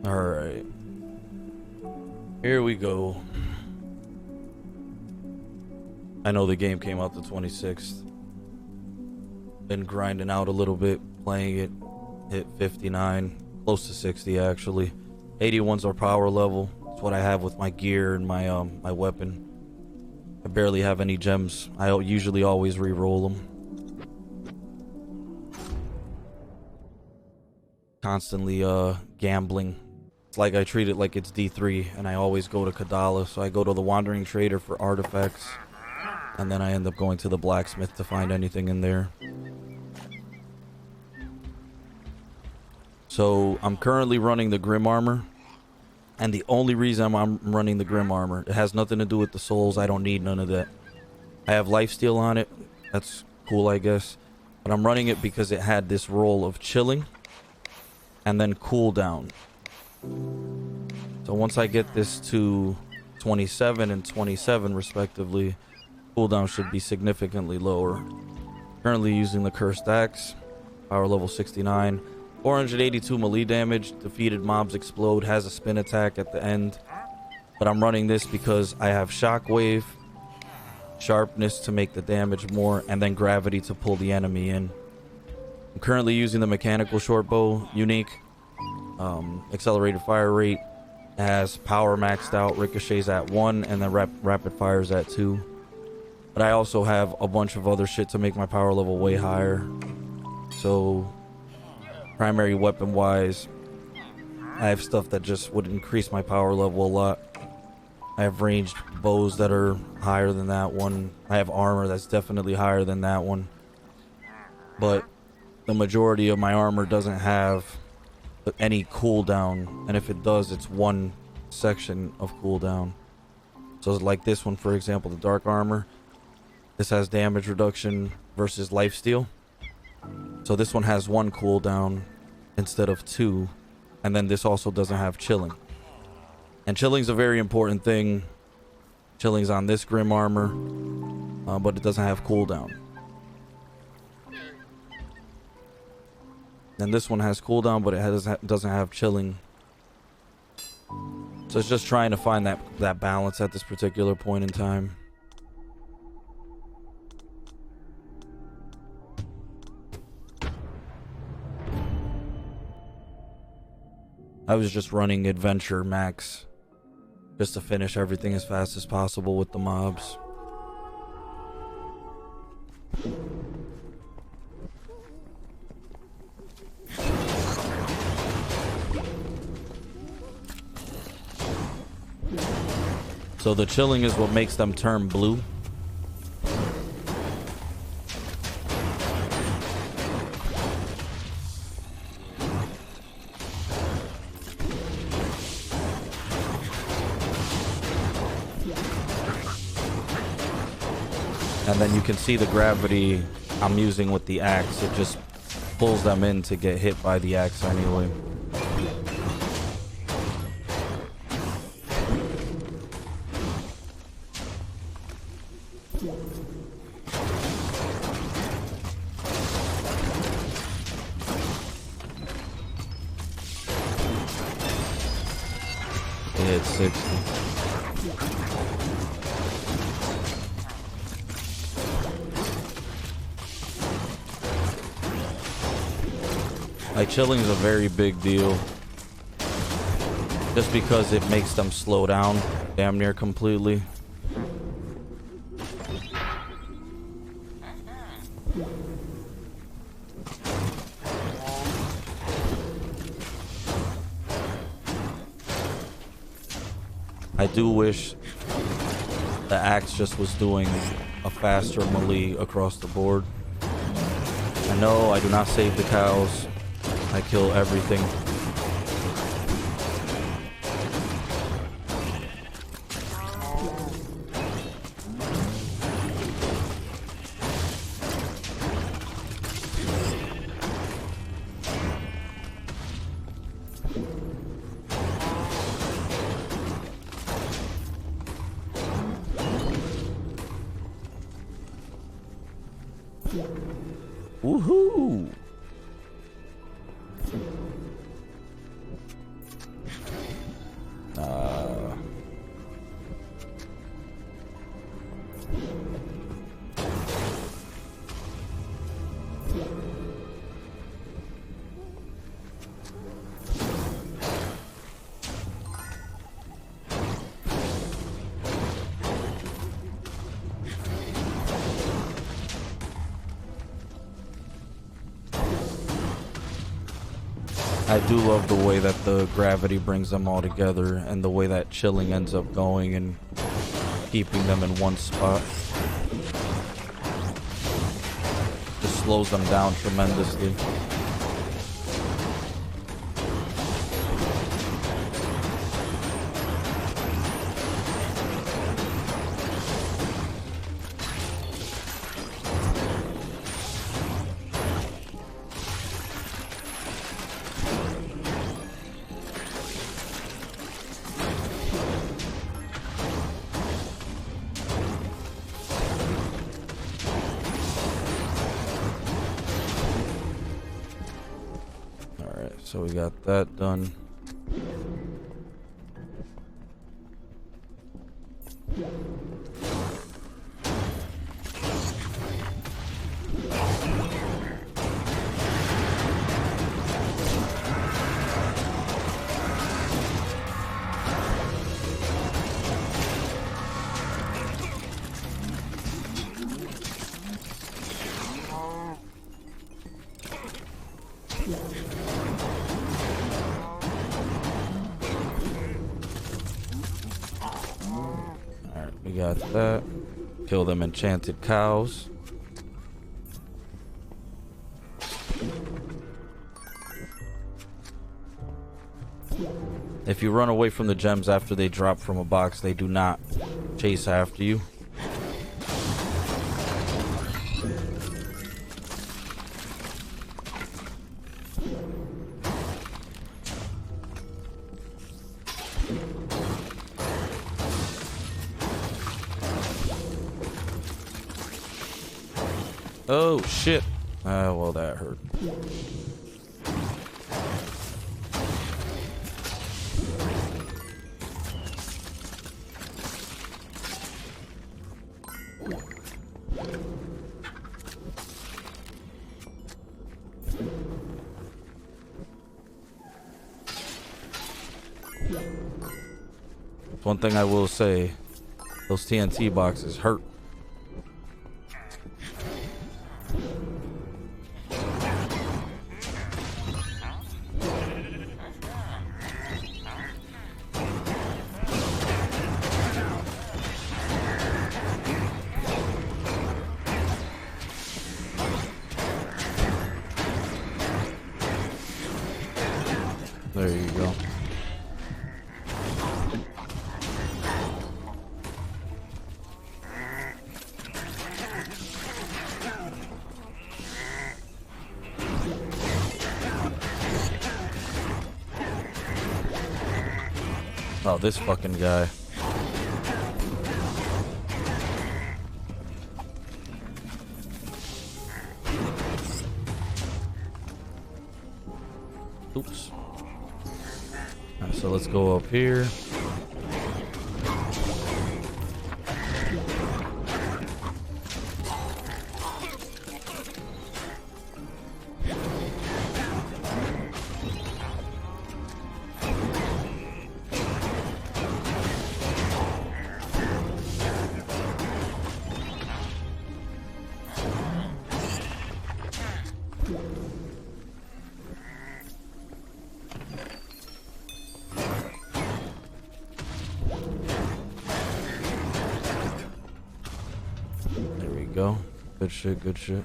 All right, here we go. I know the game came out the 26th. Been grinding out a little bit, playing it. Hit 59, close to 60 actually. 81's our power level. That's what I have with my gear and my my weapon. I barely have any gems. I usually always re-roll them. Constantly gambling. It's like I treat it like it's D3, and I always go to Kadala. So I go to the Wandering Trader for artifacts, and then I end up going to the blacksmith to find anything in there. So I'm currently running the Grim Armor, and the only reason I'm running the Grim Armor, it has nothing to do with the souls. I don't need none of that. I have lifesteal on it. That's cool, I guess. But I'm running it because it had this roll of chilling and then cooldown. So once I get this to 27 and 27 respectively, cooldown should be significantly lower. Currently using the Cursed Axe, power level 69. 482 melee damage, defeated mobs explode, has a spin attack at the end. But I'm running this because I have shockwave, sharpness to make the damage more, and then gravity to pull the enemy in. I'm currently using the mechanical short bow, unique, accelerated fire rate, has power maxed out, ricochets at 1, and then rapid fires at 2. But I also have a bunch of other shit to make my power level way higher. So primary weapon wise, I have stuff that just would increase my power level a lot. I have ranged bows that are higher than that one. I have armor that's definitely higher than that one. But the majority of my armor doesn't have any cooldown, and if it does, it's one section of cooldown. So like this one, for example, the dark armor, this has damage reduction versus lifesteal. So this one has 1 cooldown instead of 2, and then this also doesn't have chilling. And chilling's a very important thing. Chilling's on this Grim Armor, but it doesn't have cooldown. And this one has cooldown, but it doesn't have chilling. So it's just trying to find that balance at this particular point in time. I was just running adventure max just to finish everything as fast as possible with the mobs. So the chilling is what makes them turn blue. And then you can see the gravity I'm using with the axe. It just pulls them in to get hit by the axe anyway. It's 60. Like, chilling is a very big deal. Just because it makes them slow down damn near completely. I do wish the axe just was doing a faster melee across the board. I know I do not save the cows. I kill everything. Woohoo! I do love the way that the gravity brings them all together and the way that chilling ends up going and keeping them in one spot. Just slows them down tremendously. So we got that done. We got that. Kill them enchanted cows. If you run away from the gems after they drop from a box, they do not chase after you. Oh shit. Ah, well, that hurt. One thing I will say, those TNT boxes hurt. There you go. Oh, this fucking guy. Oops. All right, so let's go up here. Go. Good shit, good shit.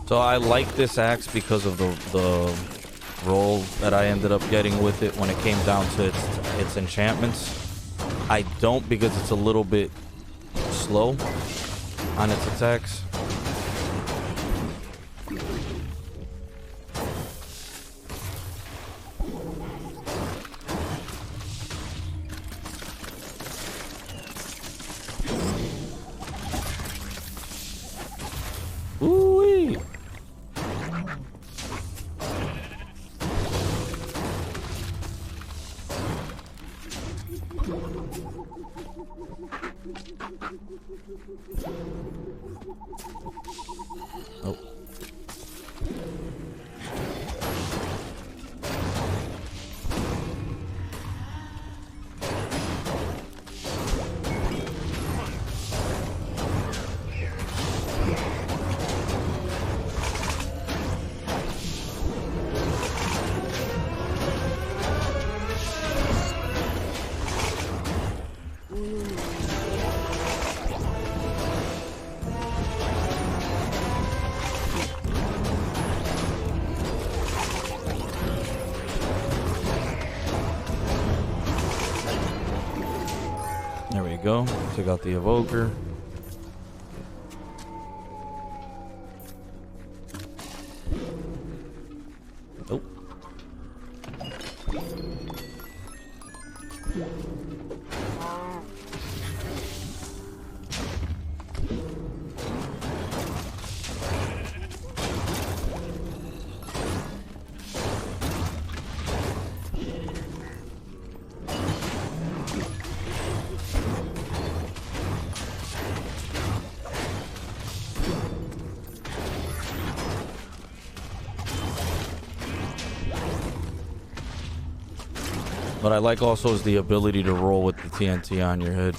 So I like this axe because of the roll that I ended up getting with it when it came down to its enchantments. I don't because it's a little bit slow on its attacks. Ooh-wee. Oh. go. Take out the evoker. Nope. What I like also is the ability to roll with the TNT on your head.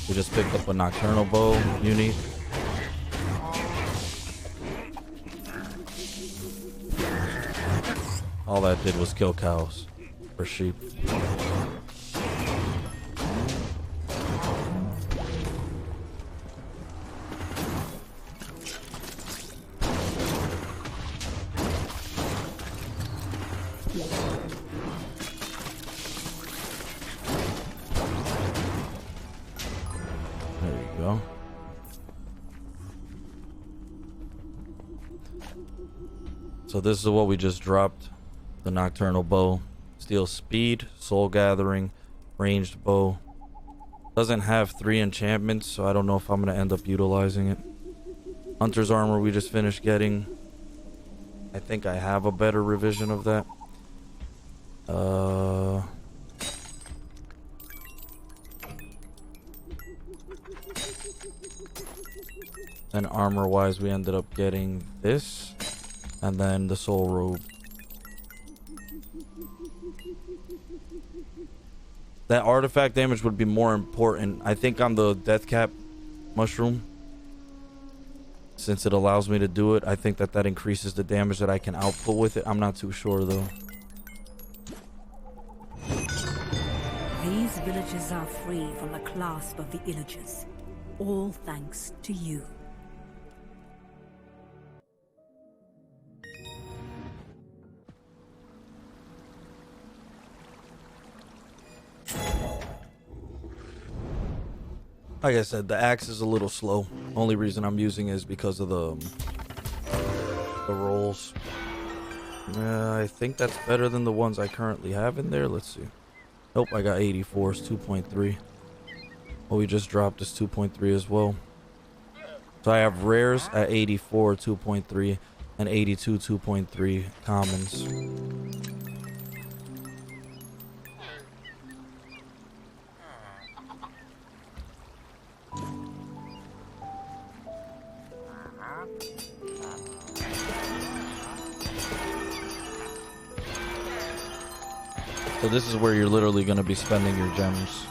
We just picked up a nocturnal bow uni. All that did was kill cows or sheep. So this is what we just dropped. The nocturnal bow. Steel speed, soul gathering, ranged bow. Doesn't have 3 enchantments, so I don't know if I'm going to end up utilizing it. Hunter's armor we just finished getting. I think I have a better revision of that. Then armor wise we ended up getting this. And then the soul robe. That artifact damage would be more important, I think, on the death cap mushroom. Since it allows me to do it, I think that that increases the damage that I can output with it. I'm not too sure though. These villages are free from the clasp of the illagers. All thanks to you. Like I said, the axe is a little slow. Only reason I'm using it is because of the rolls. I think that's better than the ones I currently have in there. Let's see. Nope, I got 84. It's 2.3. What we just dropped is 2.3 as well. So I have rares at 84, 2.3, and 82, 2.3 commons. So this is where you're literally going to be spending your gems.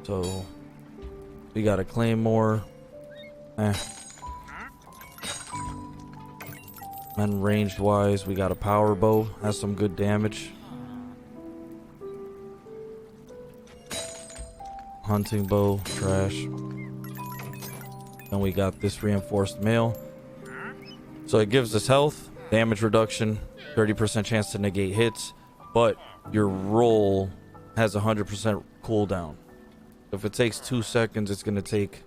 So we got a claymore. And ranged wise, we got a power bow. Has some good damage. Hunting bow, trash. And we got this reinforced mail. So it gives us health, damage reduction, 30% chance to negate hits, but your roll has 100% cooldown. If it takes 2 seconds, it's going to take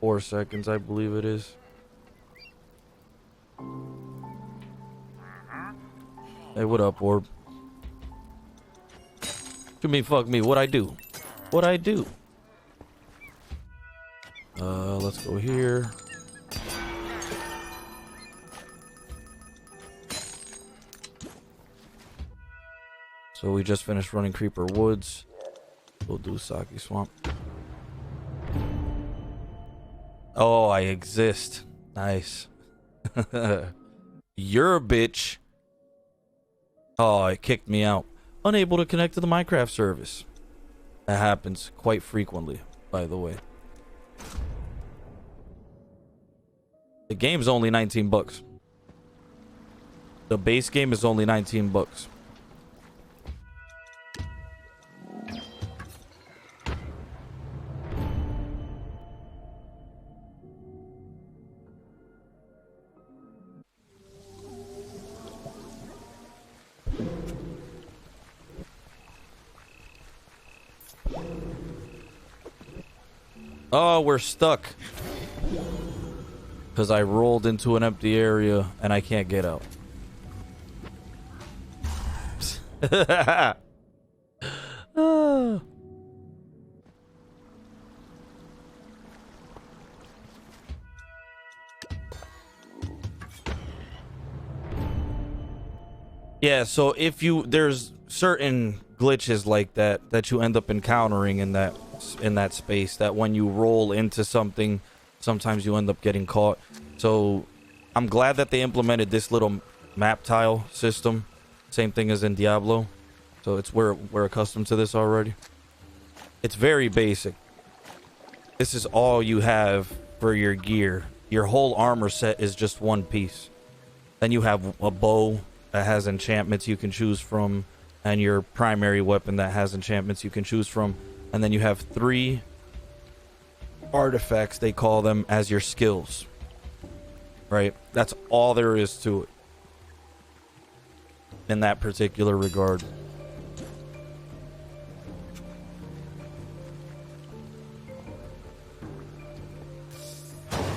4 seconds, I believe it is. Hey, what up, Orb? What you mean, fuck me? What'd I do? What'd I do? Let's go here. So we just finished running Creeper Woods. We'll do Saki Swamp. Oh, I exist. Nice. You're a bitch. Oh, it kicked me out. Unable to connect to the Minecraft service. That happens quite frequently, by the way. The game's only 19 bucks. The base game is only 19 bucks. Oh, we're stuck. Because I rolled into an empty area and I can't get out. Ah. Yeah, so if you there's certain glitches like that that you end up encountering in that space, that when you roll into something, sometimes you end up getting caught. So I'm glad that they implemented this little map tile system, same thing as in Diablo. So it's we're accustomed to this already. It's very basic. This is all you have for your gear. Your whole armor set is just one piece. Then you have a bow that has enchantments you can choose from, and your primary weapon that has enchantments you can choose from. And then you have 3 artifacts, they call them, as your skills. Right? That's all there is to it in that particular regard.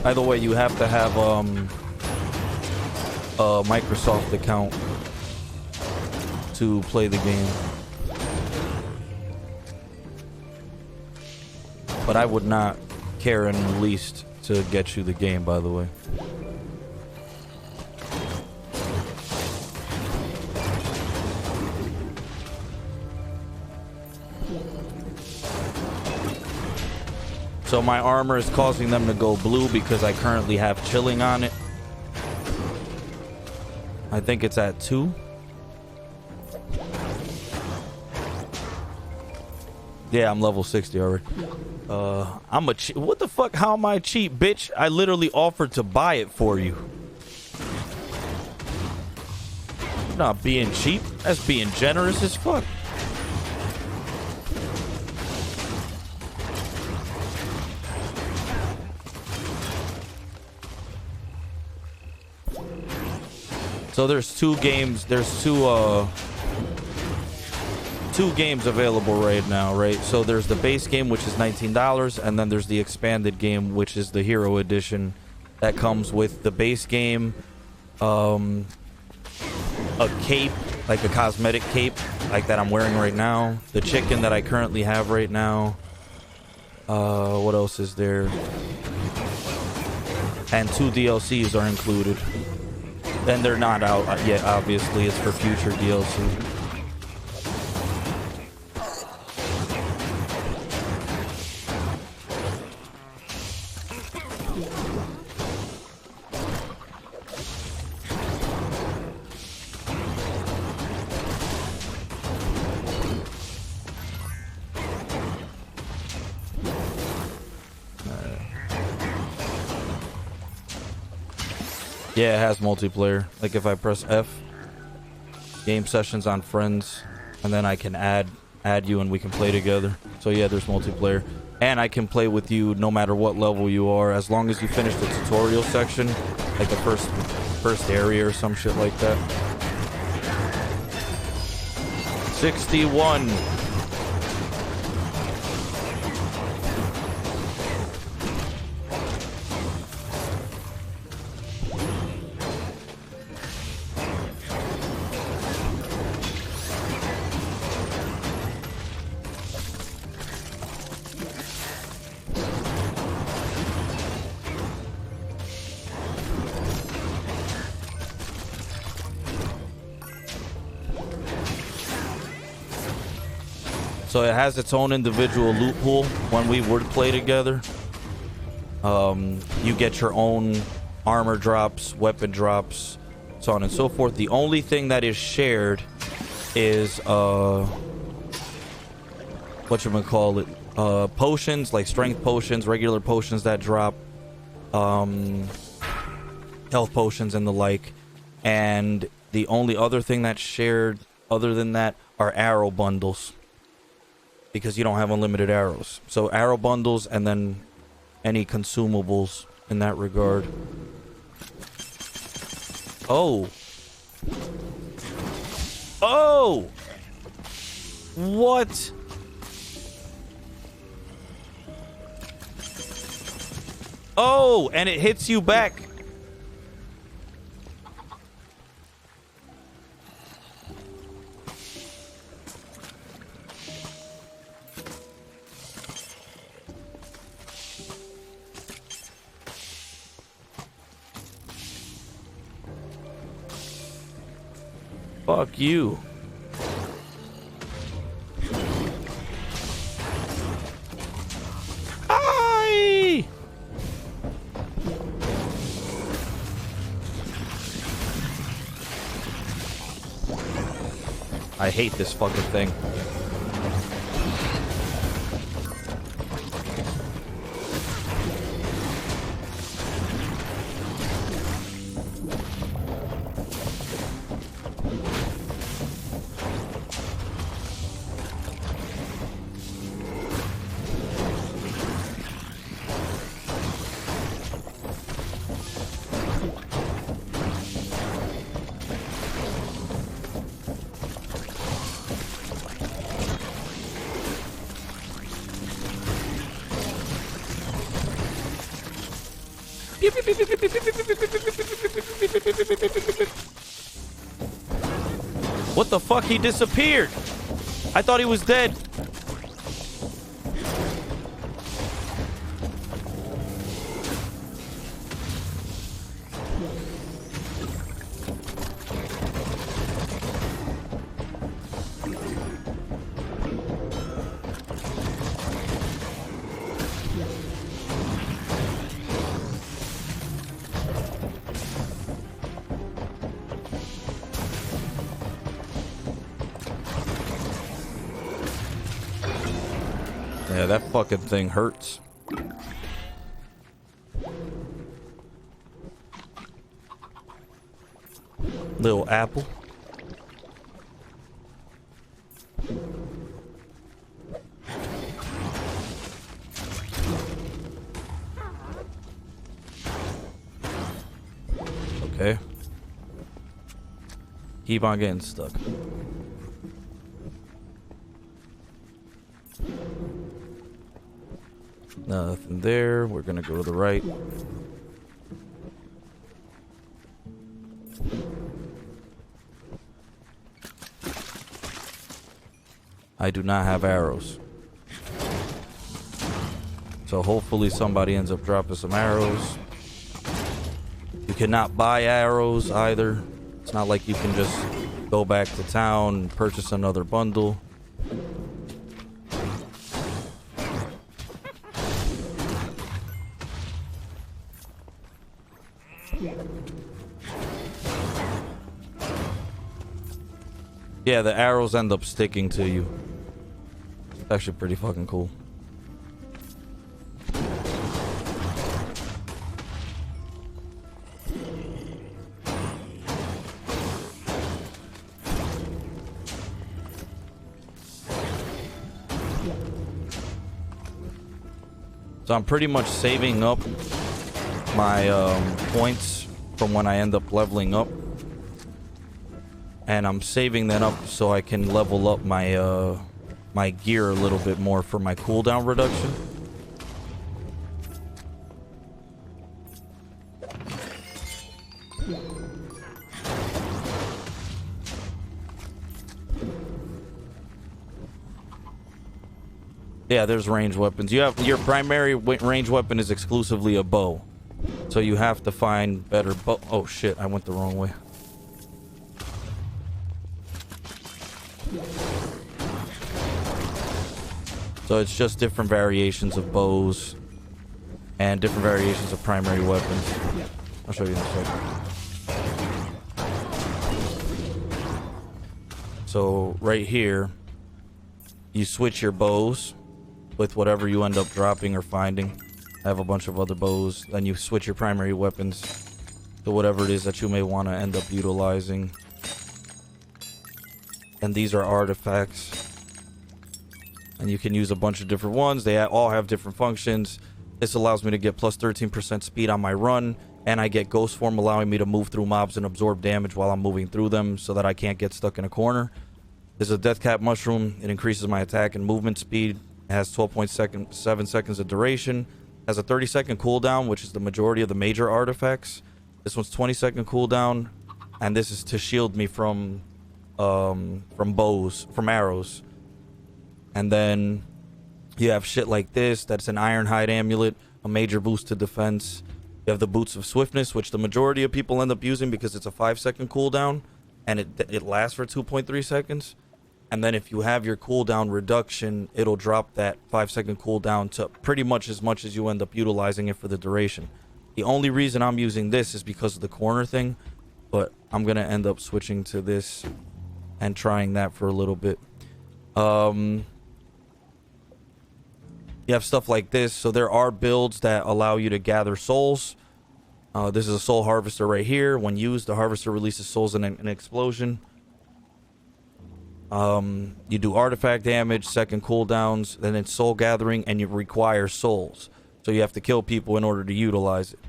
By the way, you have to have a Microsoft account to play the game. But I would not care in the least to get you the game, by the way. So my armor is causing them to go blue because I currently have chilling on it. I think it's at 2. Yeah, I'm level 60 already. I'm a cheat. What the fuck? How am I cheap, bitch? I literally offered to buy it for you. I'm not being cheap. That's being generous as fuck. So there's 2 games. There's two games available right now, right? So there's the base game, which is $19, and then there's the expanded game, which is the Hero Edition, that comes with the base game, a cape, like a cosmetic cape, like that I'm wearing right now, the chicken that I currently have right now. What else is there? And 2 DLCs are included. And they're not out yet, obviously. It's for future DLC. Yeah, it has multiplayer. Like if I press F, game sessions on friends, and then I can add you and we can play together. So yeah, there's multiplayer. And I can play with you no matter what level you are, as long as you finish the tutorial section, like the first area or some shit like that. 61. So it has its own individual loot pool when we would play together. You get your own armor drops, weapon drops, so on and so forth. The only thing that is shared is whatchamacallit, potions, like strength potions, regular potions that drop, health potions and the like. And the only other thing that's shared other than that are arrow bundles, because you don't have unlimited arrows. So arrow bundles and then any consumables in that regard. Oh. Oh! What? Oh, and it hits you back. Fuck you. Aye! I hate this fucking thing. What the fuck? He disappeared. I thought he was dead. Yeah, that fucking thing hurts. Little apple. Okay. Keep on getting stuck. Nothing there. We're gonna go to the right. I do not have arrows. So hopefully somebody ends up dropping some arrows. You cannot buy arrows either. It's not like you can just go back to town and purchase another bundle. Yeah, the arrows end up sticking to you. It's actually pretty fucking cool. So I'm pretty much saving up my points from when I end up leveling up. And I'm saving that up so I can level up my my gear a little bit more for my cooldown reduction. Yeah, there's ranged weapons. You have your primary ranged weapon is exclusively a bow. So you have to find better bow. Oh shit, I went the wrong way. So it's just different variations of bows and different variations of primary weapons. I'll show you in a second. So right here, you switch your bows with whatever you end up dropping or finding. I have a bunch of other bows. Then you switch your primary weapons to whatever it is that you may want to end up utilizing. And these are artifacts. And you can use a bunch of different ones. They all have different functions. This allows me to get plus 13% speed on my run. And I get ghost form, allowing me to move through mobs and absorb damage while I'm moving through them so that I can't get stuck in a corner. This is a death cap mushroom. It increases my attack and movement speed. It has 12.7 seconds of duration. has a 30-second cooldown, which is the majority of the major artifacts. This one's 20-second cooldown, and this is to shield me from arrows. And then you have shit like this. That's an Ironhide amulet, a major boost to defense. You have the Boots of Swiftness, which the majority of people end up using because it's a 5-second cooldown, and it lasts for 2.3 seconds. And then if you have your cooldown reduction, it'll drop that 5-second cooldown to pretty much as you end up utilizing it for the duration. The only reason I'm using this is because of the corner thing, but I'm gonna end up switching to this and trying that for a little bit. You have stuff like this. So there are builds that allow you to gather souls. This is a soul harvester right here. When used, the harvester releases souls in an explosion. You do artifact damage, second cooldowns, then it's soul gathering, and you require souls. So you have to kill people in order to utilize it.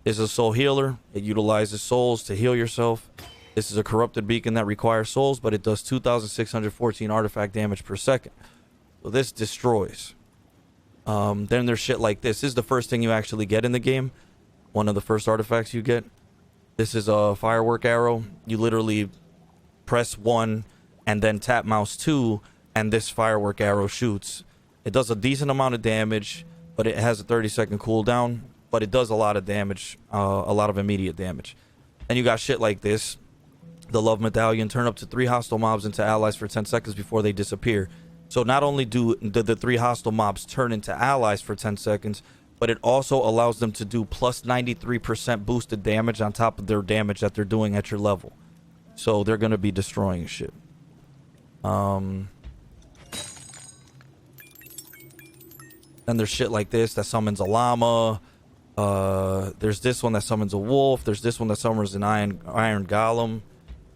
This is a soul healer. It utilizes souls to heal yourself. This is a corrupted beacon that requires souls, but it does 2,614 artifact damage per second. So this destroys. Then there's shit like this. This is the first thing you actually get in the game. One of the first artifacts you get. This is a Firework Arrow. You literally press 1 and then tap mouse 2, and this Firework Arrow shoots. It does a decent amount of damage, but it has a 30-second cooldown, but it does a lot of damage, a lot of immediate damage. And you got shit like this. The Love Medallion. Turn up to 3 hostile mobs into allies for 10 seconds before they disappear. So not only do the 3 hostile mobs turn into allies for 10 seconds, but it also allows them to do plus 93% boosted damage on top of their damage that they're doing at your level. So they're going to be destroying shit. Then there's shit like this that summons a llama. There's this one that summons a wolf. There's this one that summons an iron golem.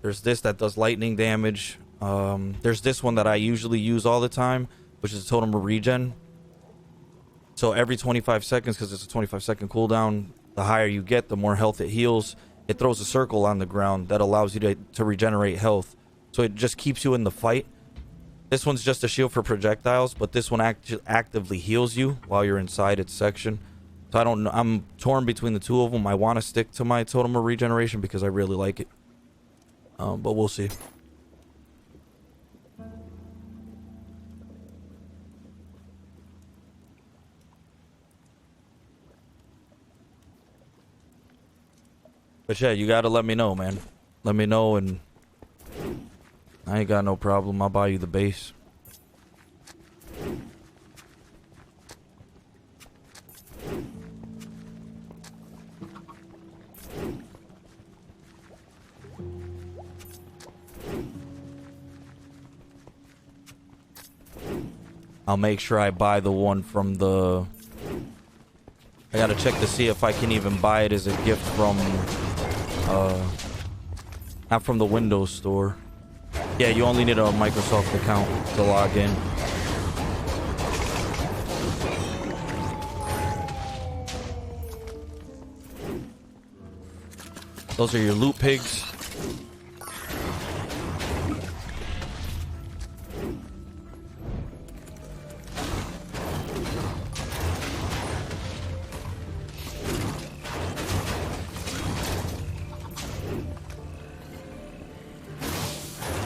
There's this that does lightning damage. There's this one that I usually use all the time, which is a totem of regen. So every 25 seconds, because it's a 25-second cooldown, the higher you get, the more health it heals. It throws a circle on the ground that allows you to regenerate health. So it just keeps you in the fight. This one's just a shield for projectiles, but this one actively heals you while you're inside its section. So I don't know. I'm torn between the two of them. I want to stick to my totem of regeneration because I really like it. But we'll see. But yeah, you gotta let me know, man. Let me know, and I ain't got no problem. I'll buy you the base. I'll make sure I buy the one from the... I gotta check to see if I can even buy it as a gift from... not from the Windows Store. Yeah, you only need a Microsoft account to log in. Those are your loot pigs.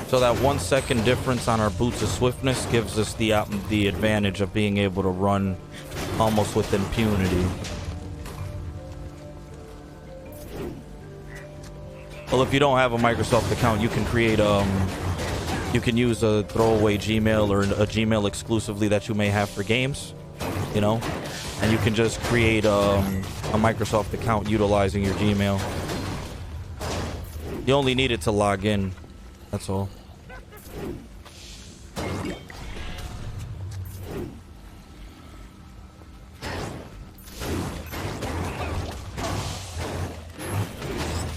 So that 1 second difference on our Boots of Swiftness gives us the advantage of being able to run almost with impunity. Well, if you don't have a Microsoft account, you can create you can use a throwaway Gmail or a Gmail exclusively that you may have for games, you know, and you can just create a Microsoft account utilizing your Gmail. You only need it to log in. That's all.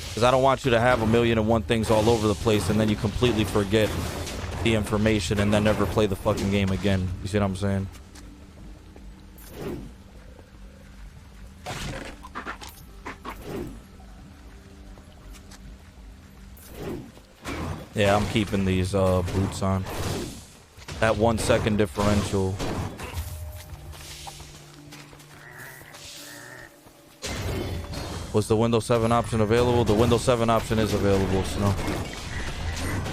Because I don't want you to have 1,000,001 things all over the place and then you completely forget the information and then never play the fucking game again. You see what I'm saying? Yeah, I'm keeping these boots on. That 1 second differential. Was the Windows 7 option available? The Windows 7 option is available, so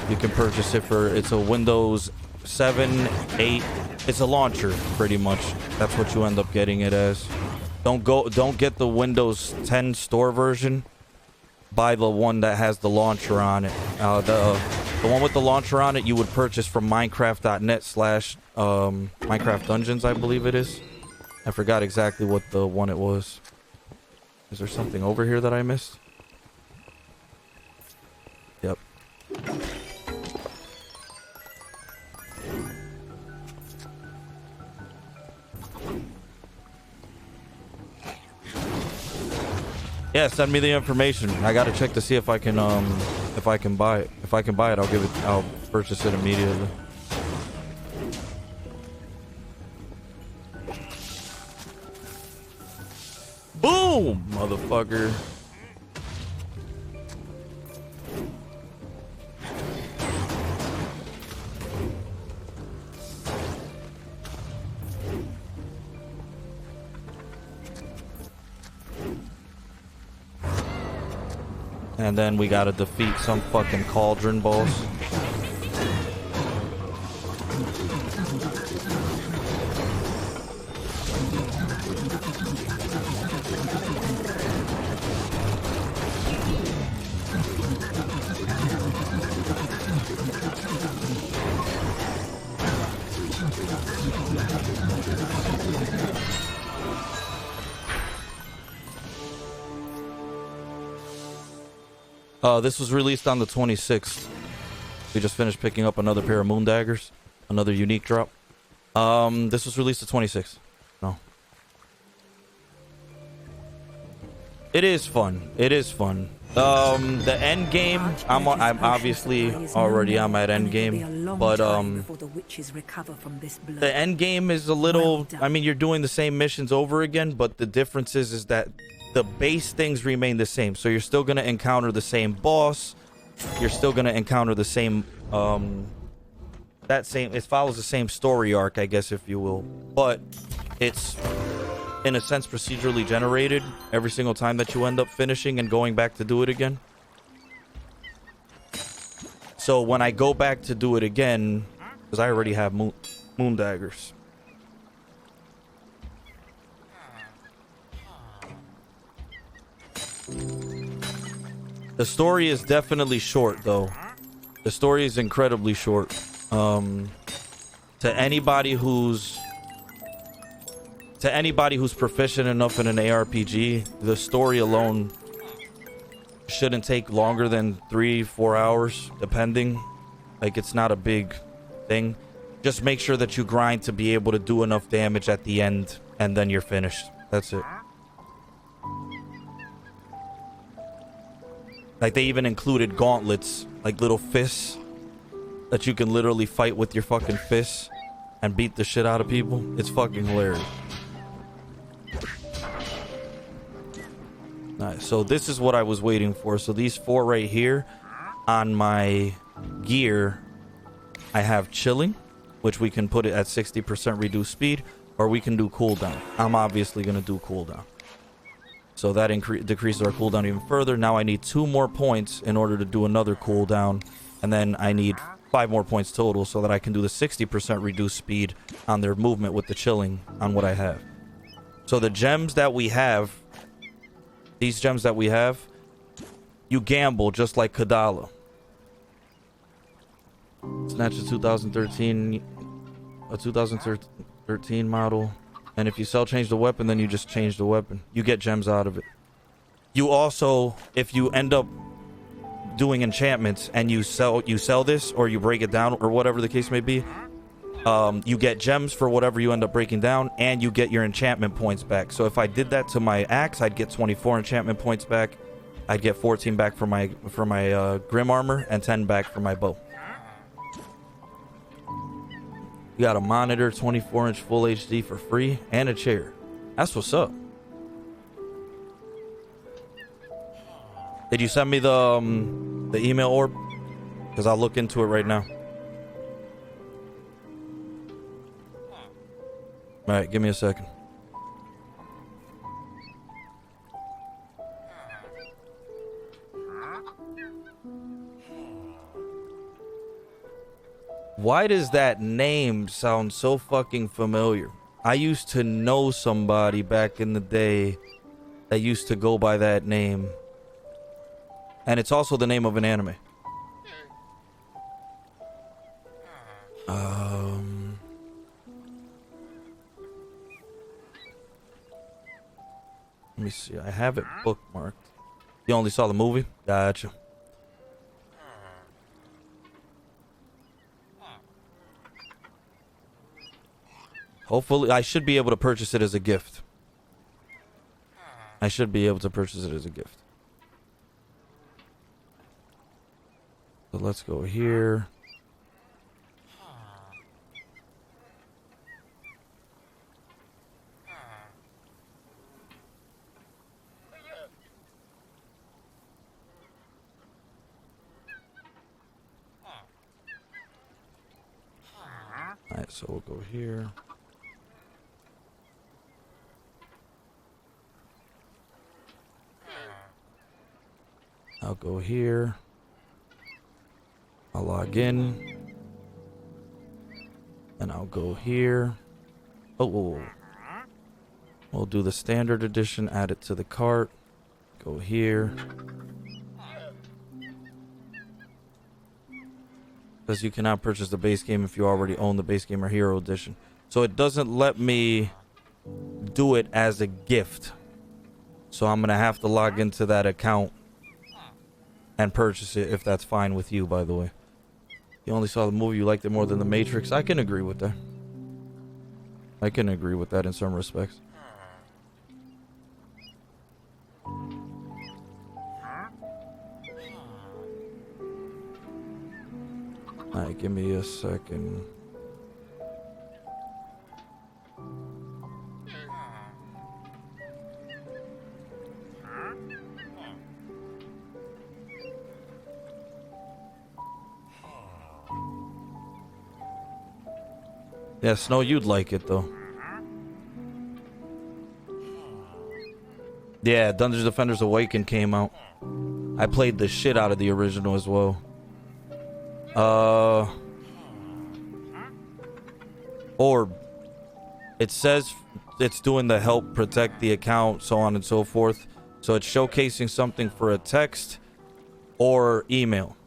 you can purchase it for, it's a Windows 7, 8, it's a launcher, pretty much. That's what you end up getting it as. Don't get the Windows 10 store version. Buy the one that has the launcher on it. The one with the launcher on it, you would purchase from Minecraft Dungeons, I believe it is. I forgot exactly what the one it was. Is there something over here that I missed? Yep. Yeah, send me the information. I gotta check to see if I can buy it. If I can buy it, I'll purchase it immediately. Boom, motherfucker. And then we gotta defeat some fucking cauldron boss. This was released on the 26th. We just finished picking up another pair of moon daggers. Another unique drop. This was released the 26th. No. It is fun. It is fun. The end game, I'm obviously already I'm at end game, but the end game is a little, I mean, you're doing the same missions over again, but the difference is that the base things remain the same. So you're still going to encounter the same boss. You're still going to encounter the same, it follows the same story arc, I guess, if you will. But it's, in a sense, procedurally generated every single time that you end up finishing and going back to do it again. So when I go back to do it again, because I already have moon daggers. The story is definitely short, though. The story is incredibly short. To anybody who's proficient enough in an ARPG, the story alone shouldn't take longer than 3-4 hours, depending. Like, it's not a big thing. Just make sure that you grind to be able to do enough damage at the end, and then you're finished. That's it. Like, they even included gauntlets, like little fists that you can literally fight with your fucking fists and beat the shit out of people. It's fucking hilarious. Nice. So this is what I was waiting for. So these 4 right here on my gear, I have chilling, which we can put it at 60% reduced speed, or we can do cooldown. I'm obviously going to do cooldown. So that decreases our cooldown even further. Now I need 2 more points in order to do another cooldown. And then I need 5 more points total so that I can do the 60% reduced speed on their movement with the chilling on what I have. So the gems that we have, these gems that we have, you gamble just like Kadala. Snatch a 2013 model. And if you change the weapon, then you just change the weapon. You get gems out of it. You also, if you end up doing enchantments and you sell this, or you break it down, or whatever the case may be, you get gems for whatever you end up breaking down, and you get your enchantment points back. So if I did that to my axe, I'd get 24 enchantment points back. I'd get 14 back for my Grim Armor, and 10 back for my bow. You got a monitor, 24-inch full HD for free, and a chair. That's what's up. Did you send me the email orb? Because I'll look into it right now. All right, give me a second. Why does that name sound so fucking familiar? I used to know somebody back in the day that used to go by that name. And it's also the name of an anime. Let me see. I have it bookmarked. You only saw the movie? Gotcha. Hopefully, I should be able to purchase it as a gift. I should be able to purchase it as a gift. So let's go here. Alright, so we'll go here. I'll go here. I'll log in. And I'll go here. Oh, we'll do the standard edition, add it to the cart. Go here. Because you cannot purchase the base game if you already own the base game or hero edition. So it doesn't let me do it as a gift. So I'm going to have to log into that account and purchase it, if that's fine with you, by the way. You only saw the movie, you liked it more than The Matrix. I can agree with that. I can agree with that in some respects. Alright, give me a second. Yeah, Snow, you'd like it, though. Yeah, Dungeons Defenders Awakened came out. I played the shit out of the original as well. Orb. It says it's doing the help protect the account, so on and so forth. So it's showcasing something for a text or email.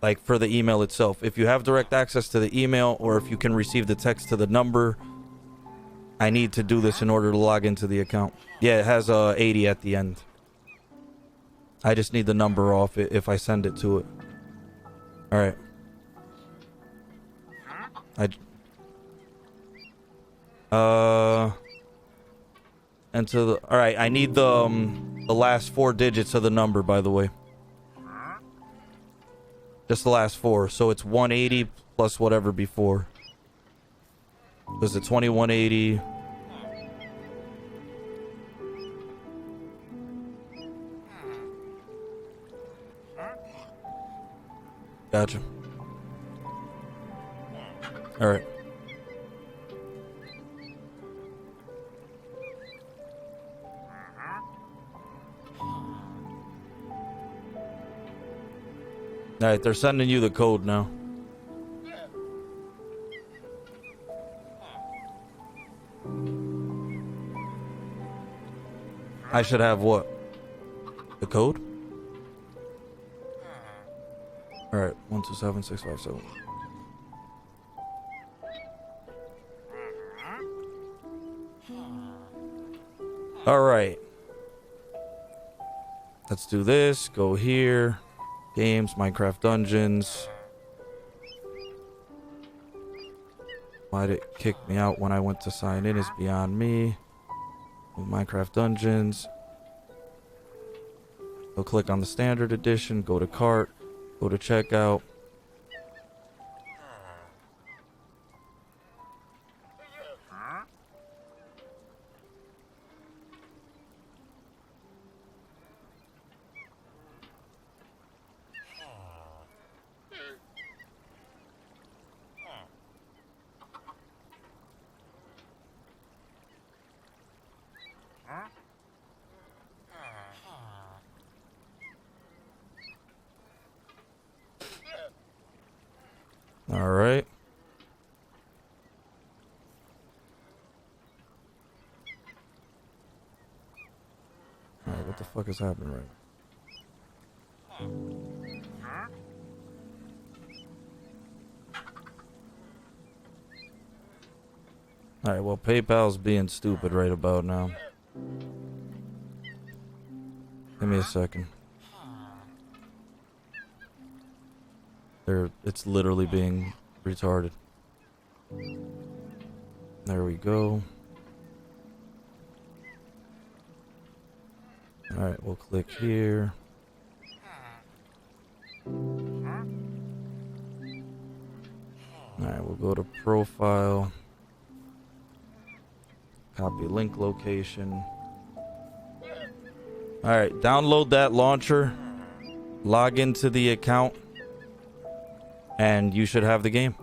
Like for the email itself. If you have direct access to the email, or if you can receive the text to the number, I need to do this in order to log into the account. Yeah, it has 80 at the end. I just need the number off it if I send it to it. Alright. Enter the... Alright, I need the last 4 digits of the number, by the way. Just the last 4. So it's 180 plus whatever before. Was it 2180? Gotcha. Alright. Alright, they're sending you the code now. I should have what? The code? Alright, 127657. Alright. Let's do this. Go here. Games, Minecraft Dungeons. Why'd it kick me out when I went to sign in is beyond me. Minecraft Dungeons. Go click on the standard edition. Go to cart. Go to checkout. All right. fuck is happening right now? Alright, well, PayPal's being stupid right about now. Give me a second. It's literally being retarded. There we go. Alright, we'll click here. Alright, we'll go to profile. Copy link location. Alright, download that launcher. Log into the account. And you should have the game.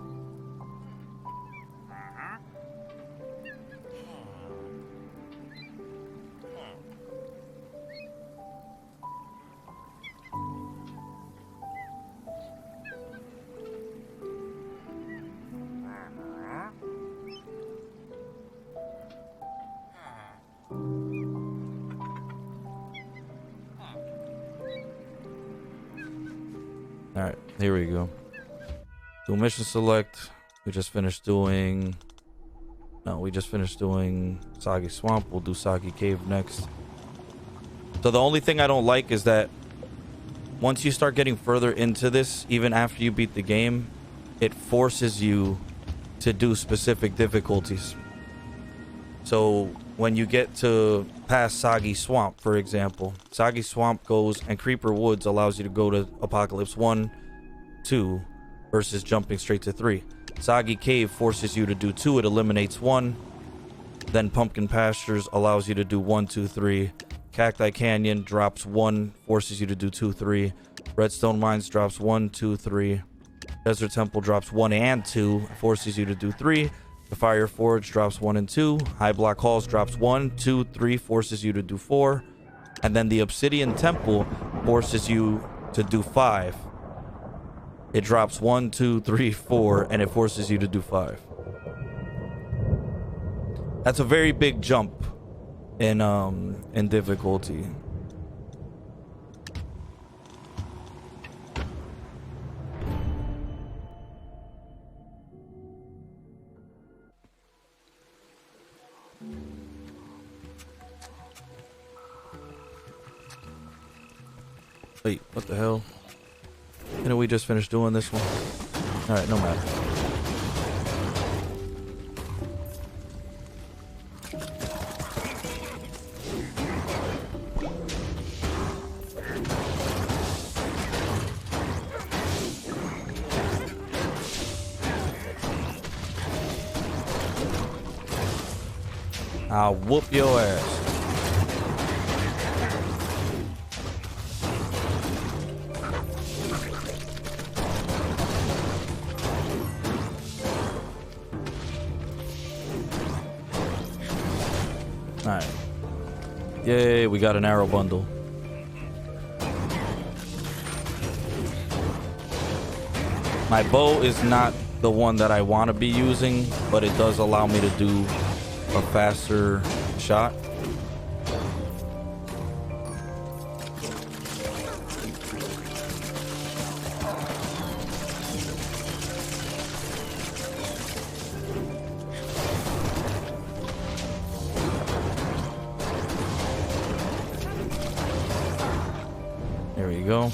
Alright, here we go. Do mission select. We just finished doing... No, we just finished doing Soggy Swamp. We'll do Soggy Cave next. So the only thing I don't like is that once you start getting further into this, even after you beat the game, it forces you to do specific difficulties. So when you get to past Soggy Swamp, for example, Soggy Swamp goes and Creeper Woods allows you to go to Apocalypse 1, 2, versus jumping straight to 3. Soggy Cave forces you to do 2, it eliminates 1. Then Pumpkin Pastures allows you to do 1, 2, 3. Cacti Canyon drops 1, forces you to do 2, 3. Redstone Mines drops 1, 2, 3. Desert Temple drops 1 and 2, forces you to do 3. The Fire Forge drops 1 and 2. High Block Halls drops 1, 2, 3, forces you to do 4. And then the Obsidian Temple forces you to do 5. It drops 1, 2, 3, 4, and it forces you to do 5. That's a very big jump in difficulty. Wait, what the hell? Didn't we just finish doing this one? Alright, no matter. I'll whoop your ass. Alright. Yay, we got an arrow bundle. My bow is not the one that I want to be using, but it does allow me to do a faster shot. There we go.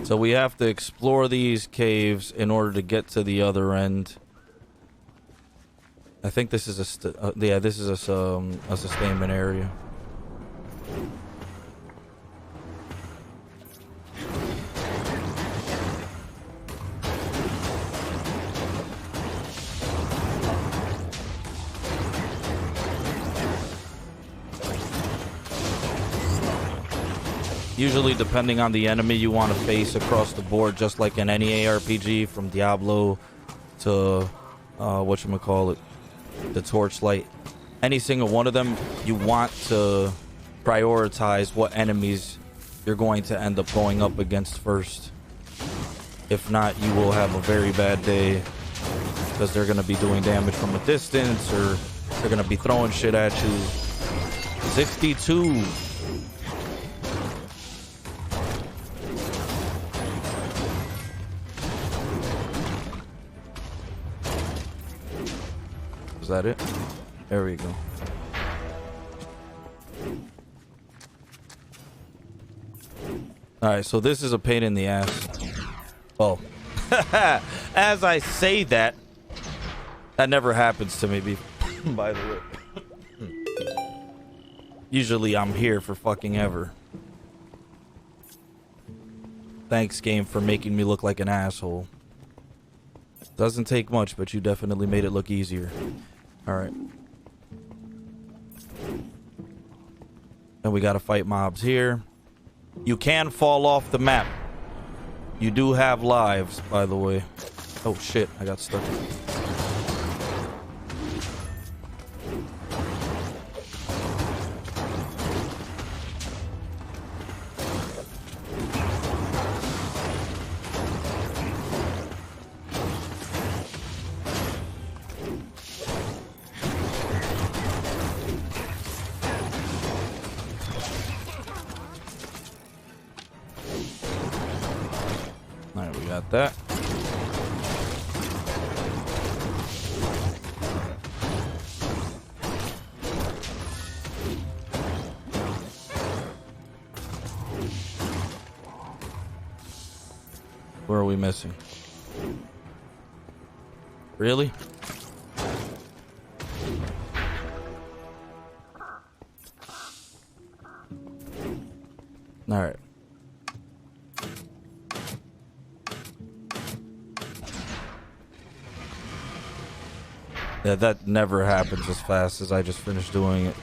So we have to explore these caves in order to get to the other end. I think this is a this is a sustainment area. Usually, depending on the enemy you want to face across the board, just like in any ARPG, from Diablo to whatchamacallit, the Torchlight, any single one of them, you want to prioritize what enemies you're going to end up going up against first. If not, you will have a very bad day because they're going to be doing damage from a distance, or they're going to be throwing shit at you. 62. Is that it? There we go. Alright, so this is a pain in the ass. Oh. As I say that, that never happens to me, by the way. Usually I'm here for fucking ever. Thanks, game, for making me look like an asshole. Doesn't take much, but you definitely made it look easier. Alright. And we gotta fight mobs here. You can fall off the map. You do have lives, by the way. Oh shit, I got stuck. That. Where are we missing? Really? All right. Yeah, that never happens as fast as I just finished doing it.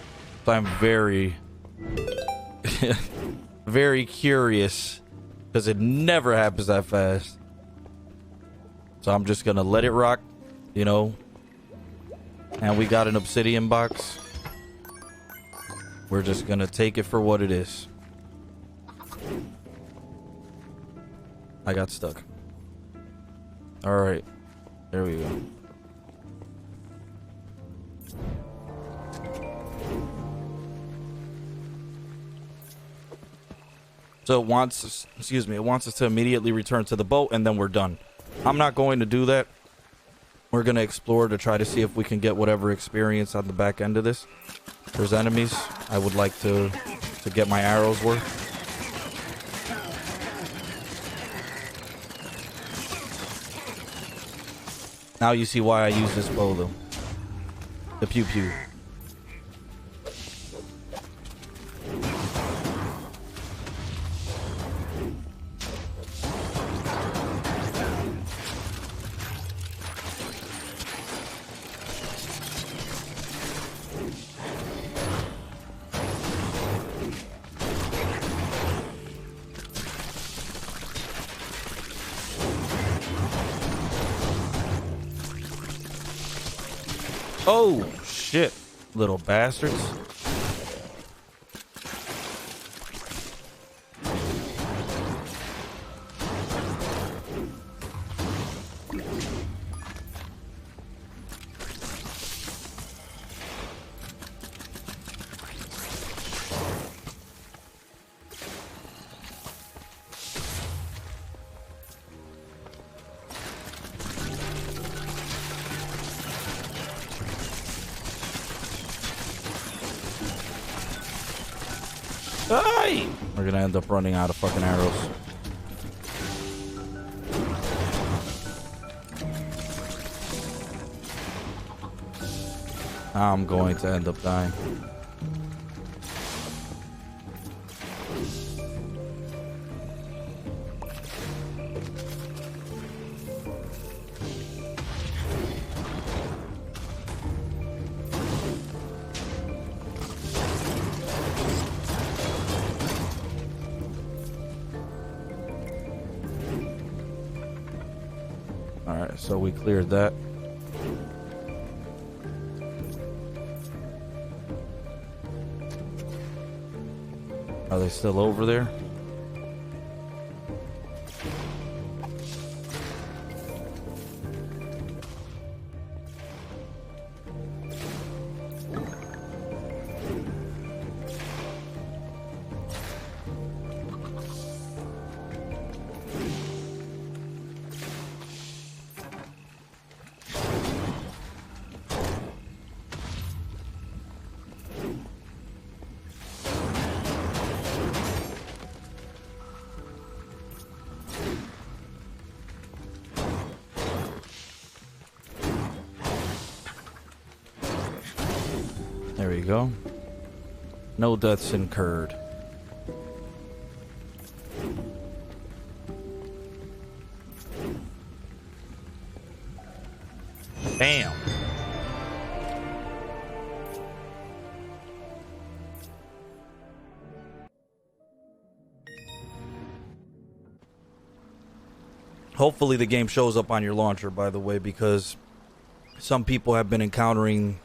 So I'm very, very curious because it never happens that fast. So I'm just gonna let it rock, you know. And we got an obsidian box. We're just gonna take it for what it is. I got stuck. All right, there we go. So it wants us, it wants us to immediately return to the boat, and then we're done. I'm not going to do that. We're going to explore to try to see if we can get whatever experience on the back end of this. If there's enemies, I would like to get my arrows worth. Now you see why I use this bow, though. The pew pew. Oh, shit, little bastards. Hey! We're gonna end up running out of fucking arrows. I'm going to end up dying. Alright, so we cleared that. Are they still over there? There we go. No deaths incurred. Bam. Hopefully the game shows up on your launcher, by the way, because some people have been encountering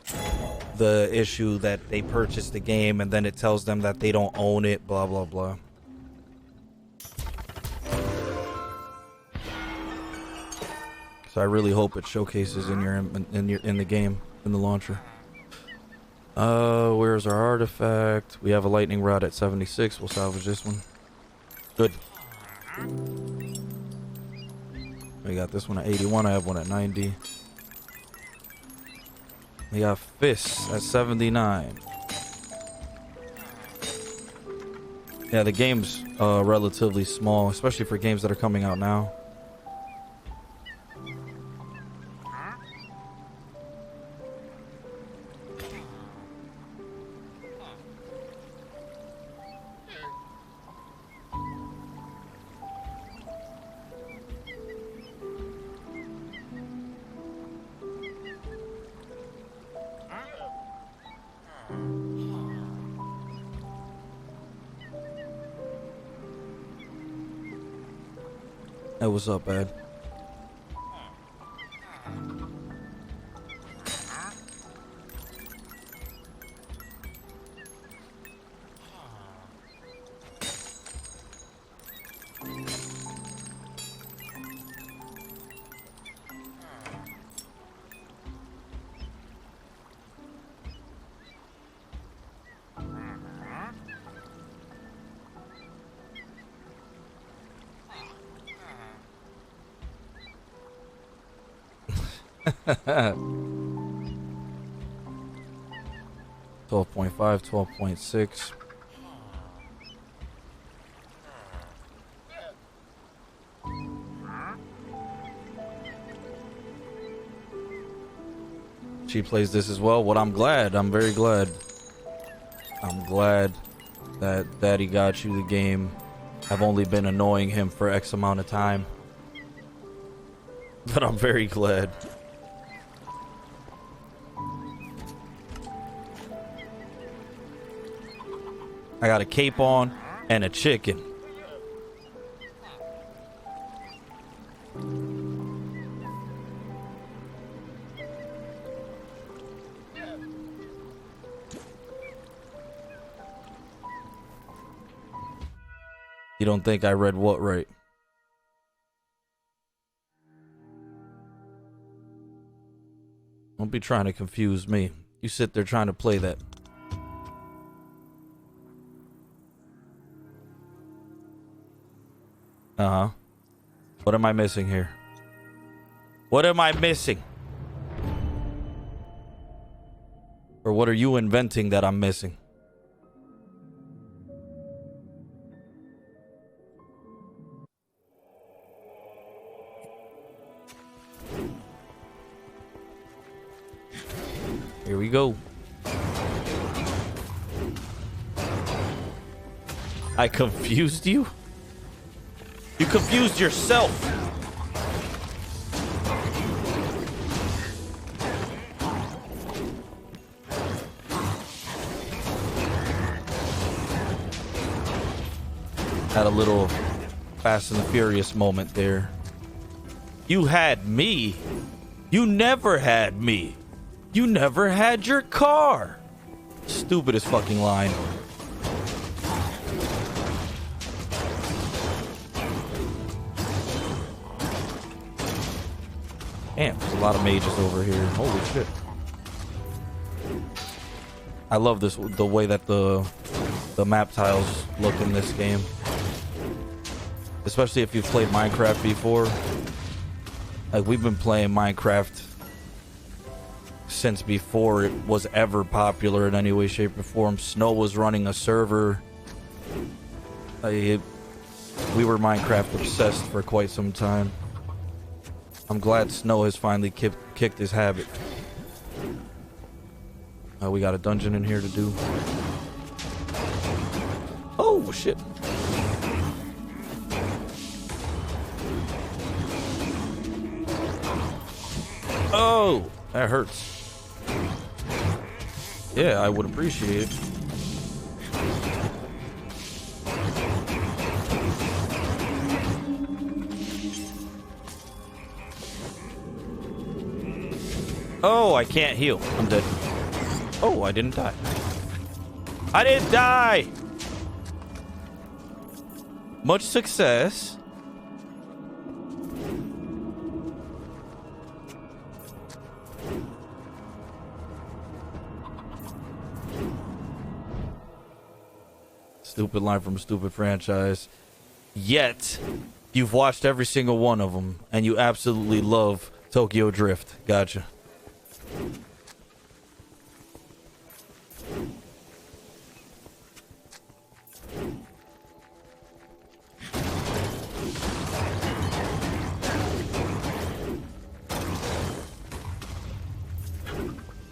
the issue that they purchased the game and then it tells them that they don't own it, blah blah blah. So I really hope it showcases in the game, in the launcher. Where's our artifact? We have a lightning rod at 76. We'll salvage this one. Good. We got this one at 81. I have one at 90. We got fists at 79. Yeah, the game's relatively small, especially for games that are coming out now. Hey, what's up, Ed? .5, 12.6. She plays this as well. What I'm glad. I'm very glad. I'm glad that Daddy got you the game. I've only been annoying him for X amount of time. But I'm very glad. I got a cape on and a chicken. You don't think I read what right? Don't be trying to confuse me. You sit there trying to play that. Uh-huh. What am I missing here? What am I missing? Or what are you inventing that I'm missing? Here we go. I confused you? You confused yourself. Had a little Fast and the Furious moment there. You had me. You never had me. You never had your car. Stupidest fucking line. Damn, there's a lot of mages over here. Holy shit. I love this, the way that the map tiles look in this game. Especially if you've played Minecraft before. Like, we've been playing Minecraft since before it was ever popular in any way, shape, or form. Snow was running a server. We were Minecraft obsessed for quite some time. I'm glad Snow has finally kicked his habit. We got a dungeon in here to do. Oh, shit. Oh, that hurts. Yeah, I would appreciate it. Oh, I can't heal. I'm dead. Oh, I didn't die. I didn't die! Much success. Stupid line from a stupid franchise. Yet, you've watched every single one of them, and you absolutely love Tokyo Drift. Gotcha.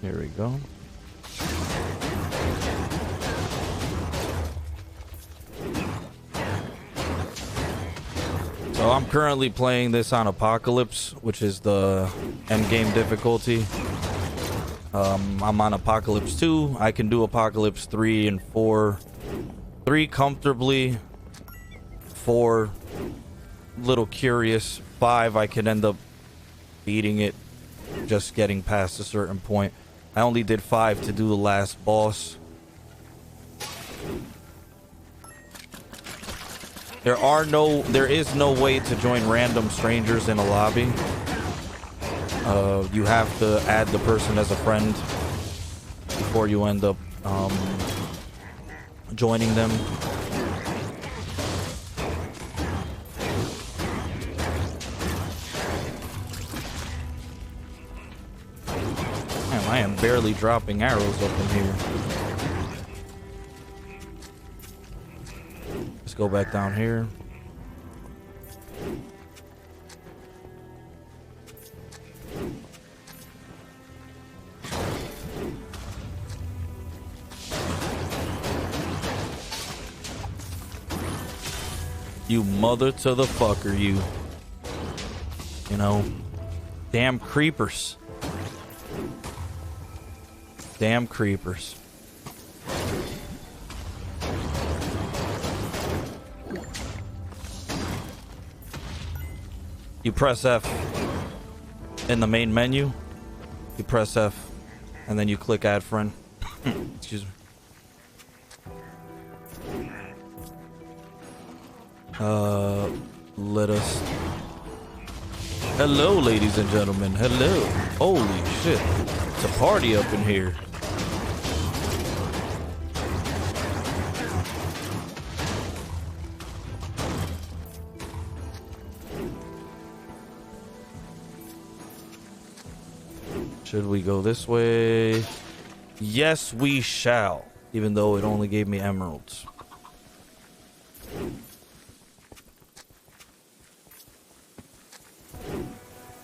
Here we go. So I'm currently playing this on Apocalypse, which is the end game difficulty. I'm on Apocalypse 2. I can do Apocalypse 3 and 4. 3 comfortably. 4 little curious. 5 I can end up beating it, just getting past a certain point. I only did 5 to do the last boss. There is no way to join random strangers in a lobby. You have to add the person as a friend before you end up joining them. Man, I am barely dropping arrows up in here. Let's go back down here. You mother to the fucker, you. You know, damn creepers. Damn creepers. You press F in the main menu. You press F and then you click add friend. Excuse me. Let us. Hello, ladies and gentlemen. Hello. Holy shit. It's a party up in here. Should we go this way? Yes, we shall. Even though it only gave me emeralds.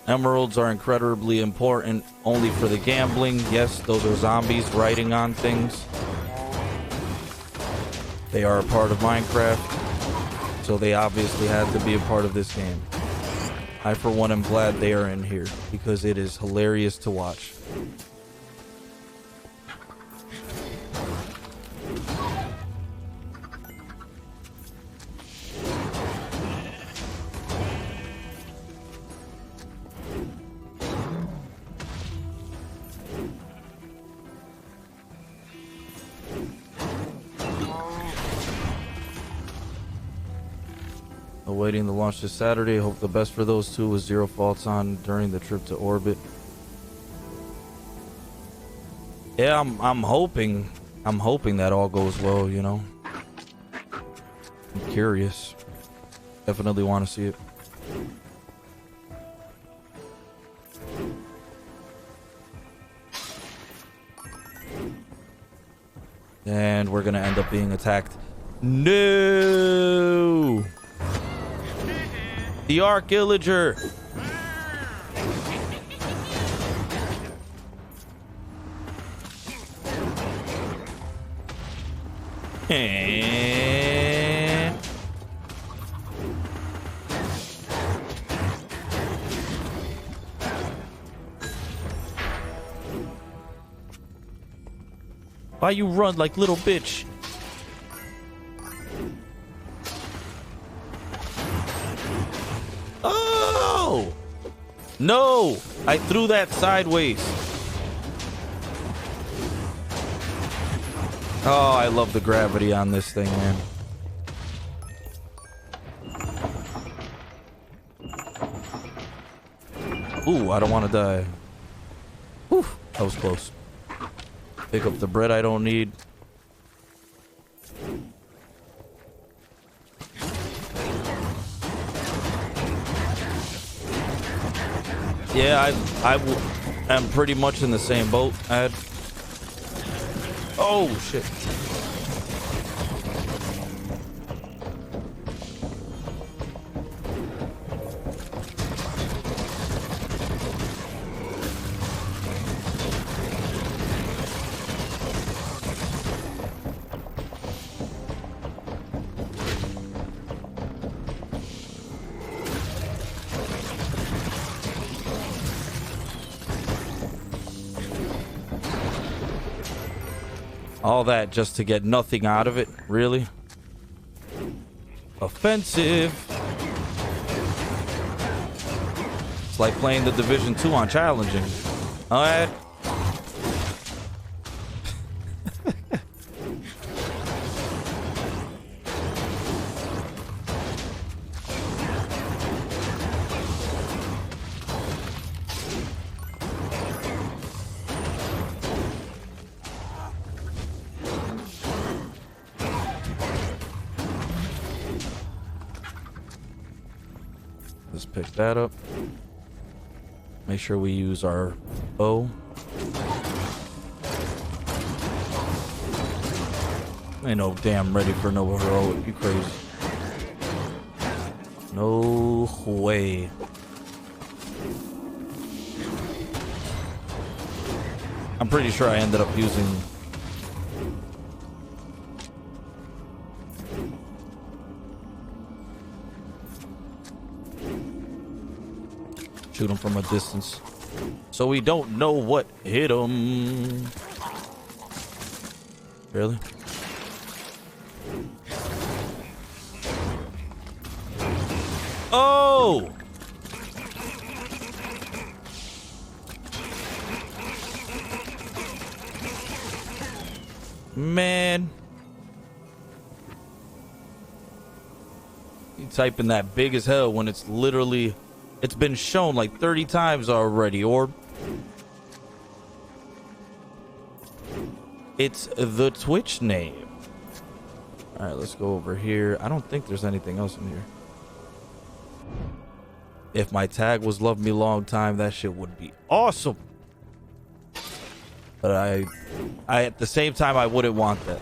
Emeralds are incredibly important only for the gambling. Yes, those are zombies riding on things. They are a part of Minecraft, so they obviously had to be a part of this game. I, for one, am glad they are in here because it is hilarious to watch. Awaiting the launch this Saturday. Hope the best for those two with zero faults on during the trip to orbit. Yeah, I'm hoping that all goes well, you know. I'm curious. Definitely want to see it. And we're gonna end up being attacked. No! The Arc Illager. Why you run like little bitch? Oh! No! I threw that sideways. Oh, I love the gravity on this thing, man. Ooh, I don't want to die. Whew, that was close. Pick up the bread I don't need. Yeah, I'm pretty much in the same boat. Oh, shit. All that just to get nothing out of it, really? Offensive. It's like playing the Division 2 on challenging. All right. Let's pick that up. Make sure we use our bow. Ain't no damn ready for no heroic. You crazy. No way. I'm pretty sure I ended up using... shoot him from a distance, so we don't know what hit him. Really? Oh! Man. You type in that big as hell when it's literally... it's been shown like 30 times already, or it's the Twitch name. All right, let's go over here. I don't think there's anything else in here. If my tag was Love Me Long Time, that shit would be awesome. But I at the same time, I wouldn't want that.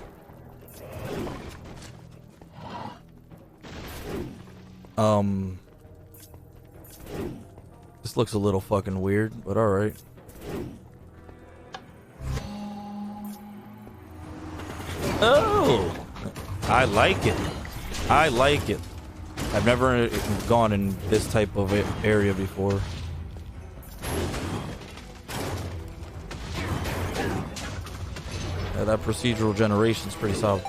This looks a little fucking weird, but all right. Oh, I like it. I like it. I've never gone in this type of area before. Yeah, that procedural generation is pretty solid.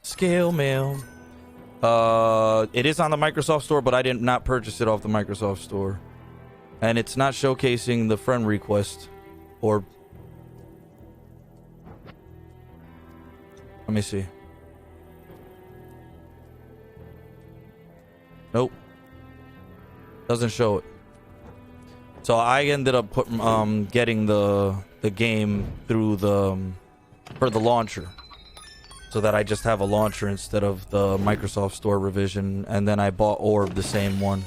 Scale mail. It is on the Microsoft Store, but I did not purchase it off the Microsoft Store. And it's not showcasing the friend request. Or... let me see. Nope. Doesn't show it. So I ended up getting the game through the... for the launcher. So that I just have a launcher instead of the Microsoft Store revision. And then I bought Orb, the same one.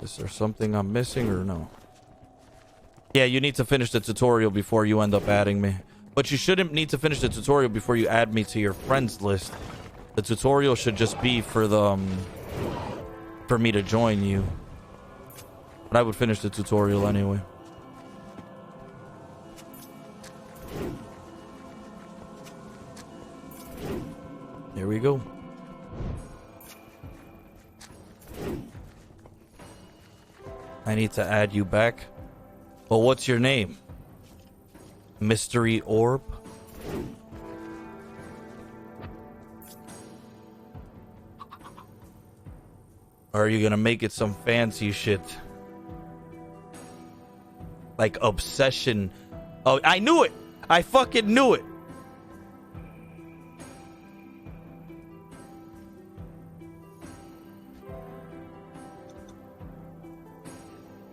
Is there something I'm missing or no? Yeah, you need to finish the tutorial before you end up adding me. But you shouldn't need to finish the tutorial before you add me to your friends list. The tutorial should just be for the... for me to join you. But I would finish the tutorial anyway. Here we go. I need to add you back. Well, what's your name? Mystery Orb? Or are you gonna make it some fancy shit? Like obsession. Oh, I knew it! I fucking knew it!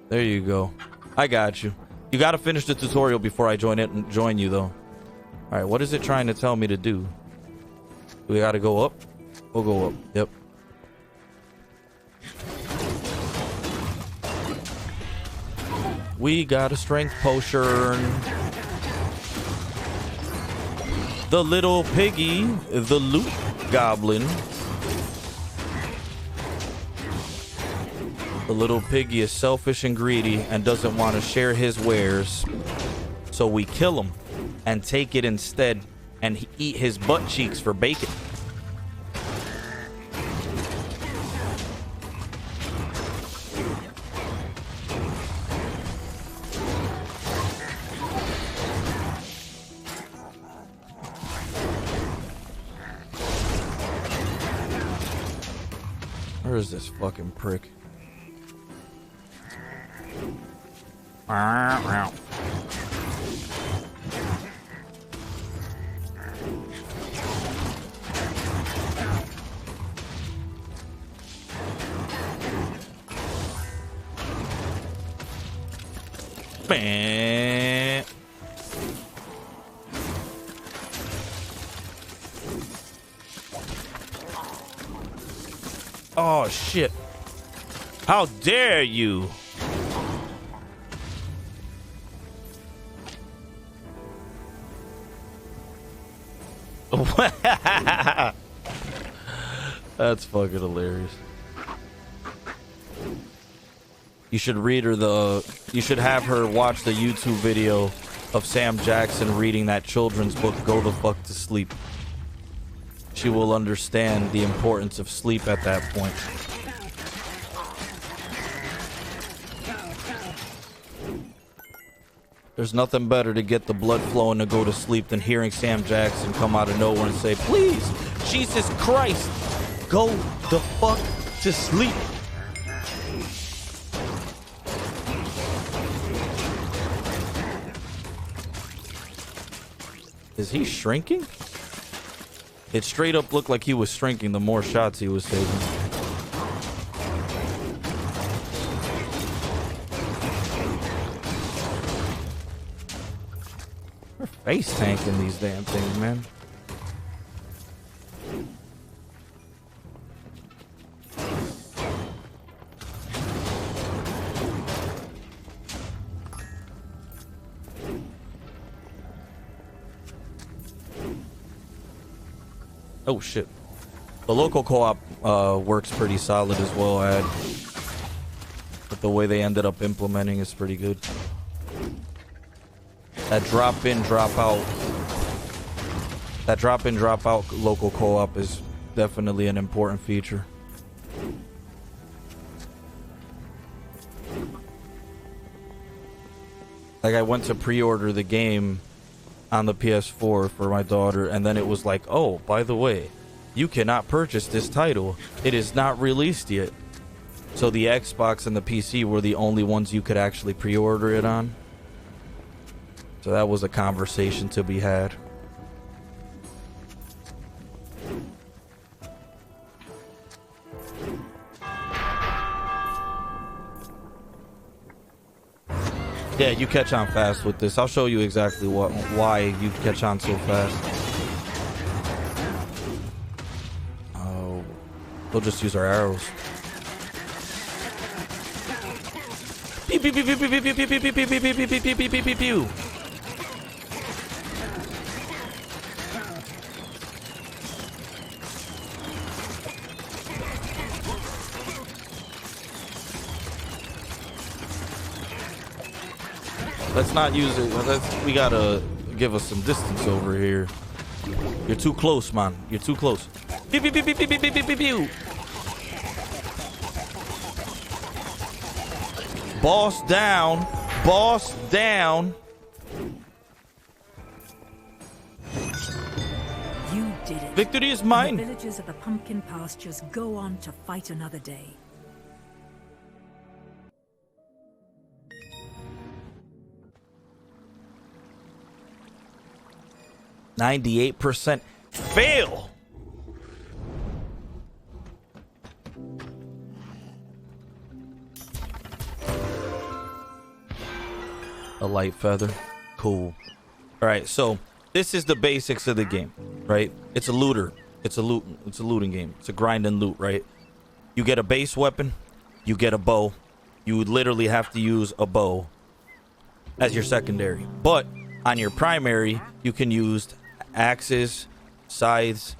There you go. I got you. You gotta finish the tutorial before I join you though. Alright, what is it trying to tell me to do? We gotta go up? We'll go up. Yep. We got a strength potion. The little piggy, the loot goblin. The little piggy is selfish and greedy and doesn't want to share his wares. So we kill him and take it instead and eat his butt cheeks for bacon. Where is this fucking prick? Man. Oh shit. How dare you? That's fucking hilarious. You should read her you should have her watch the YouTube video of Sam Jackson reading that children's book, Go the Fuck to Sleep. She will understand the importance of sleep at that point. There's nothing better to get the blood flowing to go to sleep than hearing Sam Jackson come out of nowhere and say, please, Jesus Christ, go the fuck to sleep. Is he shrinking? It straight up looked like he was shrinking the more shots he was taking. We're face tanking these damn things, man. Oh shit. The local co-op works pretty solid as well, but the way they ended up implementing is pretty good. That drop in, drop out local co-op is definitely an important feature. Like, I went to pre-order the game on the PS4 for my daughter, and then it was like, oh, by the way, you cannot purchase this title. It is not released yet. So the Xbox and the PC were the only ones you could actually pre-order it on. So that was a conversation to be had. Yeah, you catch on fast with this. I'll show you exactly why you catch on so fast. Oh, we'll just use our arrows. Pew pew pew pew pew pew pew pew pew pew pew pew pew pew pew pew pew. Let's not use it. We gotta give us some distance over here. You're too close, man. You're too close. Pew, pew, pew, pew, pew, pew, pew, pew, pew. Boss down. Boss down. You did it. Victory is And mine. the villagers of the pumpkin pastures go on to fight another day. 98% fail. A light feather. Cool. All right, so this is the basics of the game, right? It's a looter. It's a looting game. It's a grind and loot, right? You get a base weapon, you get a bow. You would literally have to use a bow as your secondary. But on your primary, you can use axes, scythes,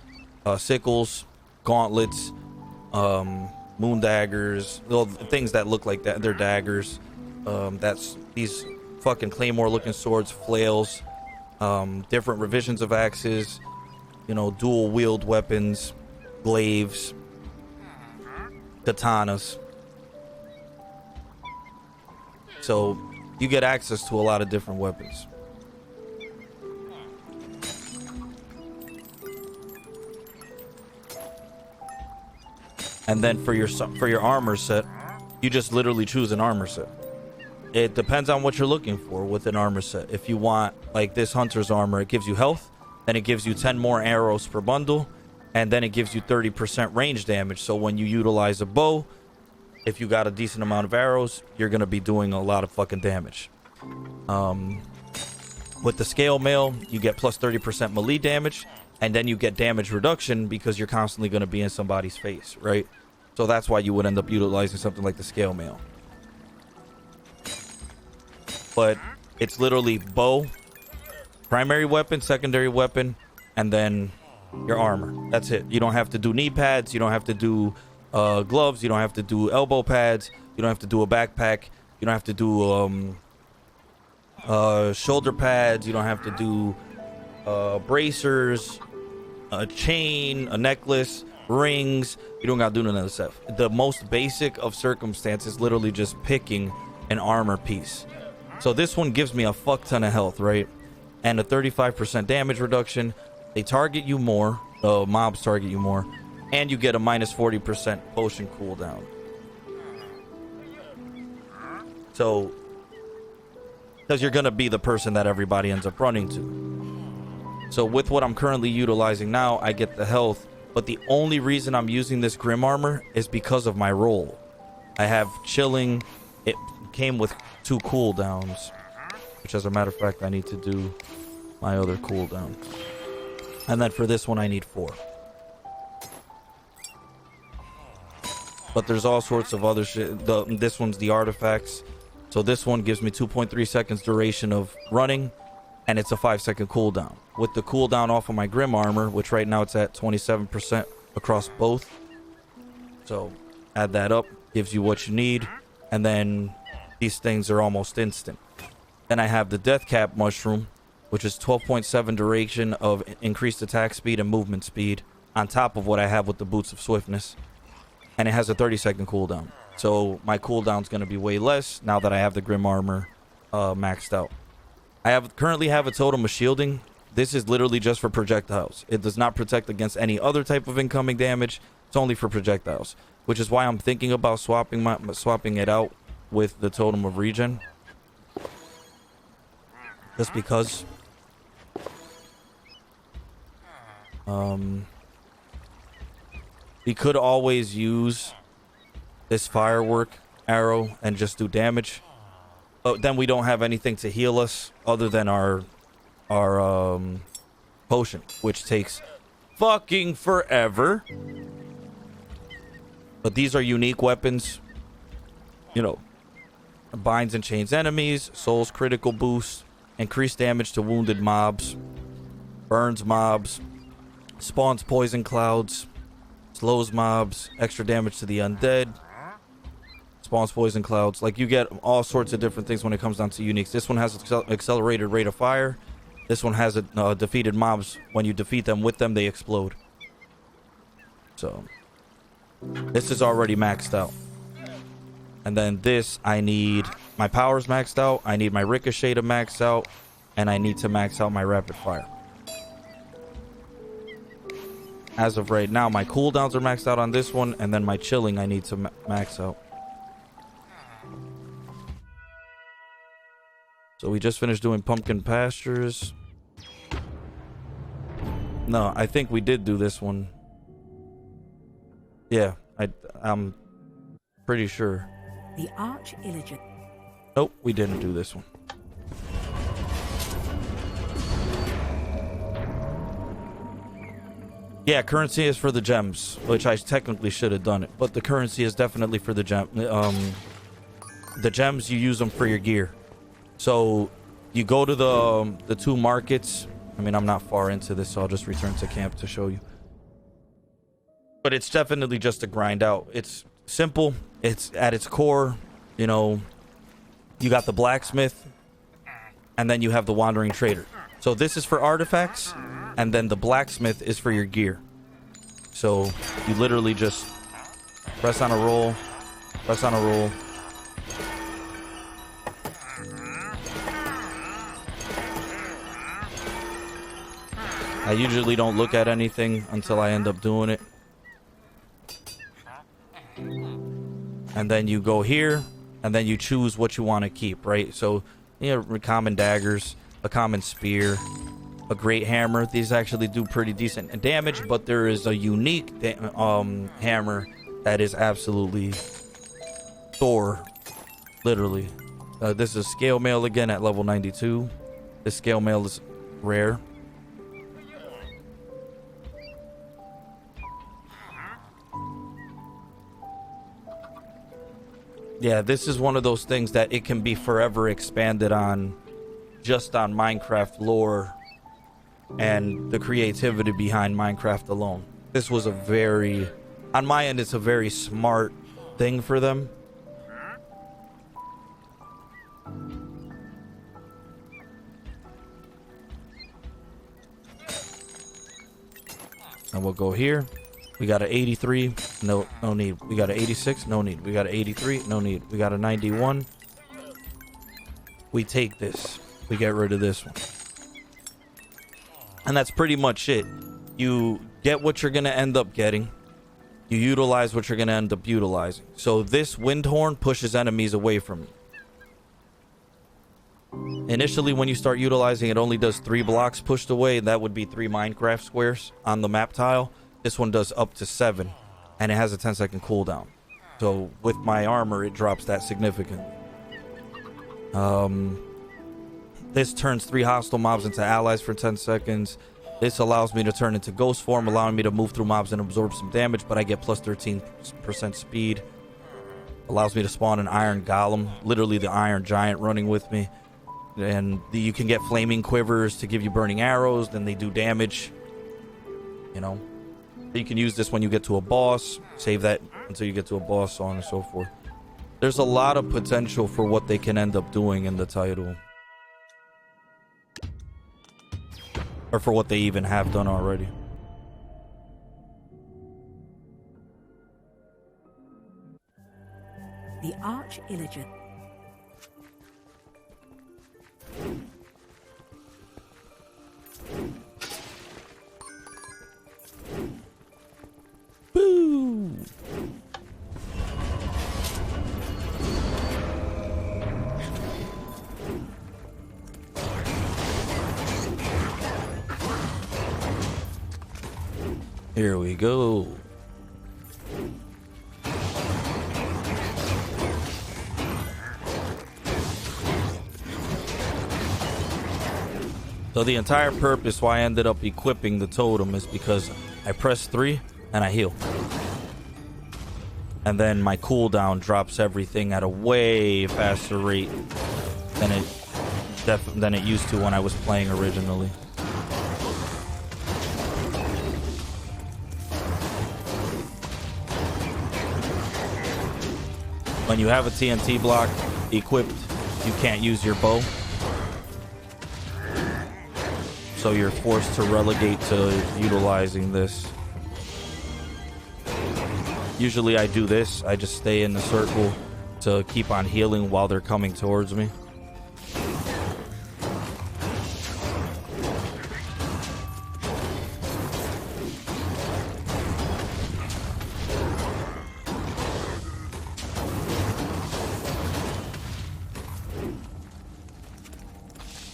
sickles, gauntlets, moon daggers, well, things that look like that. They're daggers. That's these fucking claymore looking swords, flails, different revisions of axes, you know, dual wield weapons, glaives, katanas. So you get access to a lot of different weapons. And then for your armor set, you just literally choose an armor set. It depends on what you're looking for with an armor set. If you want, like this hunter's armor, it gives you health, then it gives you 10 more arrows per bundle, and then it gives you 30% range damage. So when you utilize a bow, if you got a decent amount of arrows, you're going to be doing a lot of fucking damage. With the scale mail, you get plus 30% melee damage, and then you get damage reduction because you're constantly going to be in somebody's face, right? So that's why you would end up utilizing something like the scale mail. But it's literally bow, primary weapon, secondary weapon, and then your armor. That's it. You don't have to do knee pads. You don't have to do gloves. You don't have to do elbow pads. You don't have to do a backpack. You don't have to do shoulder pads. You don't have to do bracers, a chain, a necklace, rings. You don't gotta do none of that stuff. The most basic of circumstances, literally just picking an armor piece. So this one gives me a fuck ton of health, right? And a 35% damage reduction. They target you more. Mobs target you more. And you get a minus 40% potion cooldown. So, because you're going to be the person that everybody ends up running to. So with what I'm currently utilizing now, I get the health. But the only reason I'm using this Grim Armor is because of my role. I have chilling. It came with 2 cooldowns. Which, as a matter of fact, I need to do my other cooldown. And then for this one, I need 4. But there's all sorts of other shit. This one's the artifacts. So this one gives me 2.3 seconds duration of running. And it's a 5-second cooldown. With the cooldown off of my Grim Armor, which right now it's at 27% across both. So add that up. Gives you what you need. And then these things are almost instant. Then I have the Death Cap Mushroom, which is 12.7 duration of increased attack speed and movement speed, on top of what I have with the Boots of Swiftness. And it has a 30-second cooldown. So my cooldown's going to be way less now that I have the Grim Armor maxed out. I currently have a Totem of Shielding. This is literally just for projectiles. It does not protect against any other type of incoming damage. It's only for projectiles, which is why I'm thinking about swapping it out with the Totem of Regen. Just because we could always use this Firework Arrow and just do damage, but then we don't have anything to heal us other than our potion, which takes fucking forever. But these are unique weapons, you know. Binds and chains enemies, souls critical boost, increased damage to wounded mobs, burns mobs, spawns poison clouds, slows mobs, extra damage to the undead, spawns poison clouds. Like, you get all sorts of different things when it comes down to uniques. This one has accelerated rate of fire. This one has a defeated mobs. When you defeat them with them, they explode. So this is already maxed out. And then this, I need my powers maxed out. I need my ricochet to max out. And I need to max out my rapid fire. As of right now, my cooldowns are maxed out on this one, and then my chilling I need to max out. So we just finished doing pumpkin pastures. No, I think we did do this one. Yeah, I'm pretty sure. The Arch-Illager. Nope, we didn't do this one. Yeah, currency is for the gems, which I technically should have done it, but the currency is definitely for the gem. The gems, you use them for your gear. So you go to the two markets. I mean, I'm not far into this, so I'll just return to camp to show you. But it's definitely just a grind out. It's simple. It's at its core, you know, you got the blacksmith, and then you have the wandering trader. So this is for artifacts, and then the blacksmith is for your gear. So you literally just press on a roll, press on a roll. I usually don't look at anything until I end up doing it. And then you go here, and then you choose what you want to keep, right? So, you know, common daggers, a common spear, a great hammer. These actually do pretty decent damage, but there is a unique hammer that is absolutely Thor, literally. This is scale mail again at level 92. This scale mail is rare. Yeah, this is one of those things that it can be forever expanded on, just on Minecraft lore and the creativity behind Minecraft alone. This was a very, on my end, it's a very smart thing for them. And we'll go here. We got an 83, no need. We got an 86, no need. We got an 83, no need. We got a 91. We take this. We get rid of this one. And that's pretty much it. You get what you're going to end up getting. You utilize what you're going to end up utilizing. So this wind horn pushes enemies away from you. Initially, when you start utilizing, it only does 3 blocks pushed away. That would be 3 Minecraft squares on the map tile. This one does up to 7, and it has a 10-second cooldown. So with my armor, it drops that significantly. This turns 3 hostile mobs into allies for 10 seconds. This allows me to turn into ghost form, allowing me to move through mobs and absorb some damage, but I get plus 13% speed. Allows me to spawn an iron golem, literally the iron giant running with me. And you can get flaming quivers to give you burning arrows, then they do damage, you know. You can use this when you get to a boss, save that until you get to a boss, so on and so forth. There's a lot of potential for what they can end up doing in the title. Or for what they even have done already. The Arch-Illager. Boo! Here we go. So the entire purpose why I ended up equipping the totem is because I press 3 and I heal. And then my cooldown drops everything at a way faster rate than it used to when I was playing originally. When you have a TNT block equipped, you can't use your bow. So you're forced to relegate to utilizing this. Usually I do this. I just stay in the circle to keep on healing while they're coming towards me.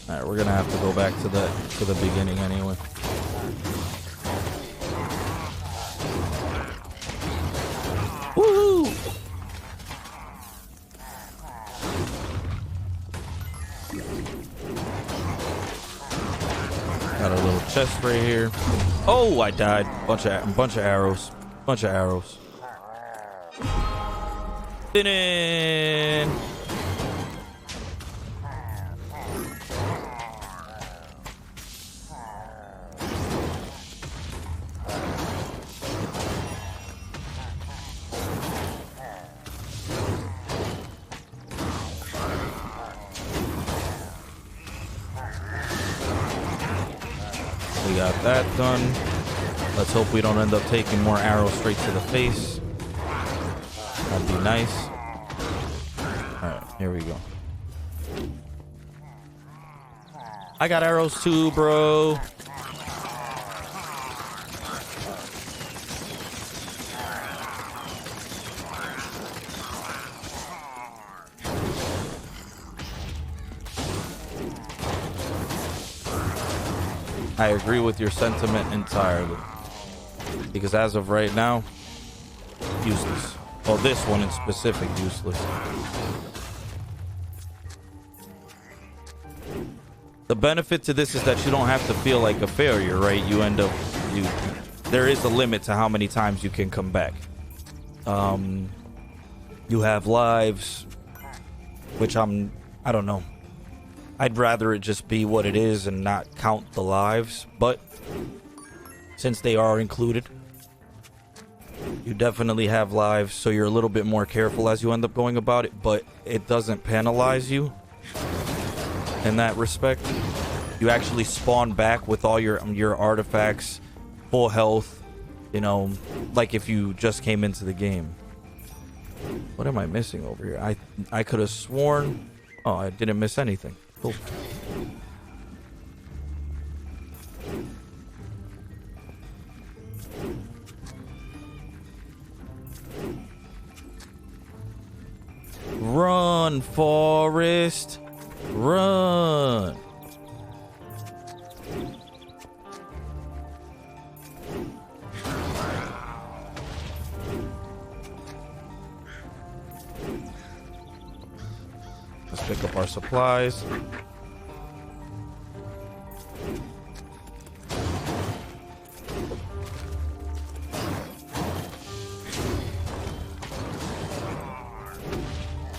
Alright, we're gonna have to go back to the beginning anyway. Woohoo! Got a little chest right here. Oh, I died. Bunch of arrows. Bunch of arrows. Spinning. We got that done. Let's hope we don't end up taking more arrows straight to the face. That'd be nice. Alright, here we go. I got arrows too, bro. I agree with your sentiment entirely. Because as of right now, useless. Oh, this one in specific, useless. The benefit to this is that you don't have to feel like a failure, right? You end up, there is a limit to how many times you can come back. You have lives, which I don't know. I'd rather it just be what it is and not count the lives, but since they are included, you definitely have lives, so you're a little bit more careful as you end up going about it, but it doesn't penalize you in that respect. You actually spawn back with all your artifacts, full health, you know, like if you just came into the game. What am I missing over here? I could have sworn... Oh, I didn't miss anything. Cool. Run, Forest. Run. Let's pick up our supplies.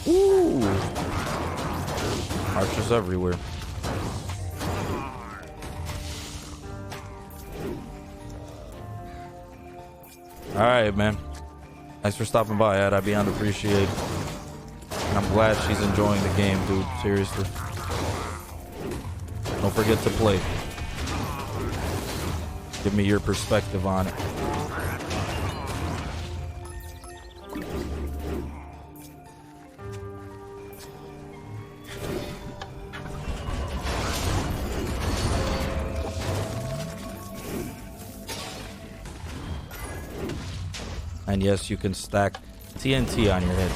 Ooh. Archers everywhere. All right, man. Thanks for stopping by, Ed. I beyond appreciate. And I'm glad she's enjoying the game, dude. Seriously. Don't forget to play. Give me your perspective on it. And yes, you can stack TNT on your head.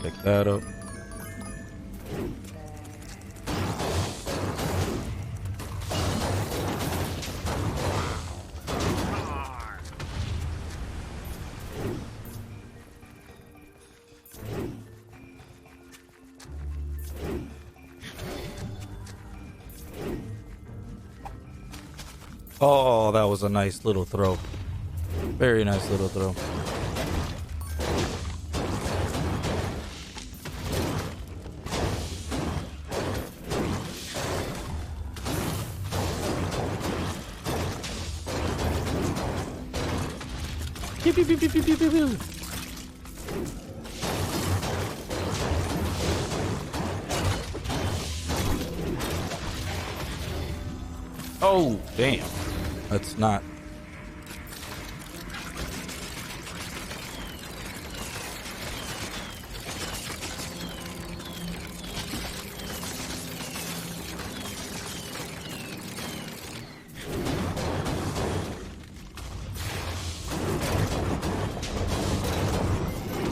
Pick that up. Oh, that was a nice little throw. Very nice little throw. Pew, pew, pew, pew, pew, pew, pew, pew. Oh, damn. That's not.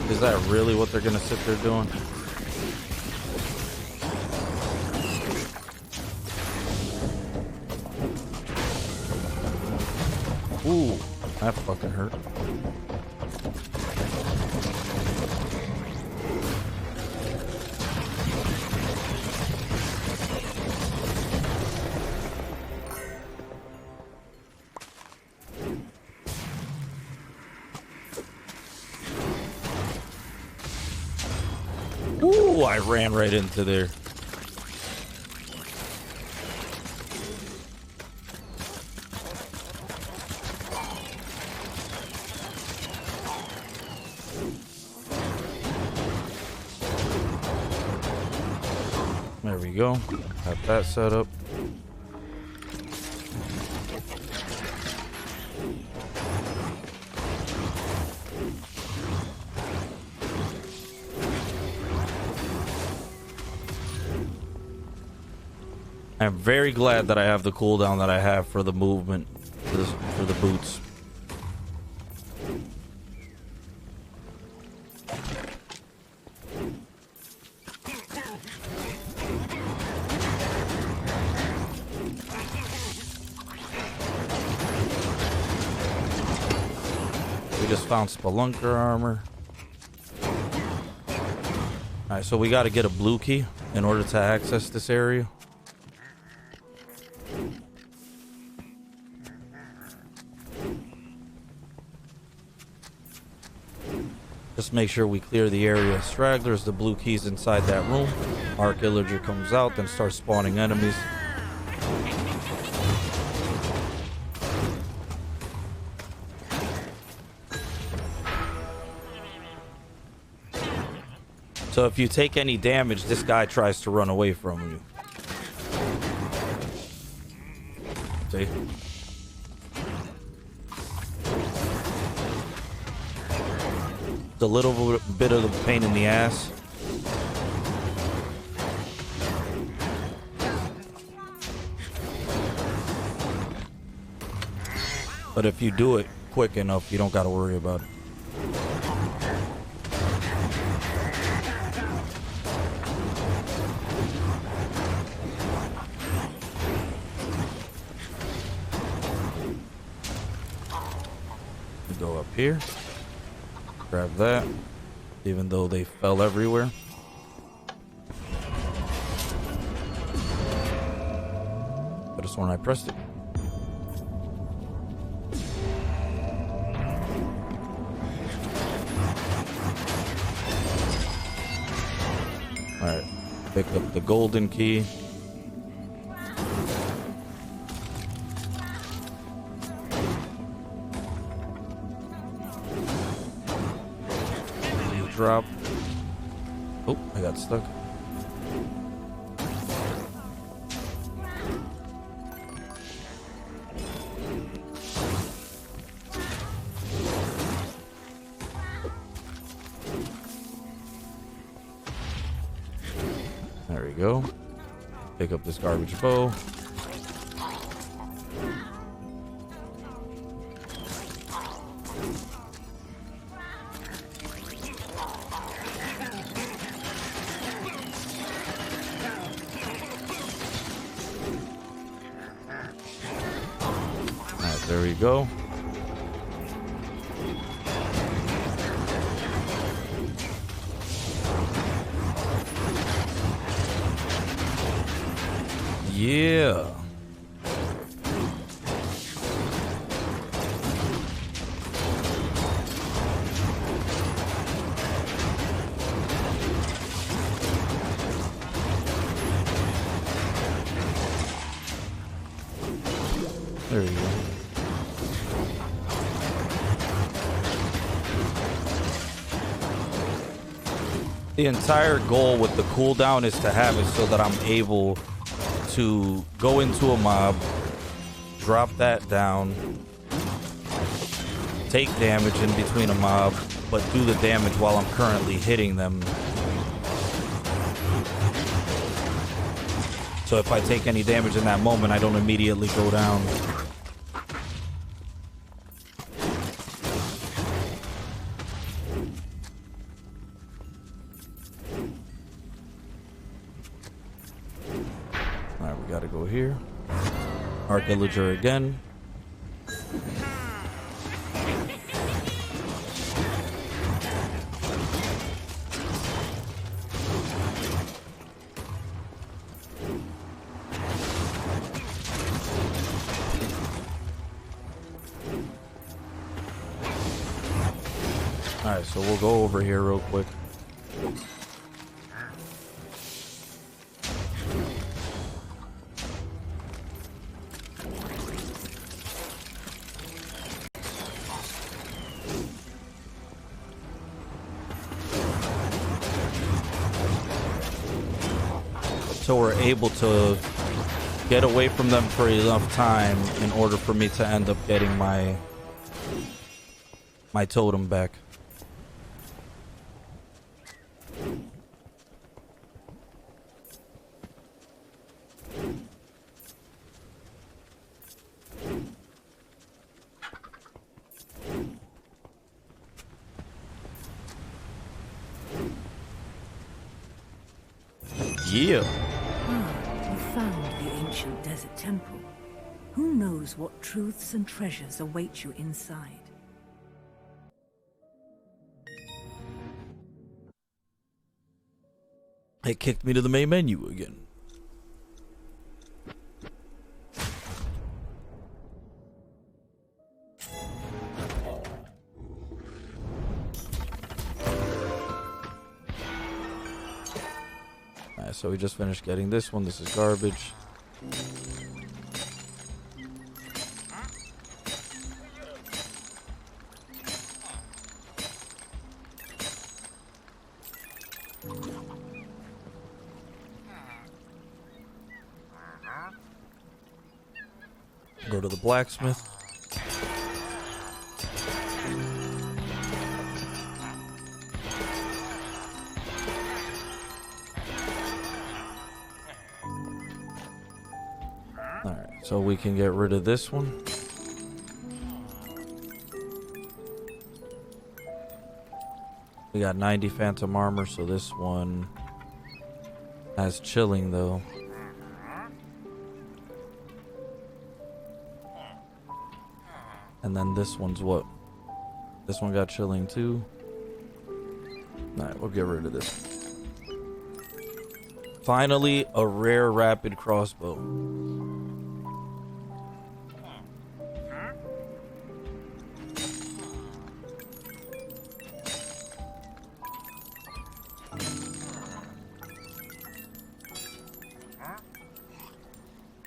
Is that really what they're gonna sit there doing? Ooh, that fucking hurt. Ooh, I ran right into there. There we go. Got that set up. I'm very glad that I have the cooldown that I have for the movement for the boots. We just found Spelunker Armor. Alright, so we got to get a blue key in order to access this area. Just make sure we clear the area of stragglers. The blue key's inside that room. Arc Illager comes out, then starts spawning enemies. So if you take any damage, this guy tries to run away from you. See? It's a little bit of a pain in the ass. But if you do it quick enough, you don't got to worry about it. Go up here, grab that, even though they fell everywhere. But it's when I pressed it. Alright, pick up the golden key. Drop. Oh, I got stuck. There we go. Pick up this garbage bow. There we go. Yeah. There you go. The entire goal with the cooldown is to have it so that I'm able to go into a mob, drop that down, take damage in between a mob, but do the damage while I'm currently hitting them. So if I take any damage in that moment, I don't immediately go down. Alright, we gotta go here. Arc Illager again. Alright, so we'll go over here real quick. So we're able to get away from them for enough time in order for me to end up getting my totem back. Yeah. You found the ancient desert temple. Who knows what truths and treasures await you inside? It kicked me to the main menu again. Alright, so we just finished getting this one. This is garbage. Go to the blacksmith. Alright, so we can get rid of this one. We got 90 phantom armor, so this one has chilling though. And then this one's what? This one got chilling too. Alright, we'll get rid of this. Finally, a rare rapid crossbow.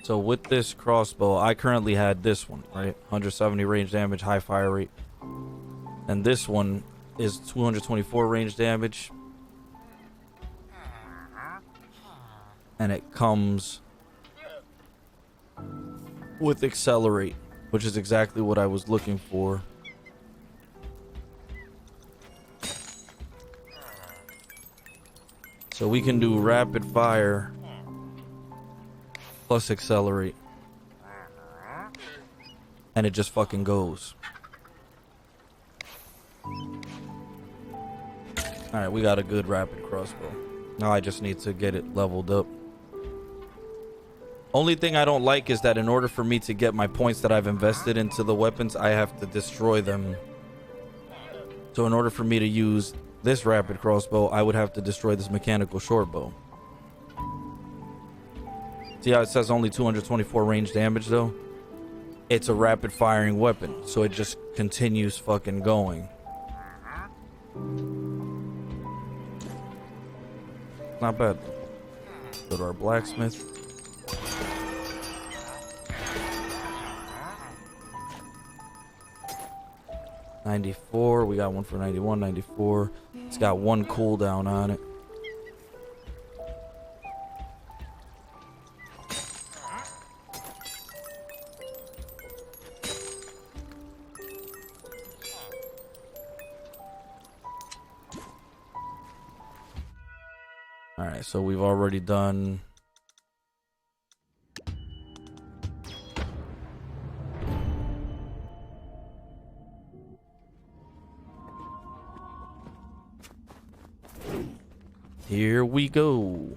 So with this crossbow, I currently had this one, right? 170 range damage, high fire rate. And this one is 224 range damage. And it comes with accelerate, which is exactly what I was looking for. So we can do rapid fire plus accelerate, and it just fucking goes. Alright, we got a good rapid crossbow. Now I just need to get it leveled up. Only thing I don't like is that in order for me to get my points that I've invested into the weapons, I have to destroy them. So in order for me to use this rapid crossbow, I would have to destroy this mechanical short bow. See how it says only 224 range damage though? It's a rapid firing weapon, so it just continues fucking going. Not bad. Go to our blacksmith. 94. We got one for 91, 94. It's got one cooldown on it. All right, so we've already done. Here we go.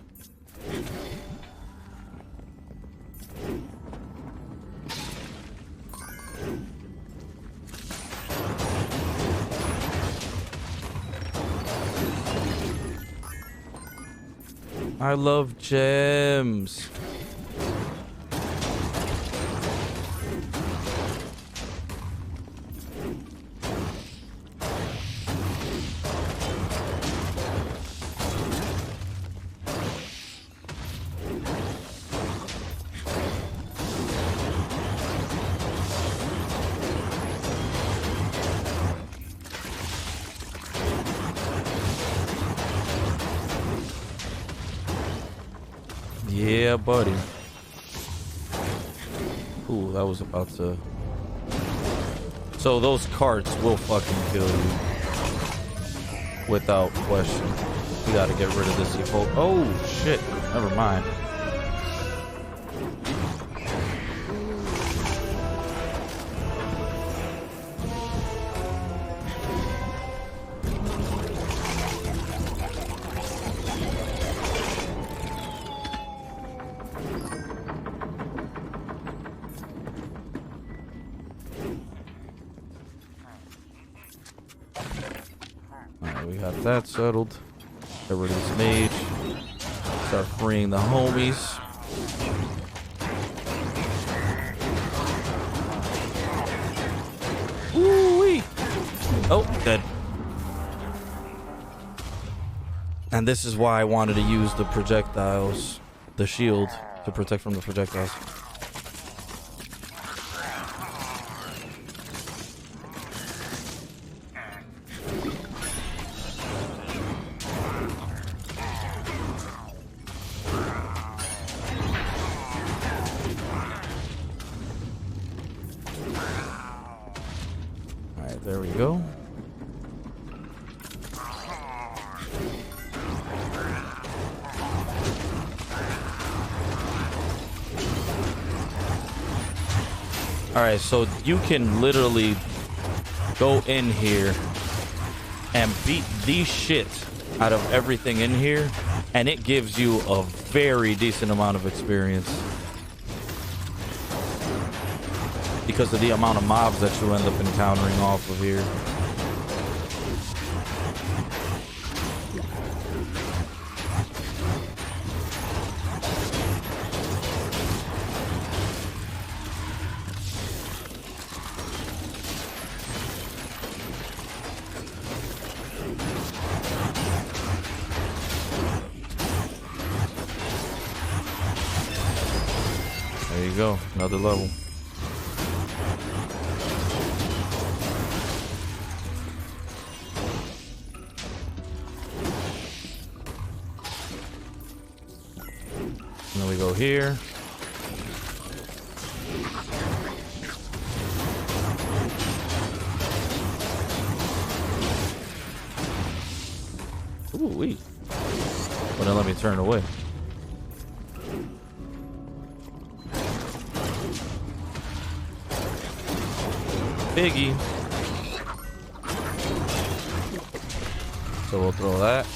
I love gems. Yeah, buddy. Ooh, that was about to... So those carts will fucking kill you. Without question. We gotta get rid of this evoke. Oh, shit. Never mind. That settled. Get rid of this mage. Start freeing the homies. Woo-wee. Oh, dead. And this is why I wanted to use the projectiles, the shield, to protect from the projectiles. There we go. All right, so you can literally go in here and beat the shit out of everything in here, and it gives you a very decent amount of experience. Because of the amount of mobs that you end up encountering off of here. There you go, another level. And then we go here. Ooh, wee. Well, then let me turn away. Piggy. So we'll throw that.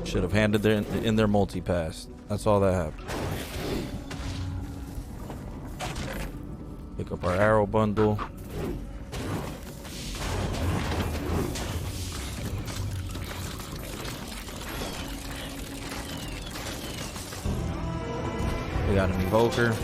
Should have handed in their multi-pass. That's all that happened. Pick up our arrow bundle. We got an evoker.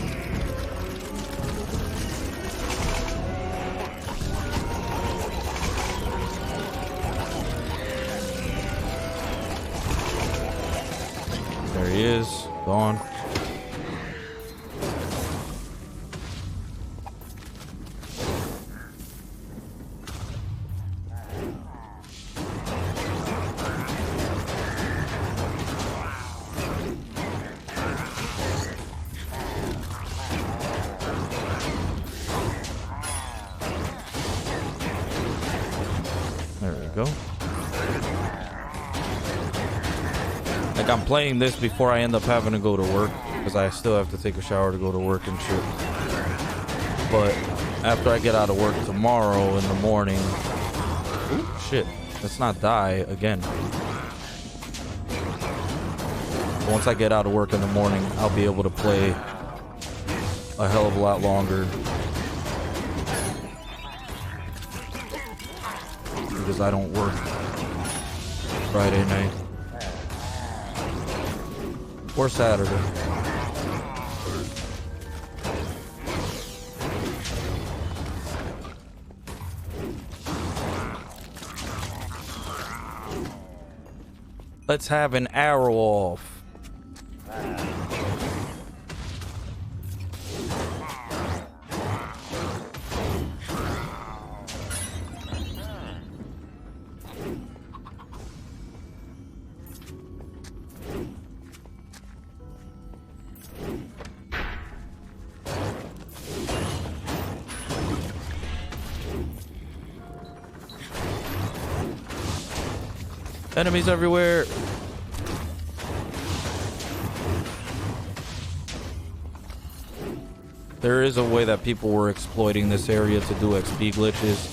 There he is. Gone. Like, I'm playing this before I end up having to go to work, because I still have to take a shower to go to work and shit. But after I get out of work tomorrow in the morning... Ooh, shit. Let's not die again. Once I get out of work in the morning, I'll be able to play a hell of a lot longer. Because I don't work Friday night. Or Saturday. Let's have an arrow off. Enemies everywhere. There is a way that people were exploiting this area to do XP glitches.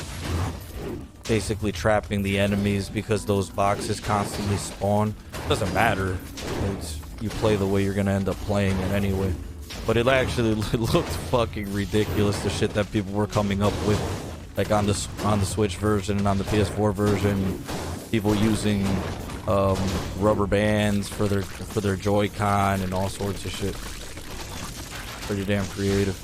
Basically trapping the enemies because those boxes constantly spawn. Doesn't matter. You play the way you're gonna end up playing it anyway. But it actually looked fucking ridiculous, the shit that people were coming up with. Like on the Switch version and on the PS4 version. People using rubber bands for their Joy-Con and all sorts of shit. Pretty damn creative.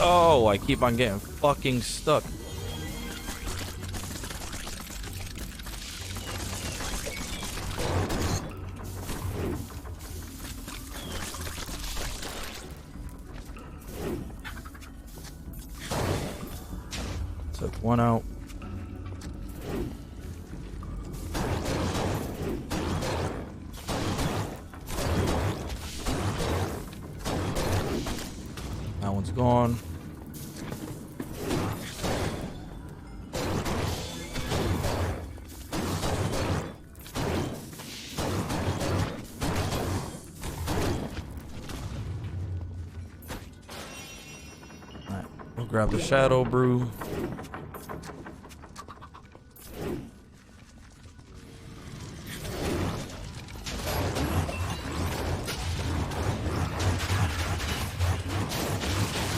Oh, I keep on getting fucking stuck. Took one out. That one's gone. Alright, we'll grab the Shadow Brew.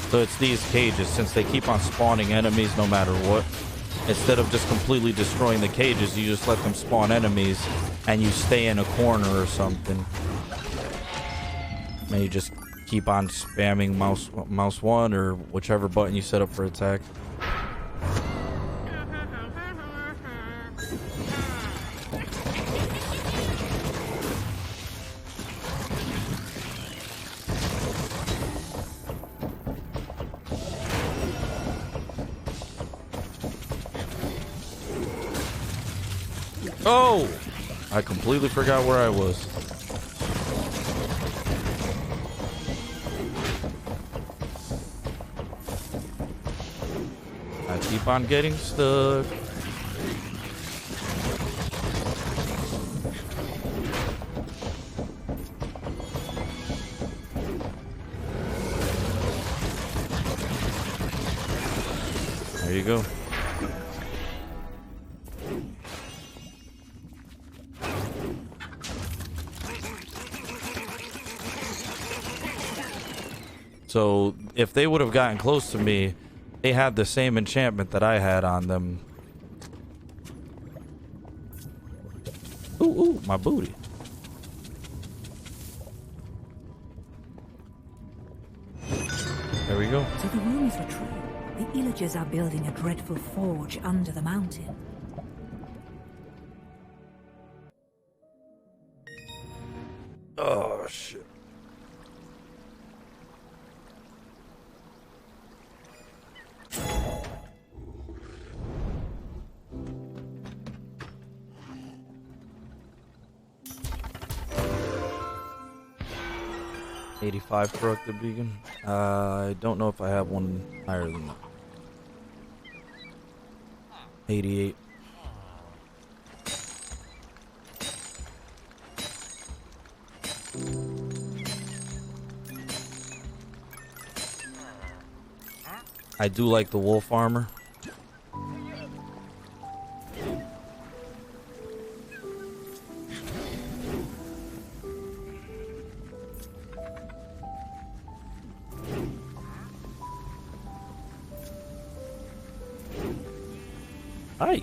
So it's these cages, since they keep on spawning enemies no matter what. Instead of just completely destroying the cages, you just let them spawn enemies and you stay in a corner or something. And you just keep on spamming mouse 1 or whichever button you set up for attack. Oh! I completely forgot where I was. I keep on getting stuck. There you go. So if they would have gotten close to me, they had the same enchantment that I had on them. Ooh, ooh, my booty. There we go. So the rumors were true. The Illagers are building a dreadful forge under the mountain. Oh, shit. 85 corrupted beacon. I don't know if I have one higher than that. 88. I do like the wolf armor. Hi.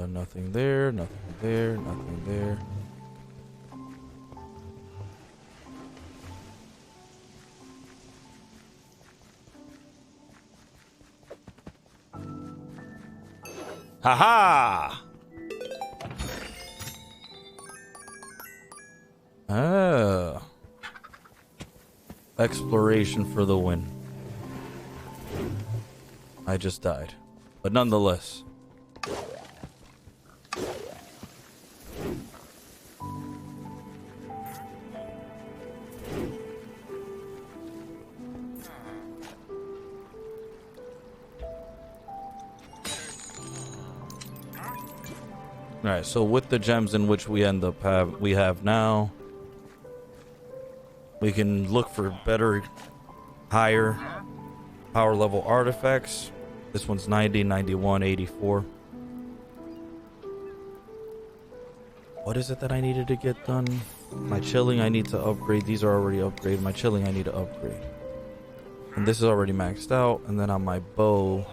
Nothing there, nothing there, nothing there. Haha! Ah. Exploration for the win. I just died. But nonetheless. Alright, so with the gems in which we have now, we can look for better, higher power level artifacts. This one's 90, 91, 84. What is it that I needed to get done? My chilling I need to upgrade. These are already upgraded. My chilling I need to upgrade. And this is already maxed out. And then on my bow,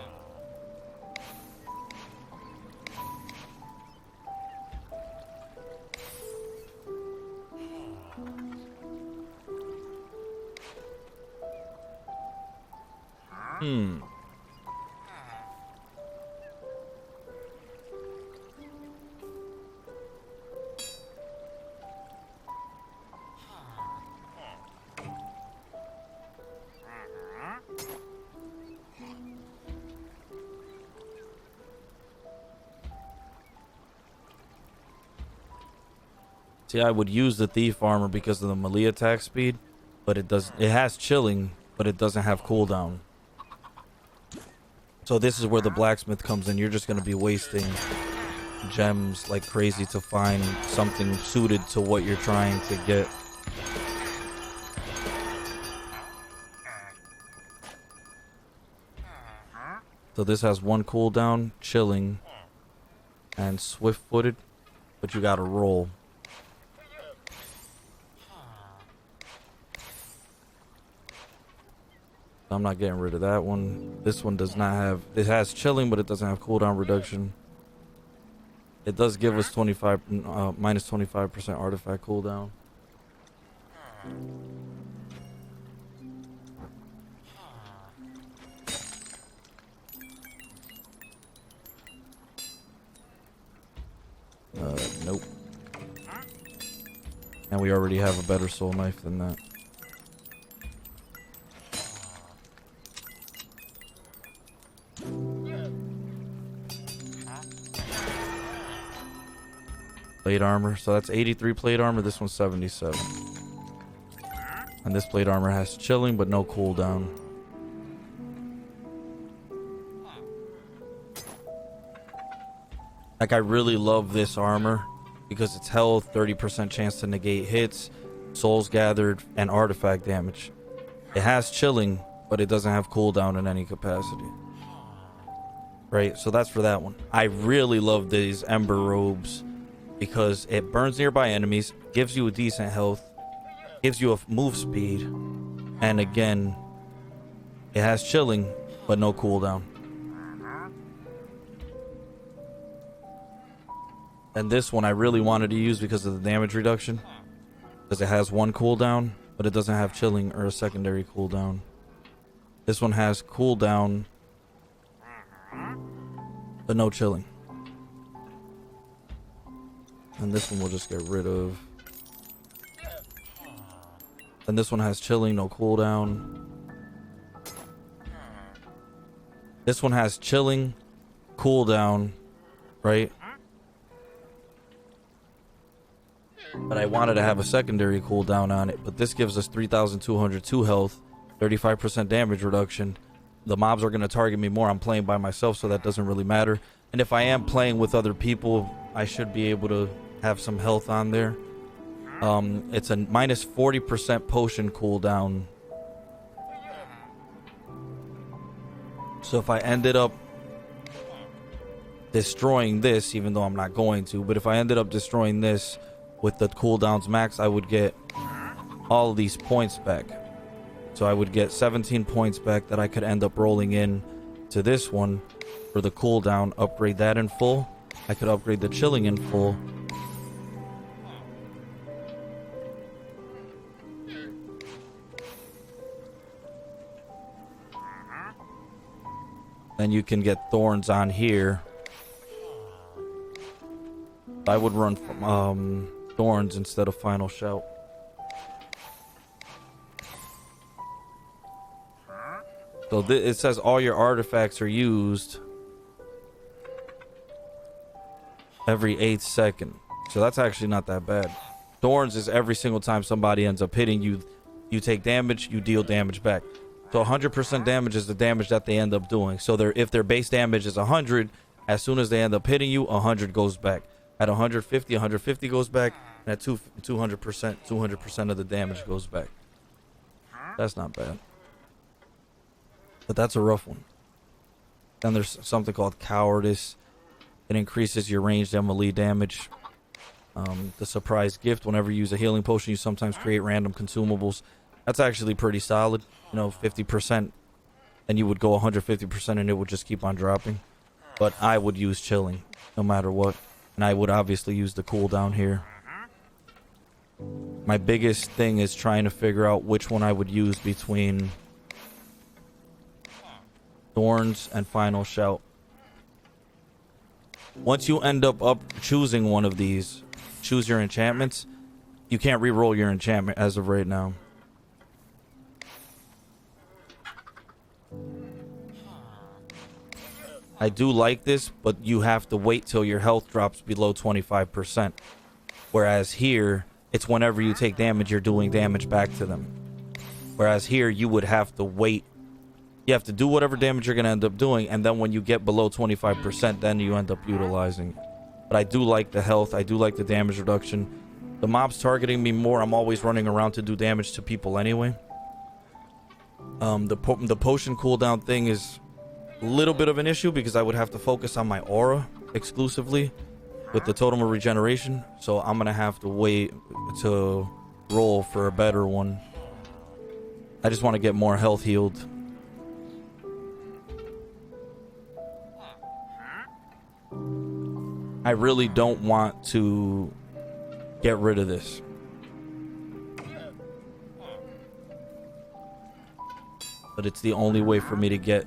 see, I would use the thief armor because of the melee attack speed, but it has chilling, but it doesn't have cooldown. So this is where the blacksmith comes in. You're just going to be wasting gems like crazy to find something suited to what you're trying to get. So this has one cooldown, chilling, and swift-footed, but you got to roll. I'm not getting rid of that one. This one does not have, it has chilling, but it doesn't have cooldown reduction. It does give us minus 25% artifact cooldown. Nope. And we already have a better soul knife than that. Plate armor. So that's 83 plate armor. This one's 77. And this plate armor has chilling, but no cooldown. Like, I really love this armor because it's health, 30% chance to negate hits, souls gathered, and artifact damage. It has chilling, but it doesn't have cooldown in any capacity. Right, so that's for that one. I really love these Ember Robes because it burns nearby enemies, gives you a decent health, gives you a move speed, and again, it has chilling, but no cooldown. And this one I really wanted to use because of the damage reduction. Because it has one cooldown, but it doesn't have chilling or a secondary cooldown. This one has cooldown, but no chilling. And this one we'll just get rid of. And this one has chilling, no cooldown. This one has chilling, cooldown, right? But I wanted to have a secondary cooldown on it. But this gives us 3,202 health, 35% damage reduction. The mobs are going to target me more. I'm playing by myself, so that doesn't really matter. And if I am playing with other people, I should be able to have some health on there. It's a minus 40% potion cooldown. So if I ended up destroying this, even though I'm not going to, but if I ended up destroying this with the cooldowns max, I would get all of these points back. So I would get 17 points back that I could end up rolling in to this one for the cooldown, upgrade that in full. I could upgrade the chilling in full. Then you can get thorns on here. I would run from thorns instead of final shout. So it says all your artifacts are used every 8th second. So that's actually not that bad. Thorns is every single time somebody ends up hitting you, you take damage, you deal damage back. So 100% damage is the damage that they end up doing. So if their base damage is 100, as soon as they end up hitting you, 100 goes back. At 150, 150 goes back. And at 200%, 200% of the damage goes back. That's not bad. But that's a rough one. Then there's something called Cowardice. It increases your ranged melee damage. The surprise gift. Whenever you use a healing potion, you sometimes create random consumables. That's actually pretty solid. You know, 50%. And you would go 150% and it would just keep on dropping. But I would use chilling no matter what. And I would obviously use the cooldown here. My biggest thing is trying to figure out which one I would use between Thorns and Final Shout. Once you end up choosing one of these, choose your enchantments. You can't re-roll your enchantment as of right now. I do like this, but you have to wait till your health drops below 25%. Whereas here, it's whenever you take damage, you're doing damage back to them. Whereas here, you would have to wait. You have to do whatever damage you're going to end up doing, and then when you get below 25%, then you end up utilizing it. But I do like the health. I do like the damage reduction. The mobs targeting me more, I'm always running around to do damage to people anyway. The potion cooldown thing is a little bit of an issue because I would have to focus on my aura exclusively with the totem of regeneration. So I'm going to have to wait to roll for a better one. I just want to get more health healed. I really don't want to get rid of this. But it's the only way for me to get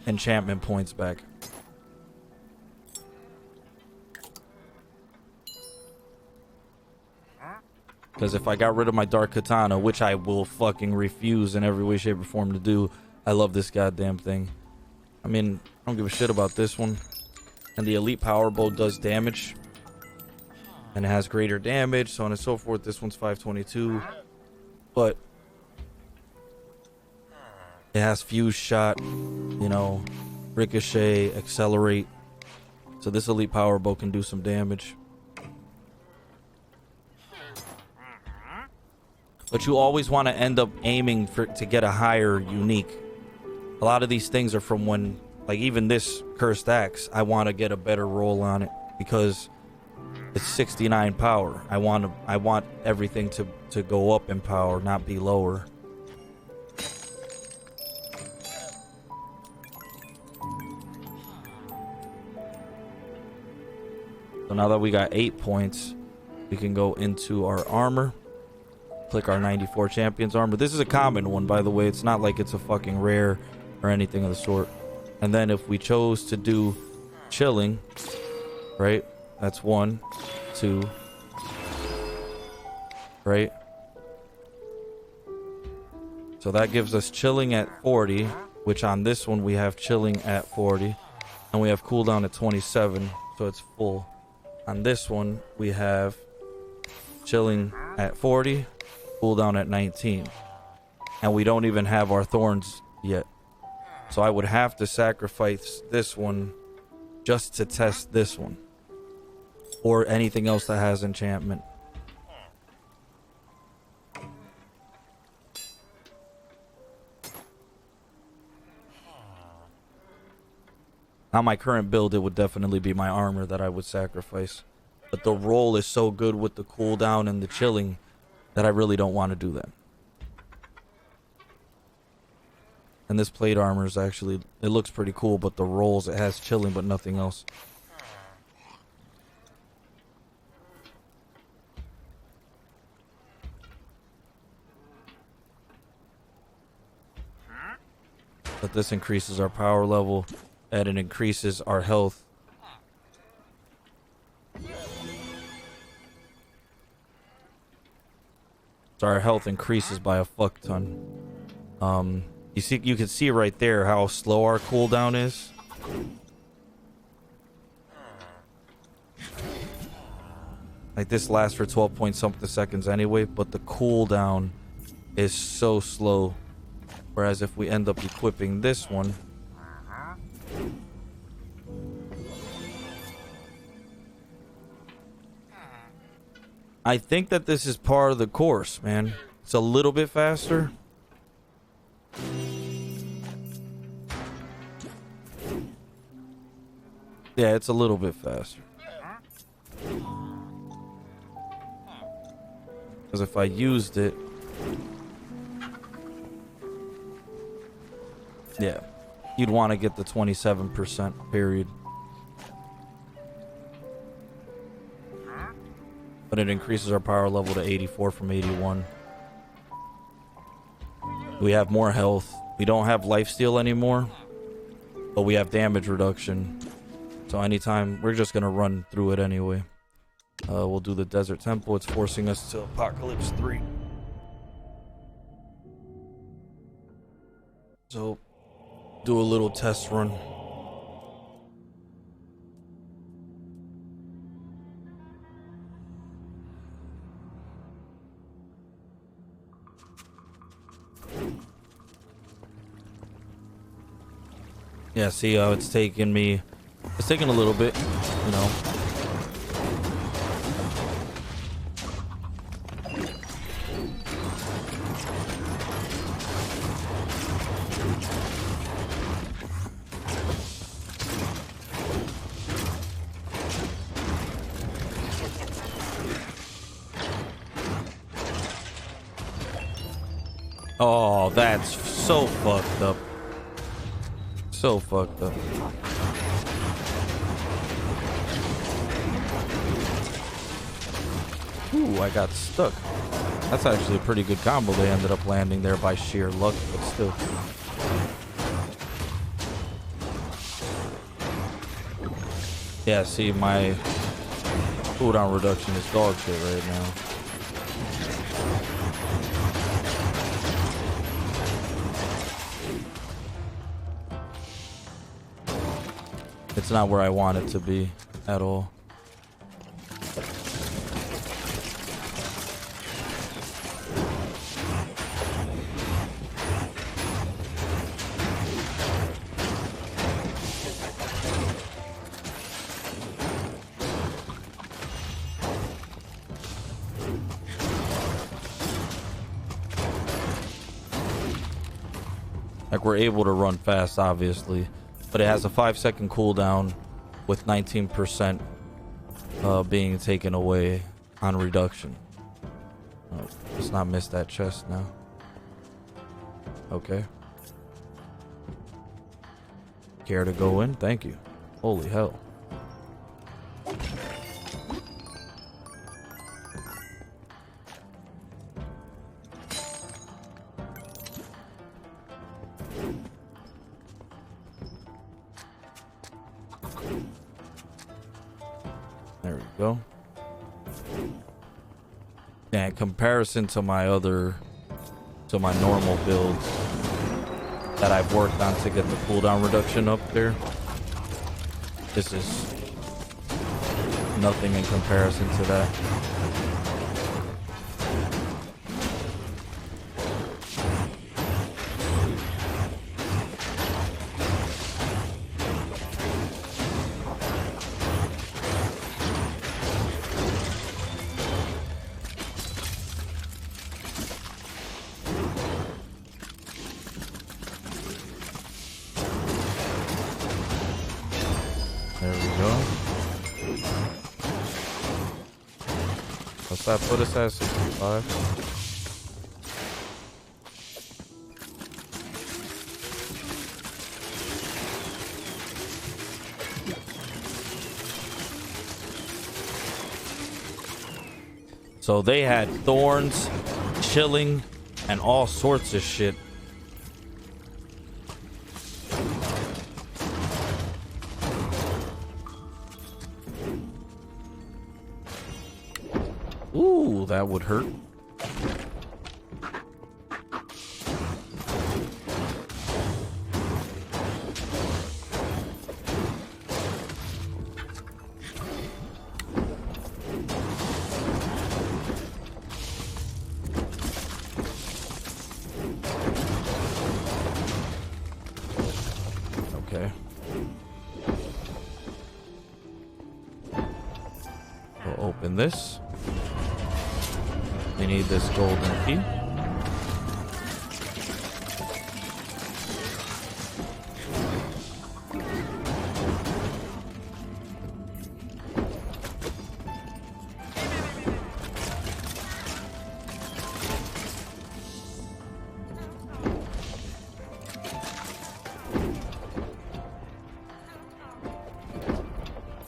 enchantment points back. Because if I got rid of my Dark Katana, which I will fucking refuse in every way, shape, or form to do, I love this goddamn thing. I mean, I don't give a shit about this one. And the Elite Power Bow does damage. And it has greater damage, so on and so forth. This one's 522. But it has Fuse Shot, you know, Ricochet, Accelerate. So this Elite Power Bow can do some damage. But you always want to end up aiming to get a higher unique. A lot of these things are from when, like even this Cursed Axe, I want to get a better roll on it because it's 69 power. I want everything to go up in power, not be lower. So now that we got 8 points, we can go into our armor. Click our 94 Champions armor. This is a common one, by the way. It's not like it's a fucking rare or anything of the sort. And then if we chose to do chilling, right? That's 1, 2, right? So that gives us chilling at 40, which on this one we have chilling at 40. And we have cooldown at 27, so it's full. On this one, we have chilling at 40, cooldown at 19. And we don't even have our thorns yet. So I would have to sacrifice this one just to test this one. Or anything else that has enchantment. On my current build, it would definitely be my armor that I would sacrifice. But the roll is so good with the cooldown and the chilling that I really don't want to do that. And this plate armor is actually, it looks pretty cool, but the rolls, it has chilling but nothing else. But this increases our power level and it increases our health. So our health increases by a fuck ton. You can see right there how slow our cooldown is. Like this lasts for 12 point something seconds anyway, but the cooldown is so slow. Whereas if we end up equipping this one, I think that this is part of the course, man. It's a little bit faster. Yeah, it's a little bit faster. Because if I used it, yeah, you'd want to get the 27% period. But it increases our power level to 84 from 81. We have more health. We don't have lifesteal anymore, but we have damage reduction. So anytime, we're just going to run through it anyway. We'll do the Desert Temple. It's forcing us to Apocalypse 3. So, do a little test run. Yeah, see how it's taking me. It's taking a little bit, you know. Oh, that's so fucked up. So fucked up. Ooh, I got stuck. That's actually a pretty good combo they ended up landing there by sheer luck, but still. Yeah, see, my cooldown reduction is dog shit right now. It's not where I want it to be at all. Like, we're able to run fast, obviously. But it has a 5-second cooldown with 19% being taken away on reduction. Oh, let's not miss that chest now. Okay. Care to go in? Thank you. Holy hell. There we go. Yeah, in comparison to my normal builds that I've worked on to get the cooldown reduction up there, this is nothing in comparison to that. There we go. What's that put us at? 65? So they had thorns, chilling, and all sorts of shit. Ooh, that would hurt. Okay. We'll open this. We need this golden key.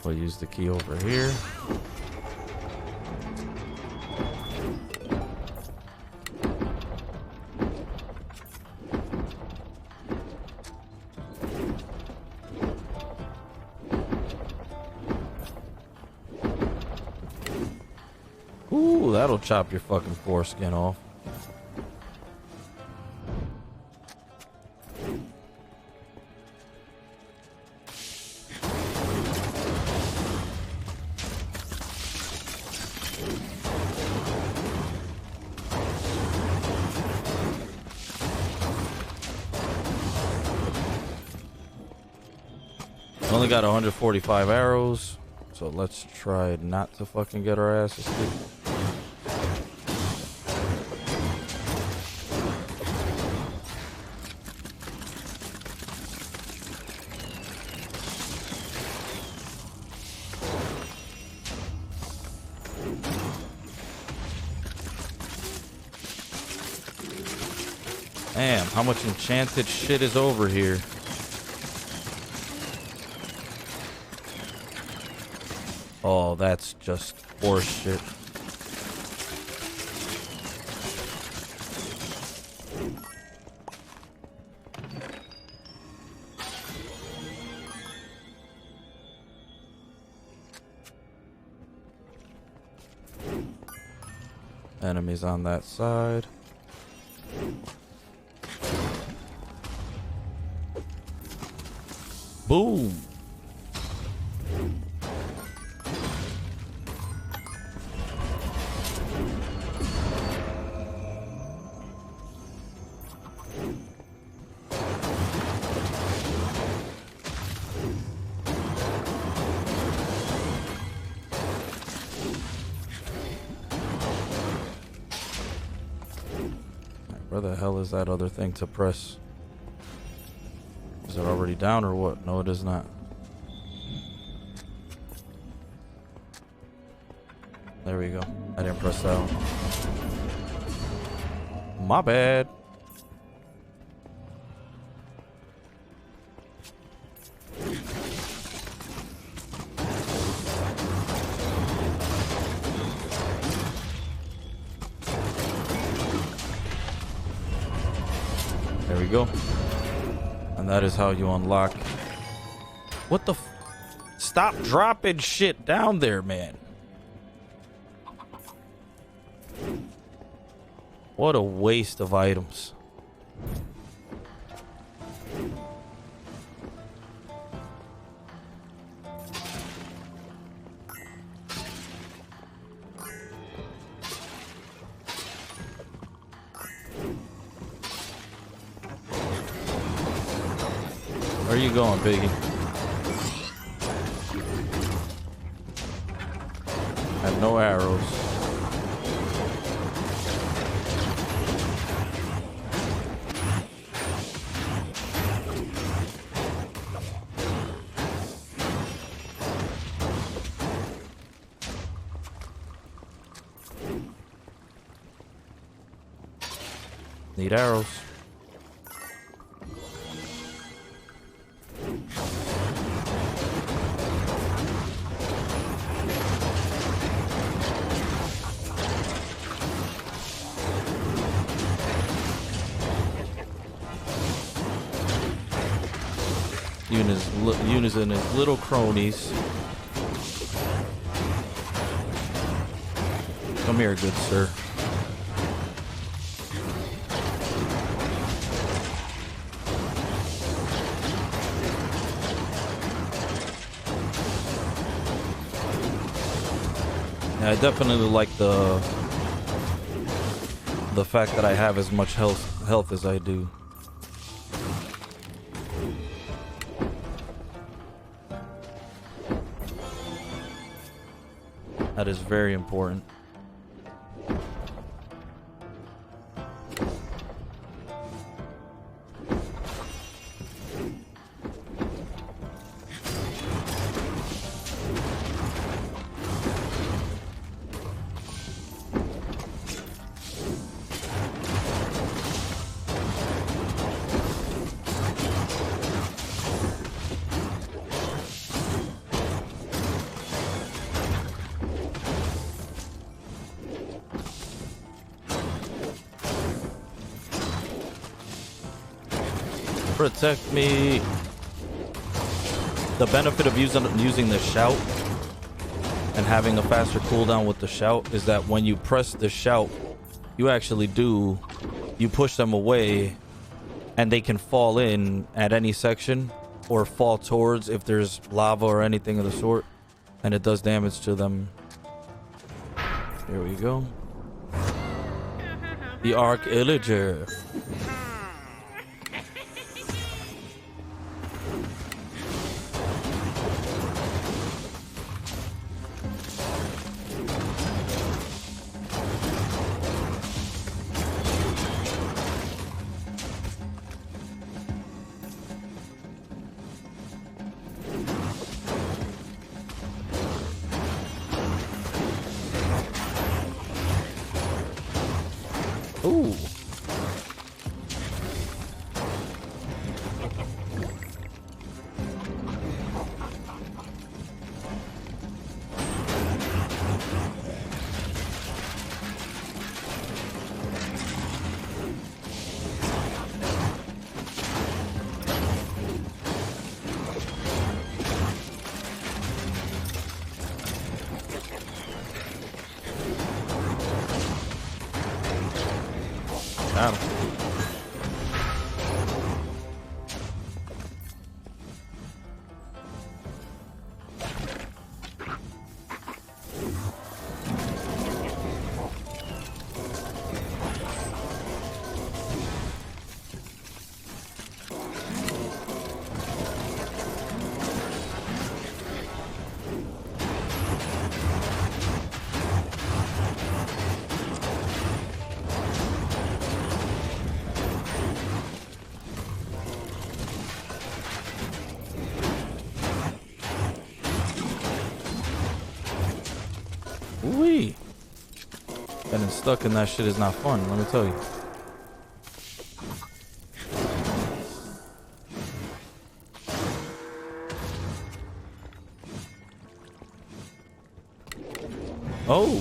We'll use the key over here. Ooh, that'll chop your fucking foreskin off. Only got 145 arrows, so let's try not to fucking get our asses kicked. Damn, how much enchanted shit is over here? Oh, that's just horse shit. Enemies on that side. Boom. Where the hell is that other thing to press? Is it already down or what? No, it is not. There we go. I didn't press that one. My bad. There we go. And that is how you unlock. What the f Stop dropping shit down there, man. What a waste of items. Where are you going, Biggie? I have no arrows. Need arrows. Eunice and his little cronies. Come here, good sir. Yeah, I definitely like the fact that I have as much health as I do. That is very important. Protect me. The benefit of using the shout and having a faster cooldown with the shout is that when you press the shout, you push them away and they can fall in at any section or fall towards if there's lava or anything of the sort, and it does damage to them. Here we go. The Arc Illager. Ooh. Got him. Ooh-wee. Getting stuck in that shit is not fun, let me tell you. Oh.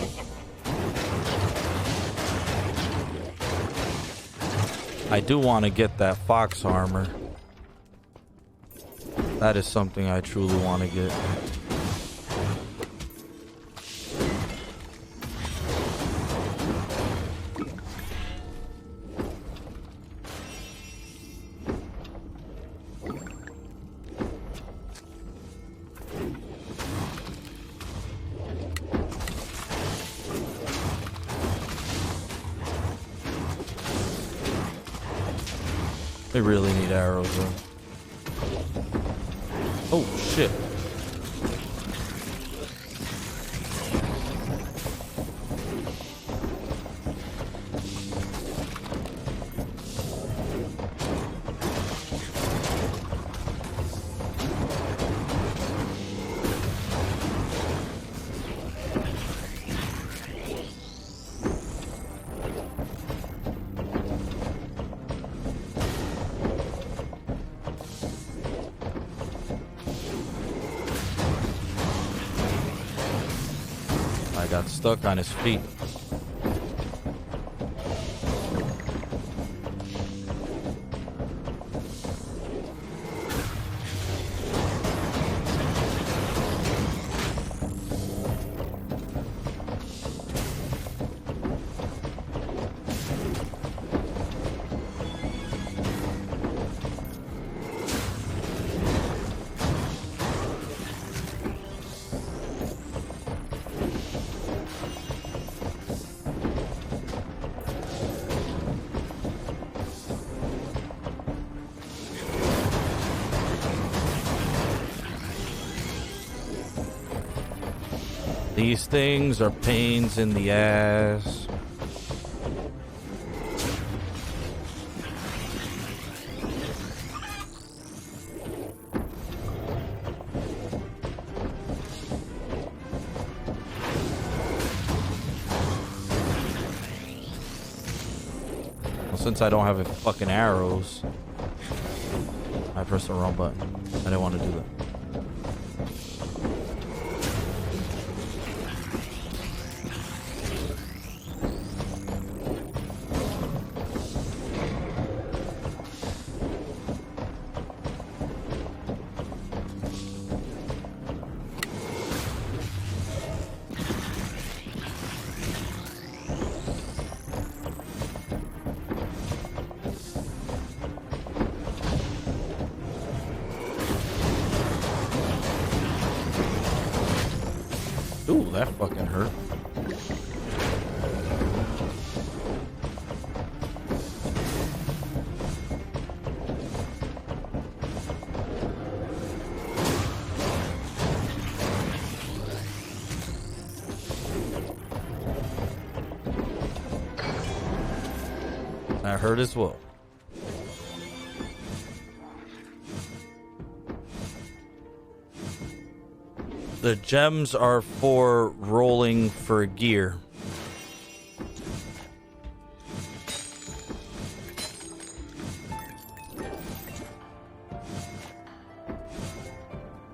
I do want to get that fox armor. That is something I truly want to get. They really need arrows, though. Oh, shit. Got stuck on his feet. These things are pains in the ass. Well, since I don't have any fucking arrows, I pressed the wrong button. I didn't want to do that. Ooh, that fucking hurt. That hurt as well. The gems are for rolling for gear.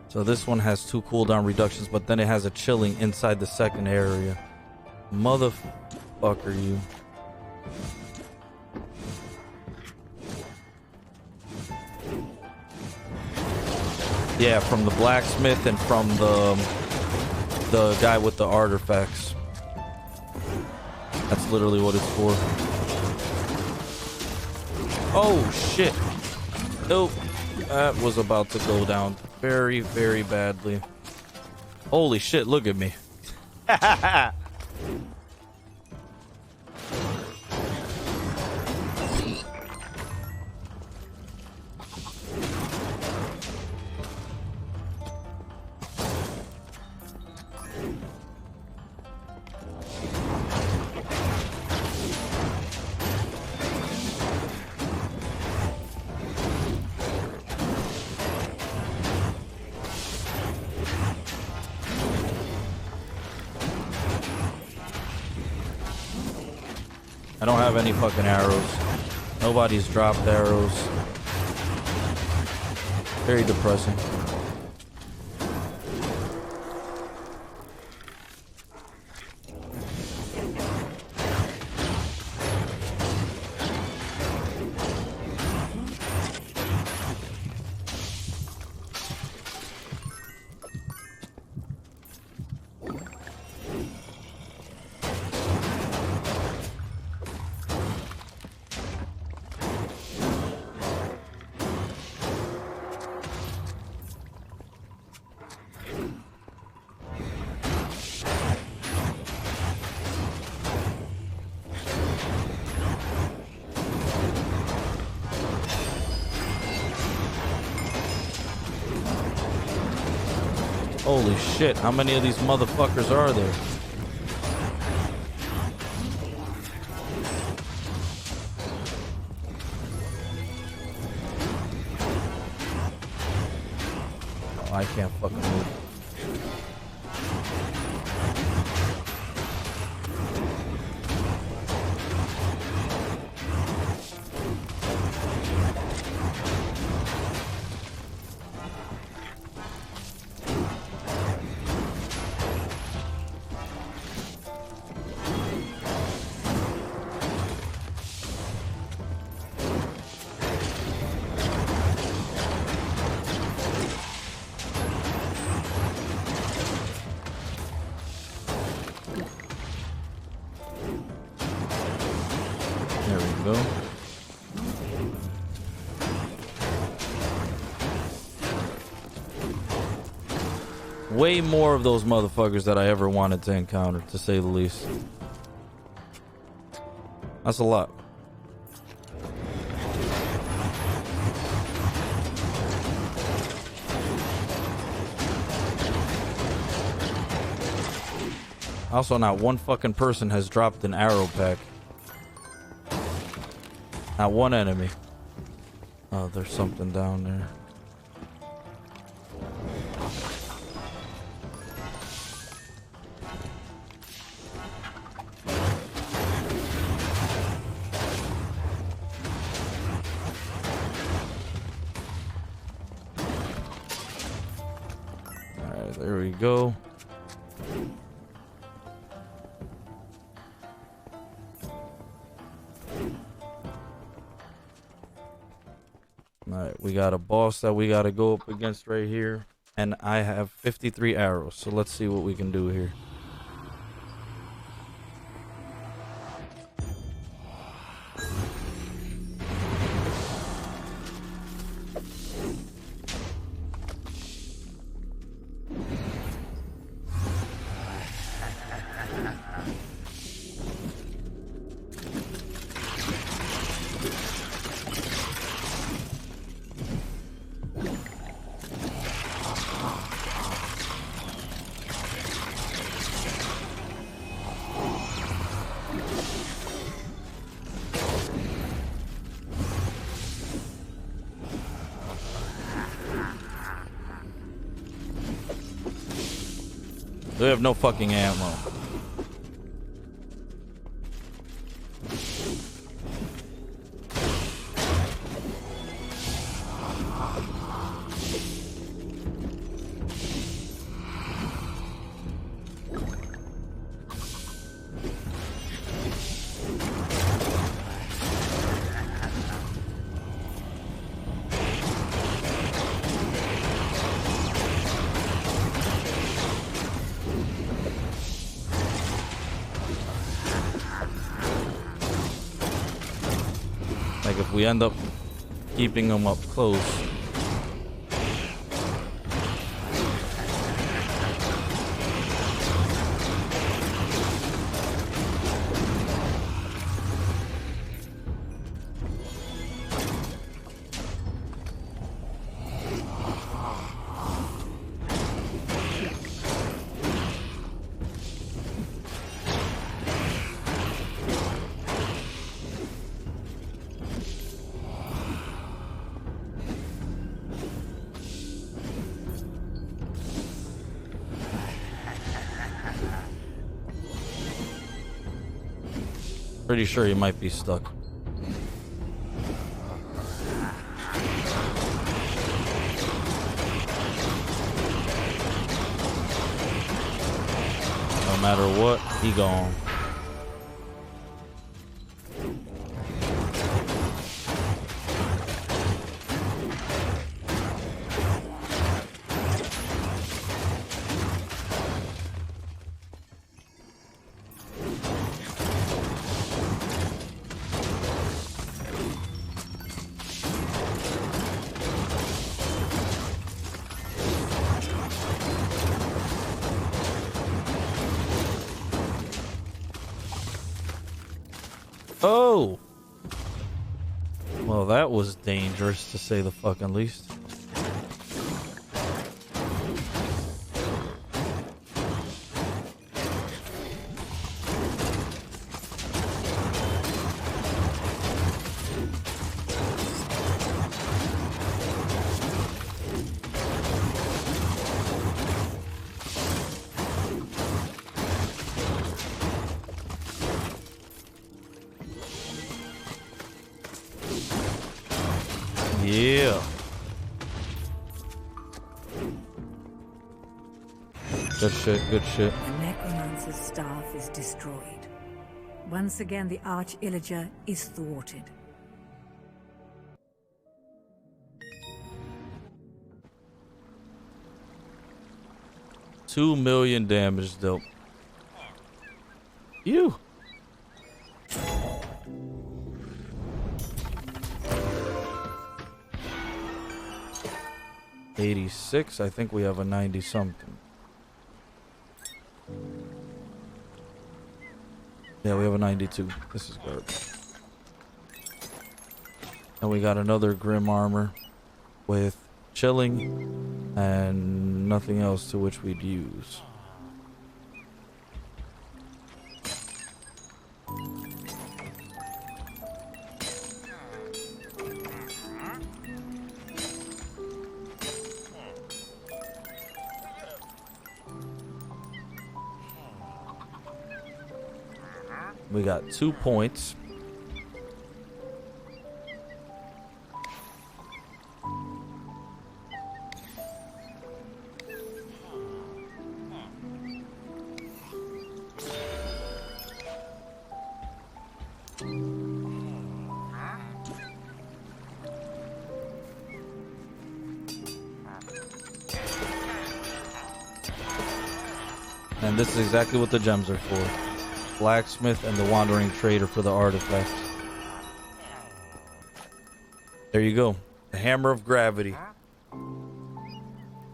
So this one has 2 cooldown reductions, but then it has a chilling inside the second area. Motherfucker, you. Yeah, from the blacksmith and from the guy with the artifacts. That's literally what it's for. Oh shit. Nope. That was about to go down very, very badly. Holy shit, look at me. I don't have any fucking arrows. Nobody's dropped arrows. Very depressing. Holy shit, how many of these motherfuckers are there? Oh, I can't fucking move. There we go. Way more of those motherfuckers that I ever wanted to encounter, to say the least. That's a lot. Also, not one fucking person has dropped an arrow pack. Not one enemy. Oh, there's something down there. Alright, there we go. Alright, we got a boss that we gotta go up against right here. And I have 53 arrows, so let's see what we can do here. They have no fucking ammo. Like if we end up keeping them up close. Pretty sure he might be stuck. No matter what, he gone. Oh! Well, that was dangerous to say the fucking least. Yeah. Good shit, good shit. The Necromancer's staff is destroyed. Once again, the Arch-Illager is thwarted. $2 million damage, though. You. $86. I think we have a 90 something. Yeah, we have a 92. This is garbage. And we got another Grim Armor with chilling and nothing else to which we'd use. We got 2 points. And this is exactly what the gems are for. Blacksmith and the Wandering Trader for the artifacts. There you go. The Hammer of Gravity.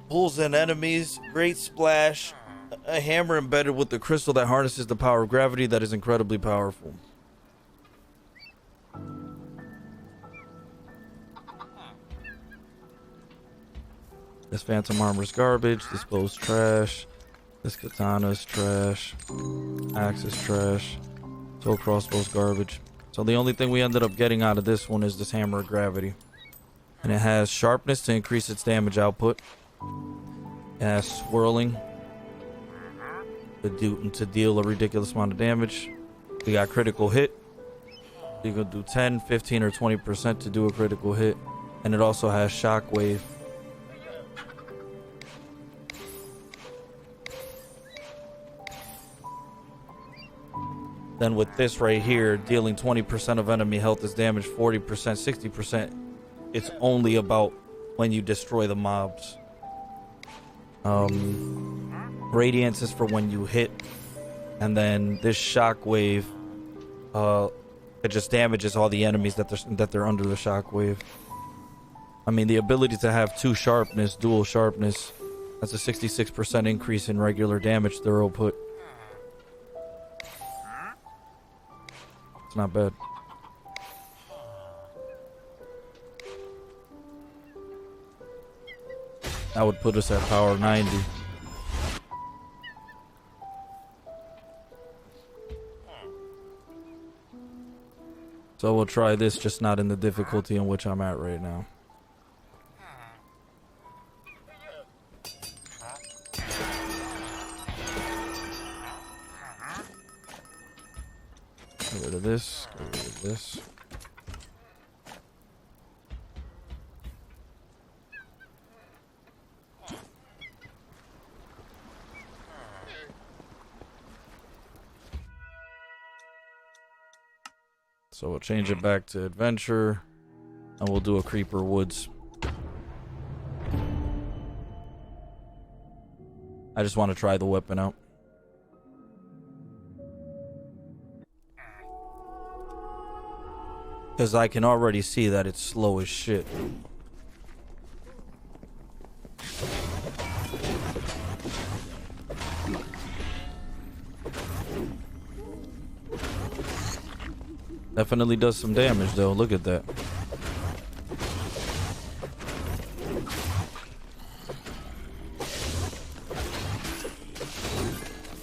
Pulls in enemies. Great splash. A hammer embedded with the crystal that harnesses the power of gravity that is incredibly powerful. This Phantom Armor's garbage. This bow's trash. This katana's trash. Axe is trash. Soul crossbow's garbage. So the only thing we ended up getting out of this one is this Hammer of Gravity. And it has sharpness to increase its damage output. It has swirling to deal a ridiculous amount of damage. We got critical hit. You can do 10, 15, or 20% to do a critical hit. And it also has shockwave. Then with this right here, dealing 20% of enemy health is damage, 40%, 60%. It's only about when you destroy the mobs. Radiance is for when you hit. And then this shockwave, it just damages all the enemies that they're under the shockwave. I mean, the ability to have dual sharpness, that's a 66% increase in regular damage throw output. Not bad. That would put us at power 90. So we'll try this, just not in the difficulty in which I'm at right now. Get rid of this. Get rid of this. So we'll change it back to adventure, and we'll do a Creeper Woods. I just want to try the weapon out. Because I can already see that it's slow as shit. Definitely does some damage though, look at that.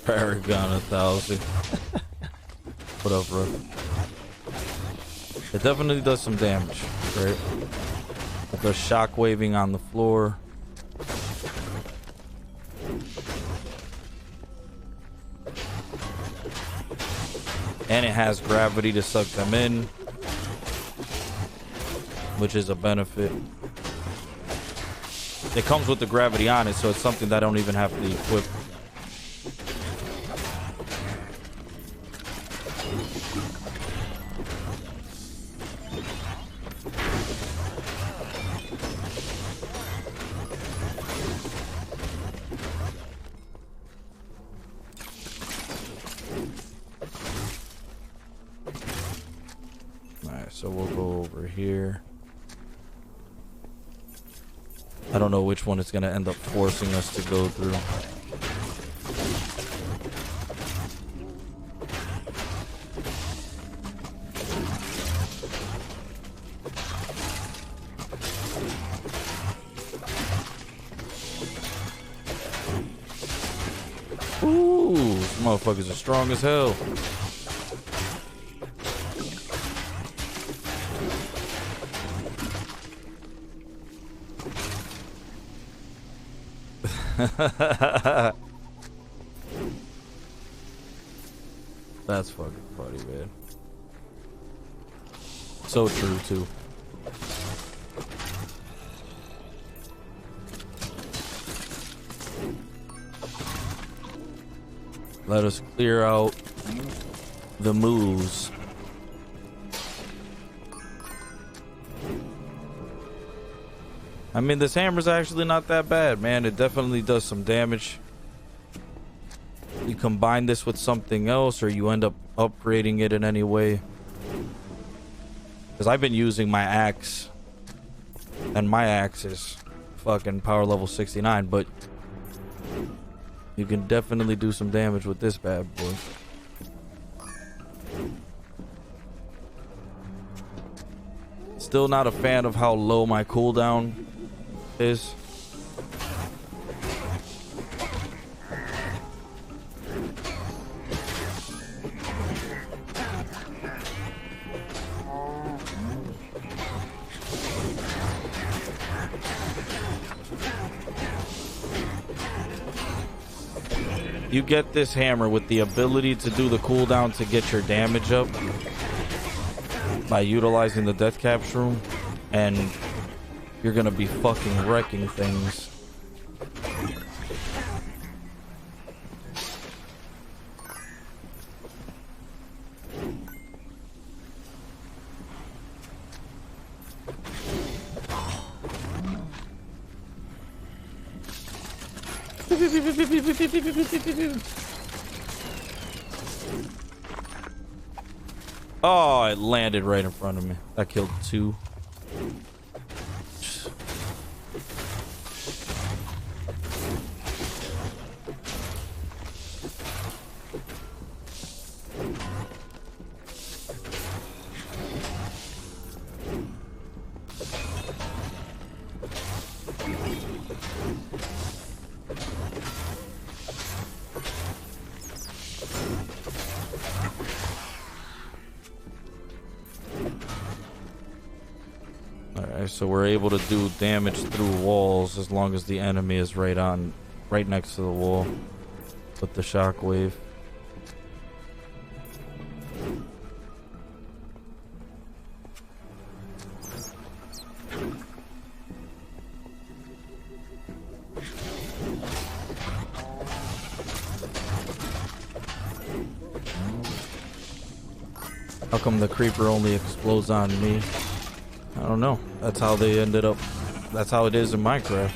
Paragon 1000. What up, bro? It definitely does some damage, right? With the shock waving on the floor. And it has gravity to suck them in. which is a benefit. It comes with the gravity on it, so it's something that I don't even have to equip. Alright, so we'll go over here. I don't know which one it's going to end up forcing us to go through. Ooh, these motherfuckers are strong as hell. That's fucking funny, man. So true, too. Let us clear out the moves. I mean, this hammer's actually not that bad, man. It definitely does some damage. You combine this with something else, or you end up upgrading it in any way. Because I've been using my axe, and my axe is fucking power level 69, but you can definitely do some damage with this bad boy. Still not a fan of how low my cooldown is. You get this hammer with the ability to do the cooldown to get your damage up by utilizing the death cap shroom, and you're gonna be fucking wrecking things. Oh, it landed right in front of me. That killed two. So we're able to do damage through walls as long as the enemy is right next to the wall with the shockwave. How come the creeper only explodes on me? I don't know. That's how they ended up. That's how it is in Minecraft.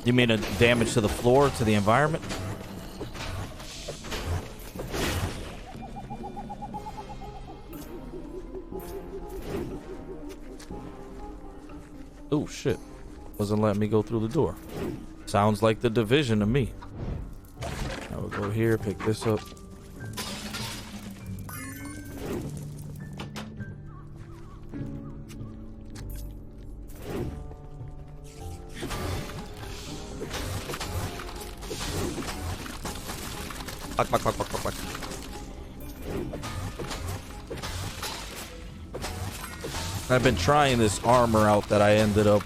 You mean a damage to the floor, to the environment? Oh shit. Wasn't letting me go through the door. Sounds like the Division to me. I will go here, pick this up. Fuck. I've been trying this armor out that I ended up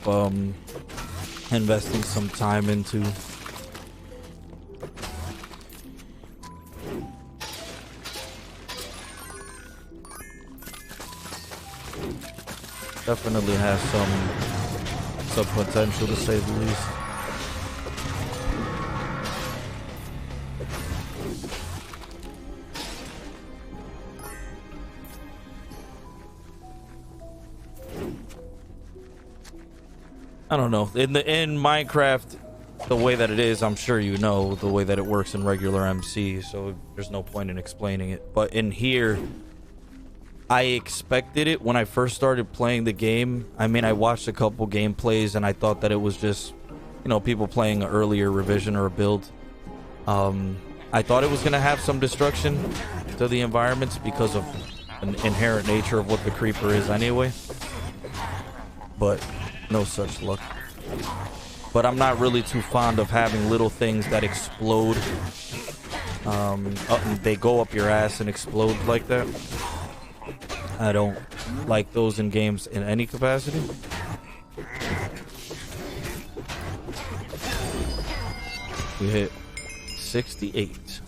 investing some time into. Definitely has some potential, to say the least. I don't know. In Minecraft, the way that it is, I'm sure you know the way that it works in regular MC, so there's no point in explaining it. But in here, I expected it when I first started playing the game. I mean, I watched a couple gameplays and I thought that it was just, you know, people playing an earlier revision or a build. I thought it was going to have some destruction to the environments because of an inherent nature of what the creeper is anyway. But no such luck. But I'm not really too fond of having little things that explode. They go up your ass and explode like that. I don't like those in games in any capacity. We hit 68.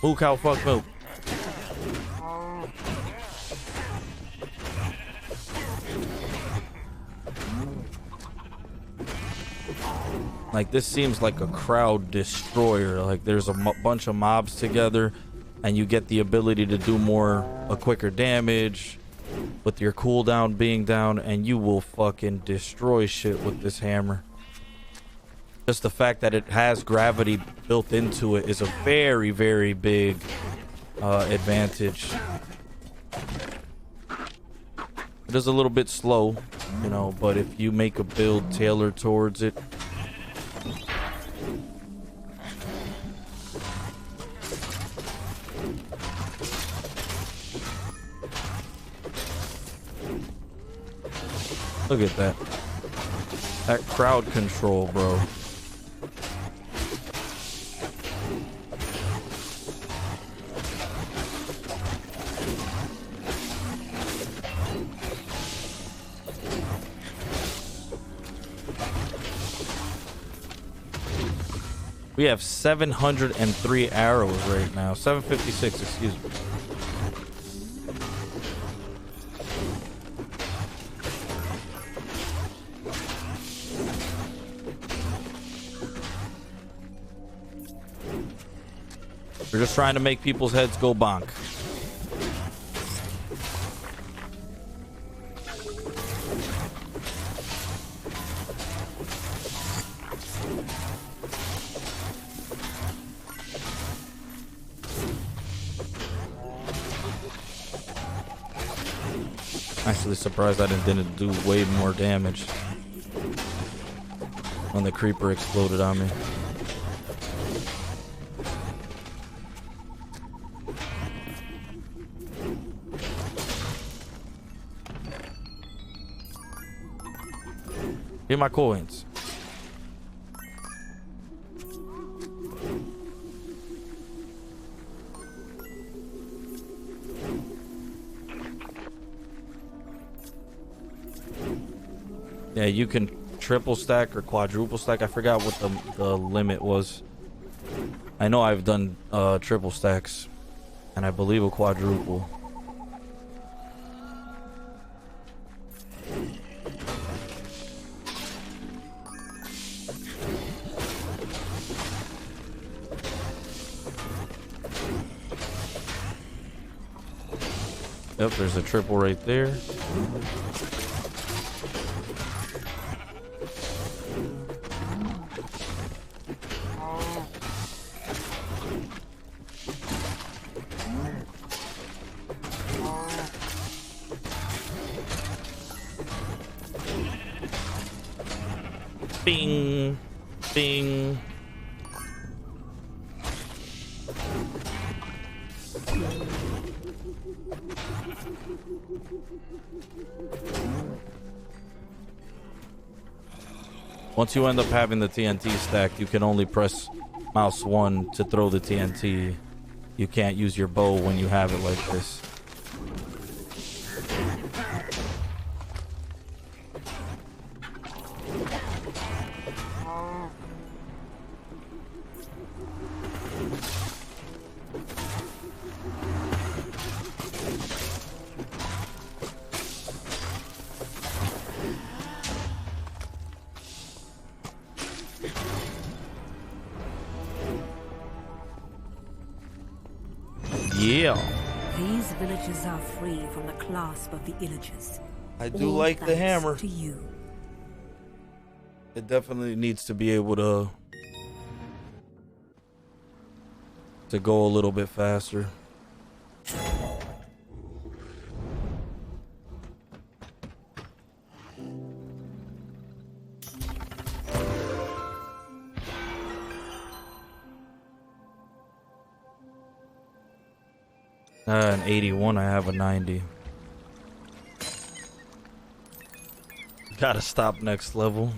Ooh, cow, fuck, milk. Like, this seems like a crowd destroyer. Like, there's a bunch of mobs together, and you get the ability to do a quicker damage with your cooldown being down, and you will fucking destroy shit with this hammer. Just the fact that it has gravity built into it is a very, very big advantage. It is a little bit slow, you know, but if you make a build tailored towards it, look at that. That crowd control, bro. We have 703 arrows right now. 756, excuse me. We're just trying to make people's heads go bonk. Actually surprised I didn't do way more damage when the creeper exploded on me. Get my coins. Yeah, you can triple stack or quadruple stack. I forgot what the limit was. I know I've done triple stacks, and I believe a quadruple. Yep, there's a triple right there. Bing, bing. Once you end up having the TNT stacked, you can only press mouse 1 to throw the TNT. You can't use your bow when you have it like this. Yeah. These villages are free from the clasp of the Illagers. I do All like the thanks hammer. to you. It definitely needs to be able to go a little bit faster. An 81, I have a 90. Gotta stop next level.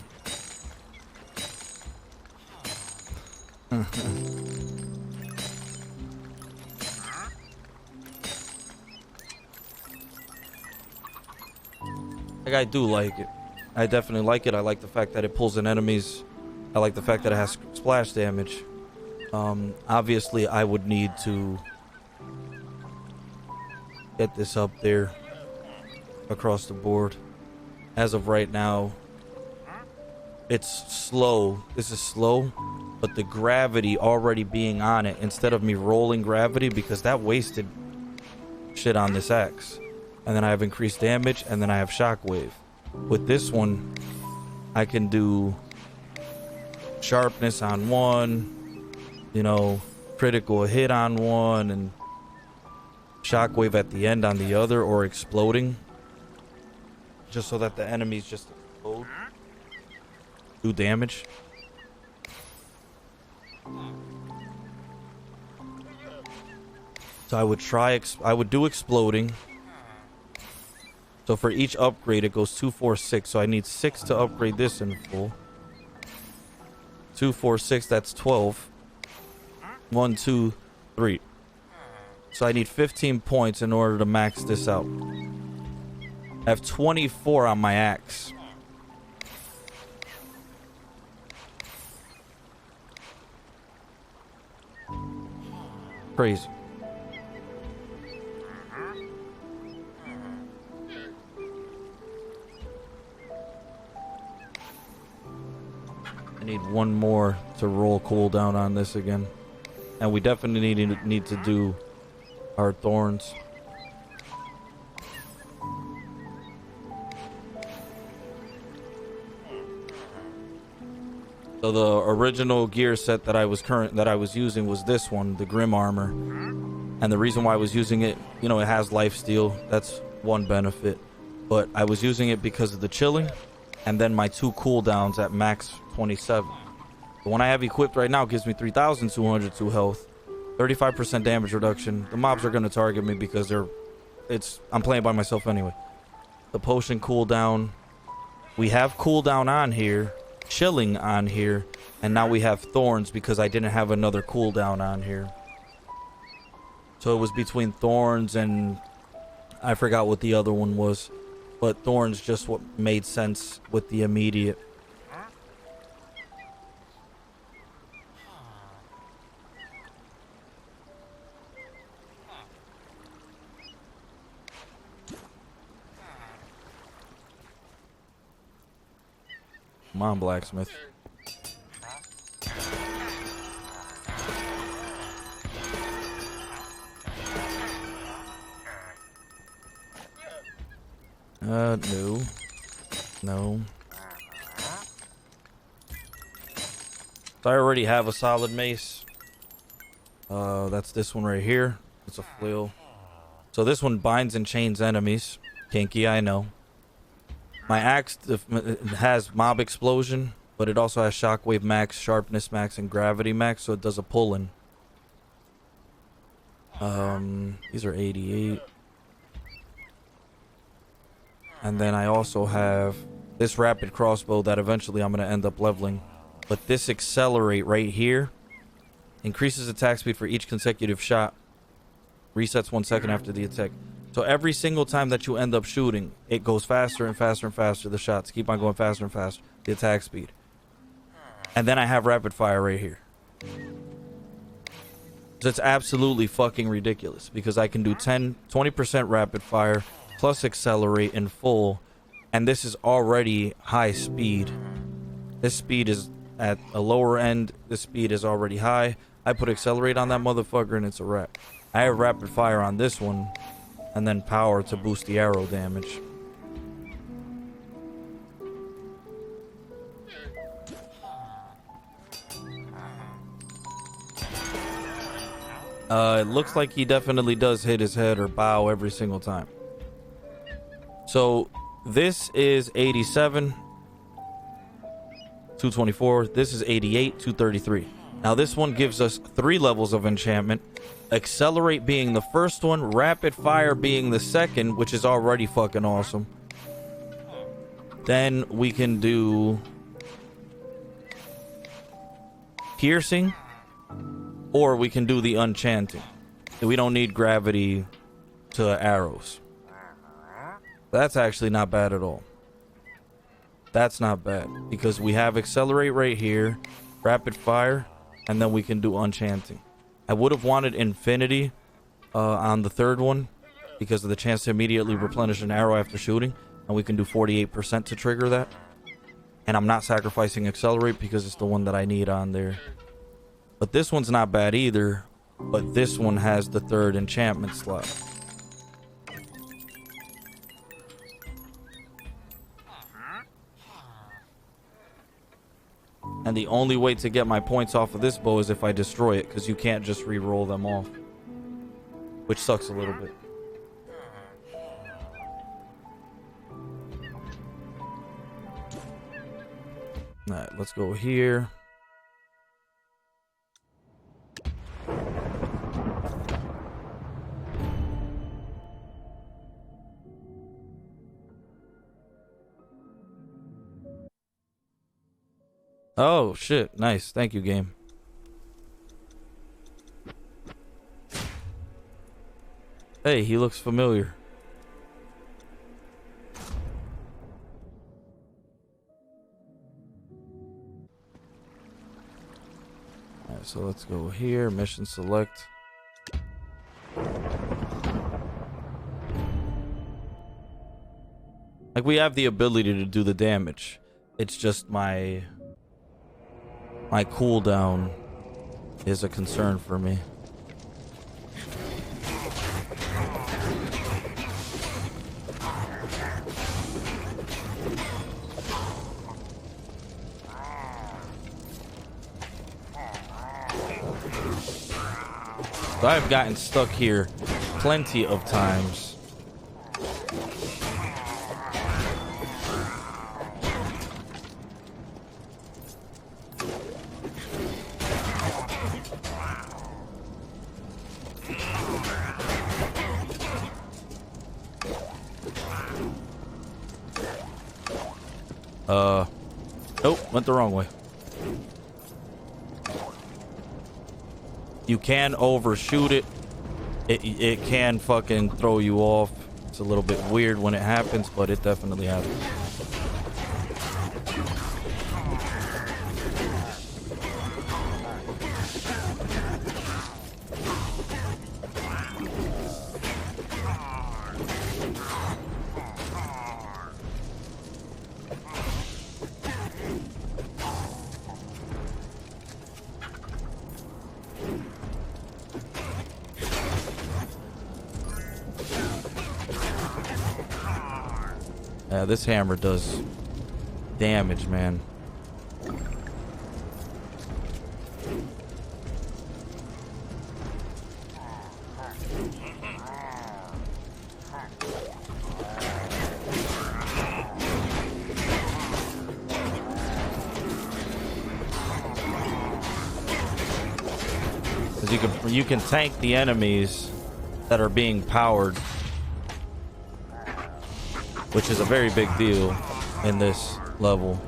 Like, I do like it. I definitely like it. I like the fact that it pulls in enemies. I like the fact that it has splash damage. Obviously, I would need to get this up there across the board. As of right now, it's slow. This is slow, but the gravity already being on it, instead of me rolling gravity, because that wasted shit on this axe. And then I have increased damage, and then I have shockwave. With this one, I can do sharpness on one, you know, critical hit on one, and shockwave at the end on the other, or exploding, just so that the enemies just explode, do damage. So I would do exploding. So for each upgrade, it goes 2, 4, 6. So I need 6 to upgrade this in full. 2, 4, 6, that's 12. 1, 2, 3. So I need 15 points in order to max this out. I have 24 on my axe. Crazy. I need one more to roll cooldown on this again. And we definitely need to do our thorns. So the original gear set that I was using was this one, the Grim Armor. And the reason why I was using it, you know, it has lifesteal. That's one benefit. But I was using it because of the chilling, and then my 2 cooldowns at max 27. The one I have equipped right now gives me 3,202 health, 35% damage reduction. The mobs are going to target me because I'm playing by myself anyway. The potion cooldown, we have cooldown on here, chilling on here, and now we have thorns because I didn't have another cooldown on here. So it was between thorns and I forgot what the other one was, but thorns just what made sense with the immediate. Come on, blacksmith. No. No. So I already have a solid mace. That's this one right here. It's a flail. So this one binds and chains enemies. Kinky, I know. My axe has mob explosion, but it also has shockwave max, sharpness max, and gravity max, so it does a pull-in. These are 88. And then I also have this rapid crossbow that eventually I'm going to end up leveling. But this accelerate right here increases attack speed for each consecutive shot. Resets 1 second after the attack. So every single time that you end up shooting, it goes faster and faster and faster. The shots keep on going faster and faster. The attack speed. And then I have rapid fire right here. So it's absolutely fucking ridiculous because I can do 20% rapid fire plus accelerate in full. And this is already high speed. This speed is at a lower end. The speed is already high. I put accelerate on that motherfucker and it's a wrap. I have rapid fire on this one, and then power to boost the arrow damage. It looks like he definitely does hit his head or bow every single time. So this is 87, 224. This is 88, 233. Now this one gives us 3 levels of enchantment. Accelerate being the first one, rapid fire being the second, which is already fucking awesome. Then we can do piercing, or we can do the enchanting. We don't need gravity to arrows. That's actually not bad at all. That's not bad, because we have accelerate right here, rapid fire, and then we can do enchanting. I would have wanted infinity on the third one because of the chance to immediately replenish an arrow after shooting, and we can do 48% to trigger that. And I'm not sacrificing accelerate because it's the one that I need on there. But this one's not bad either, but this one has the third enchantment slot. And the only way to get my points off of this bow is if I destroy it, because you can't just re-roll them off, which sucks a little bit. All right, let's go here. Oh, shit. Nice. Thank you, game. Hey, he looks familiar. Alright, so let's go here. Mission select. Like, we have the ability to do the damage. It's just my cooldown is a concern for me. So I've gotten stuck here plenty of times. Nope, went the wrong way. You can overshoot it. It can fucking throw you off. It's a little bit weird when it happens, but it definitely happens. Yeah, this hammer does damage, man. Because you can tank the enemies that are being powered, which is a very big deal in this level.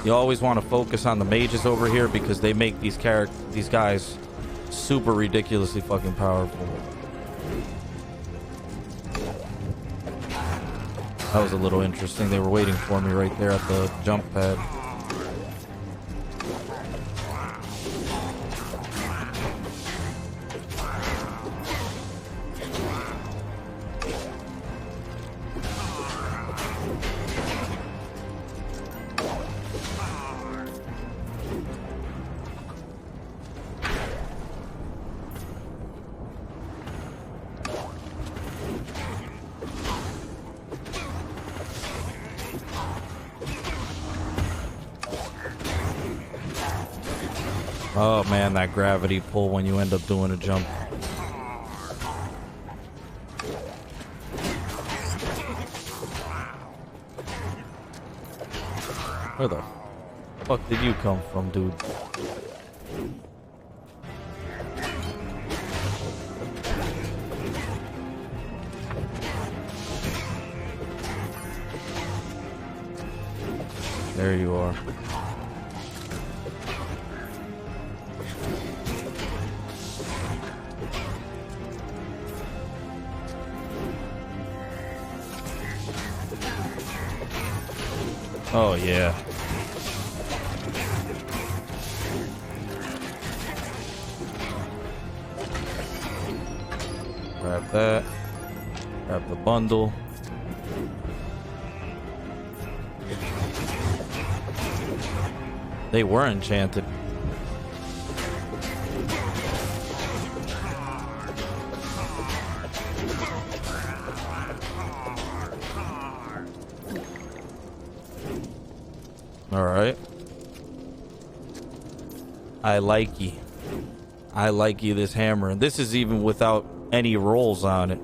You always want to focus on the mages over here because they make these guys super ridiculously fucking powerful. That was a little interesting. They were waiting for me right there at the jump pad. Oh man, that gravity pull when you end up doing a jump. Where the fuck did you come from, dude? There you are. Oh yeah. Grab that. Grab the bundle. They were enchanted. Alright. I like ye. I like ye this hammer. And this is even without any rolls on it.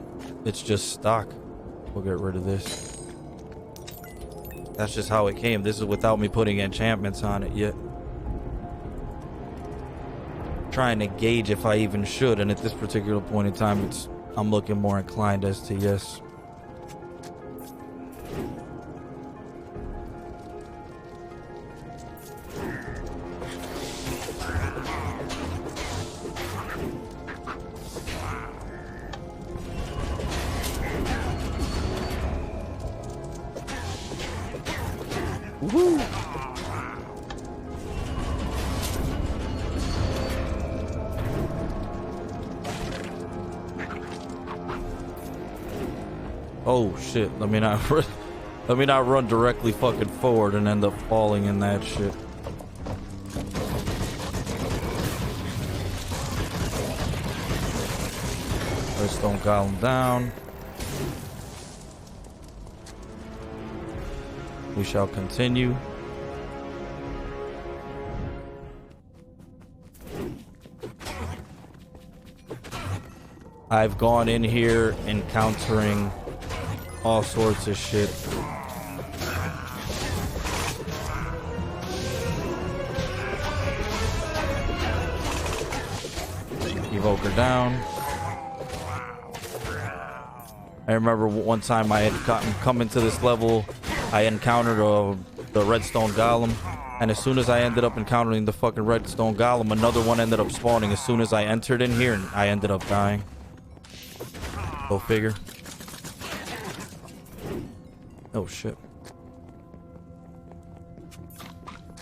It's just stock. We'll get rid of this. That's just how it came. This is without me putting enchantments on it yet. Trying to gauge if I even should, and at this particular point in time, I'm looking more inclined as to yes. Woo! Oh shit, let me not run directly fucking forward and end up falling in that shit. Redstone Golem down. We shall continue. I've gone in here encountering all sorts of shit. Evoker down. I remember one time I had come into this level, I encountered the redstone golem, and as soon as I ended up encountering the fucking redstone golem, another one ended up spawning as soon as I entered in here, and I ended up dying. Go figure. Oh shit.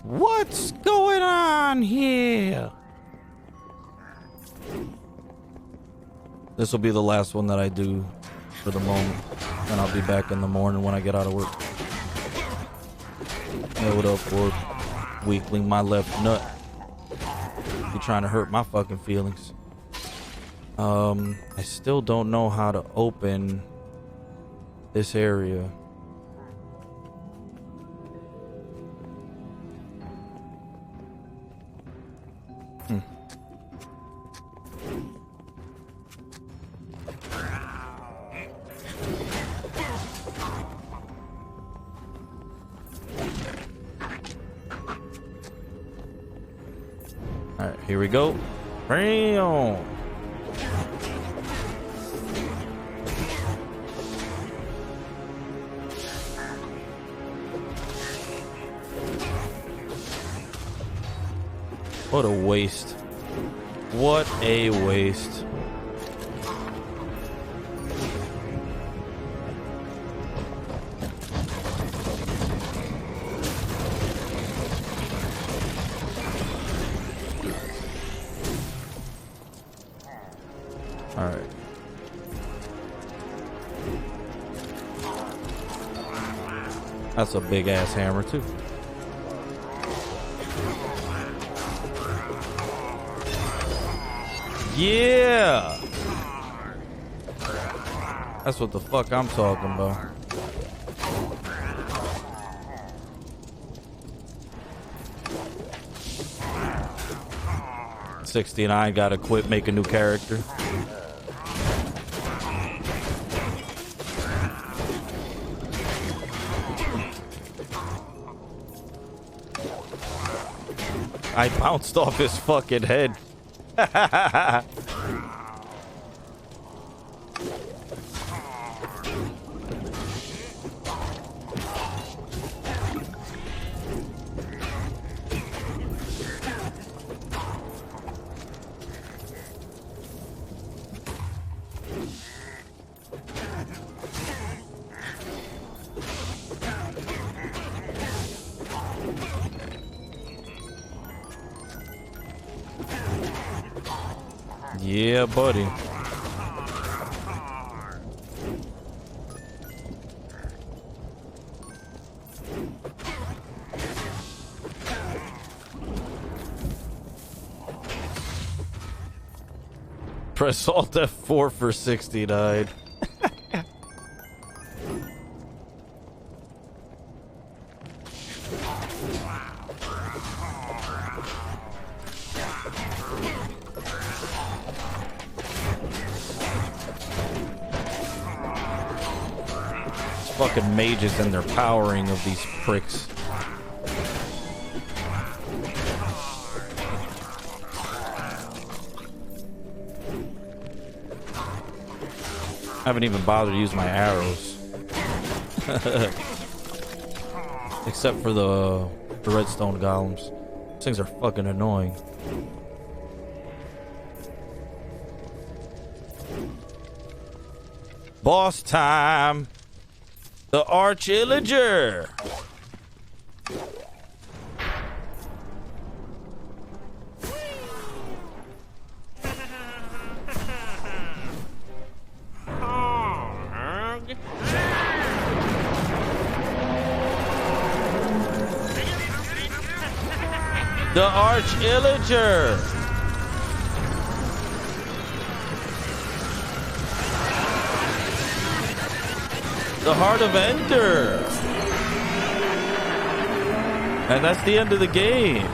What's going on here? This will be the last one that I do for the moment, and I'll be back in the morning when I get out of work. Hey, what up, Lord? Weakling, my left nut. You trying to hurt my fucking feelings. I still don't know how to open this area. Alright, here we go. Bam! What a waste. What a waste. That's a big ass hammer too. Yeah. That's what the fuck I'm talking about. $69, gotta quit, make a new character. I bounced off his fucking head. Yeah, buddy. Press Alt F4 for 69. Fucking mages and their powering of these pricks. I haven't even bothered to use my arrows. Except for the redstone golems. These things are fucking annoying. Boss time! The Arch-Illager! The Arch-Illager! The Heart of Ender! And that's the end of the game.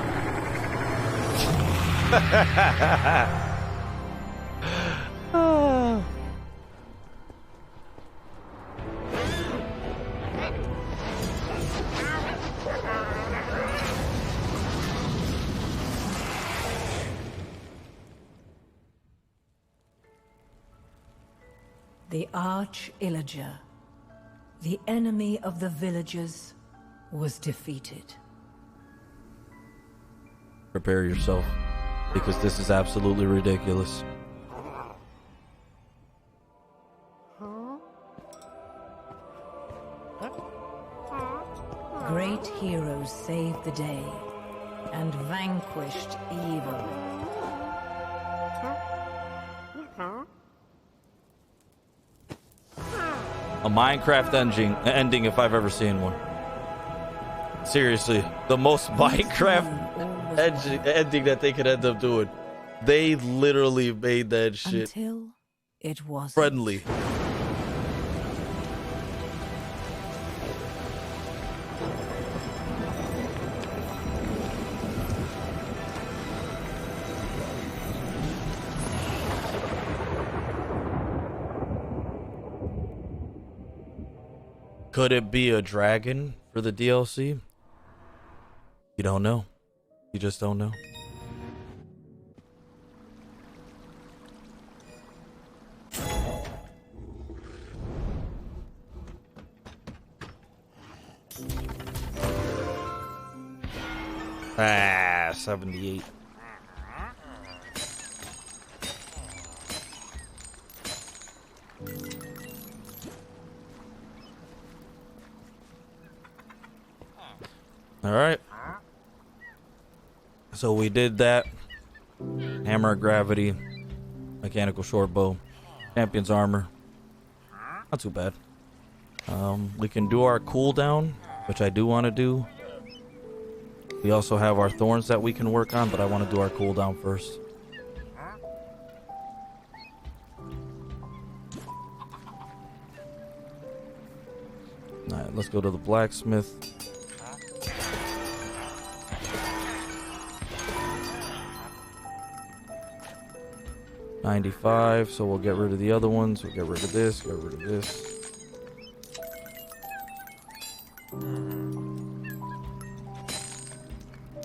The Arch-Illager, the enemy of the villagers, was defeated. Prepare yourself, because this is absolutely ridiculous. Great heroes saved the day and vanquished evil. A Minecraft ending if I've ever seen one. Seriously, the most Minecraft ending that they could end up doing. They literally made that shit Until it was friendly. Could it be a dragon for the DLC? You don't know. You just don't know. Ah, 78. All right. So we did that. Hammer of Gravity, mechanical short bow, champion's armor. Not too bad. We can do our cooldown which I do want to do. We also have our thorns that we can work on, but I want to do our cooldown first. Alright, let's go to the blacksmith. $95, so we'll get rid of the other ones. We'll get rid of this, get rid of this.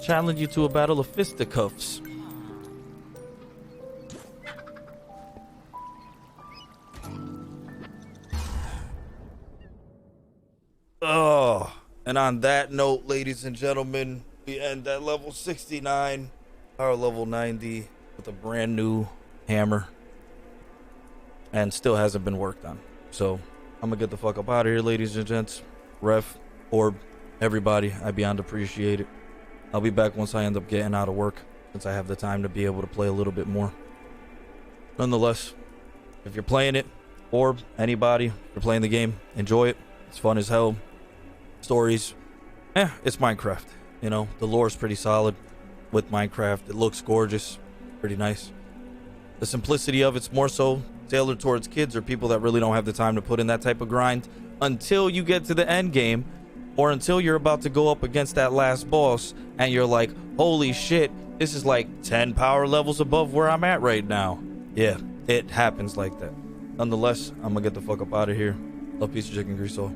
Challenge you to a battle of fisticuffs. Oh, and on that note, ladies and gentlemen, we end at level 69, our level 90 with a brand new hammer, and still hasn't been worked on. So I'm gonna get the fuck up out of here, ladies and gents. Ref, Orb, everybody, I beyond appreciate it. I'll be back once I end up getting out of work, since I have the time to be able to play a little bit more. Nonetheless, if you're playing it, Orb, anybody, if you're playing the game, enjoy it. It's fun as hell. Stories, it's Minecraft. You know, the lore is pretty solid with Minecraft. It looks gorgeous, pretty nice. The simplicity of it's more so tailored towards kids or people that really don't have the time to put in that type of grind until you get to the end game, or until you're about to go up against that last boss and you're like, holy shit, this is like 10 power levels above where I'm at right now. Yeah, it happens like that. Nonetheless, I'm gonna get the fuck up out of here. Love, peace, and chicken grease all.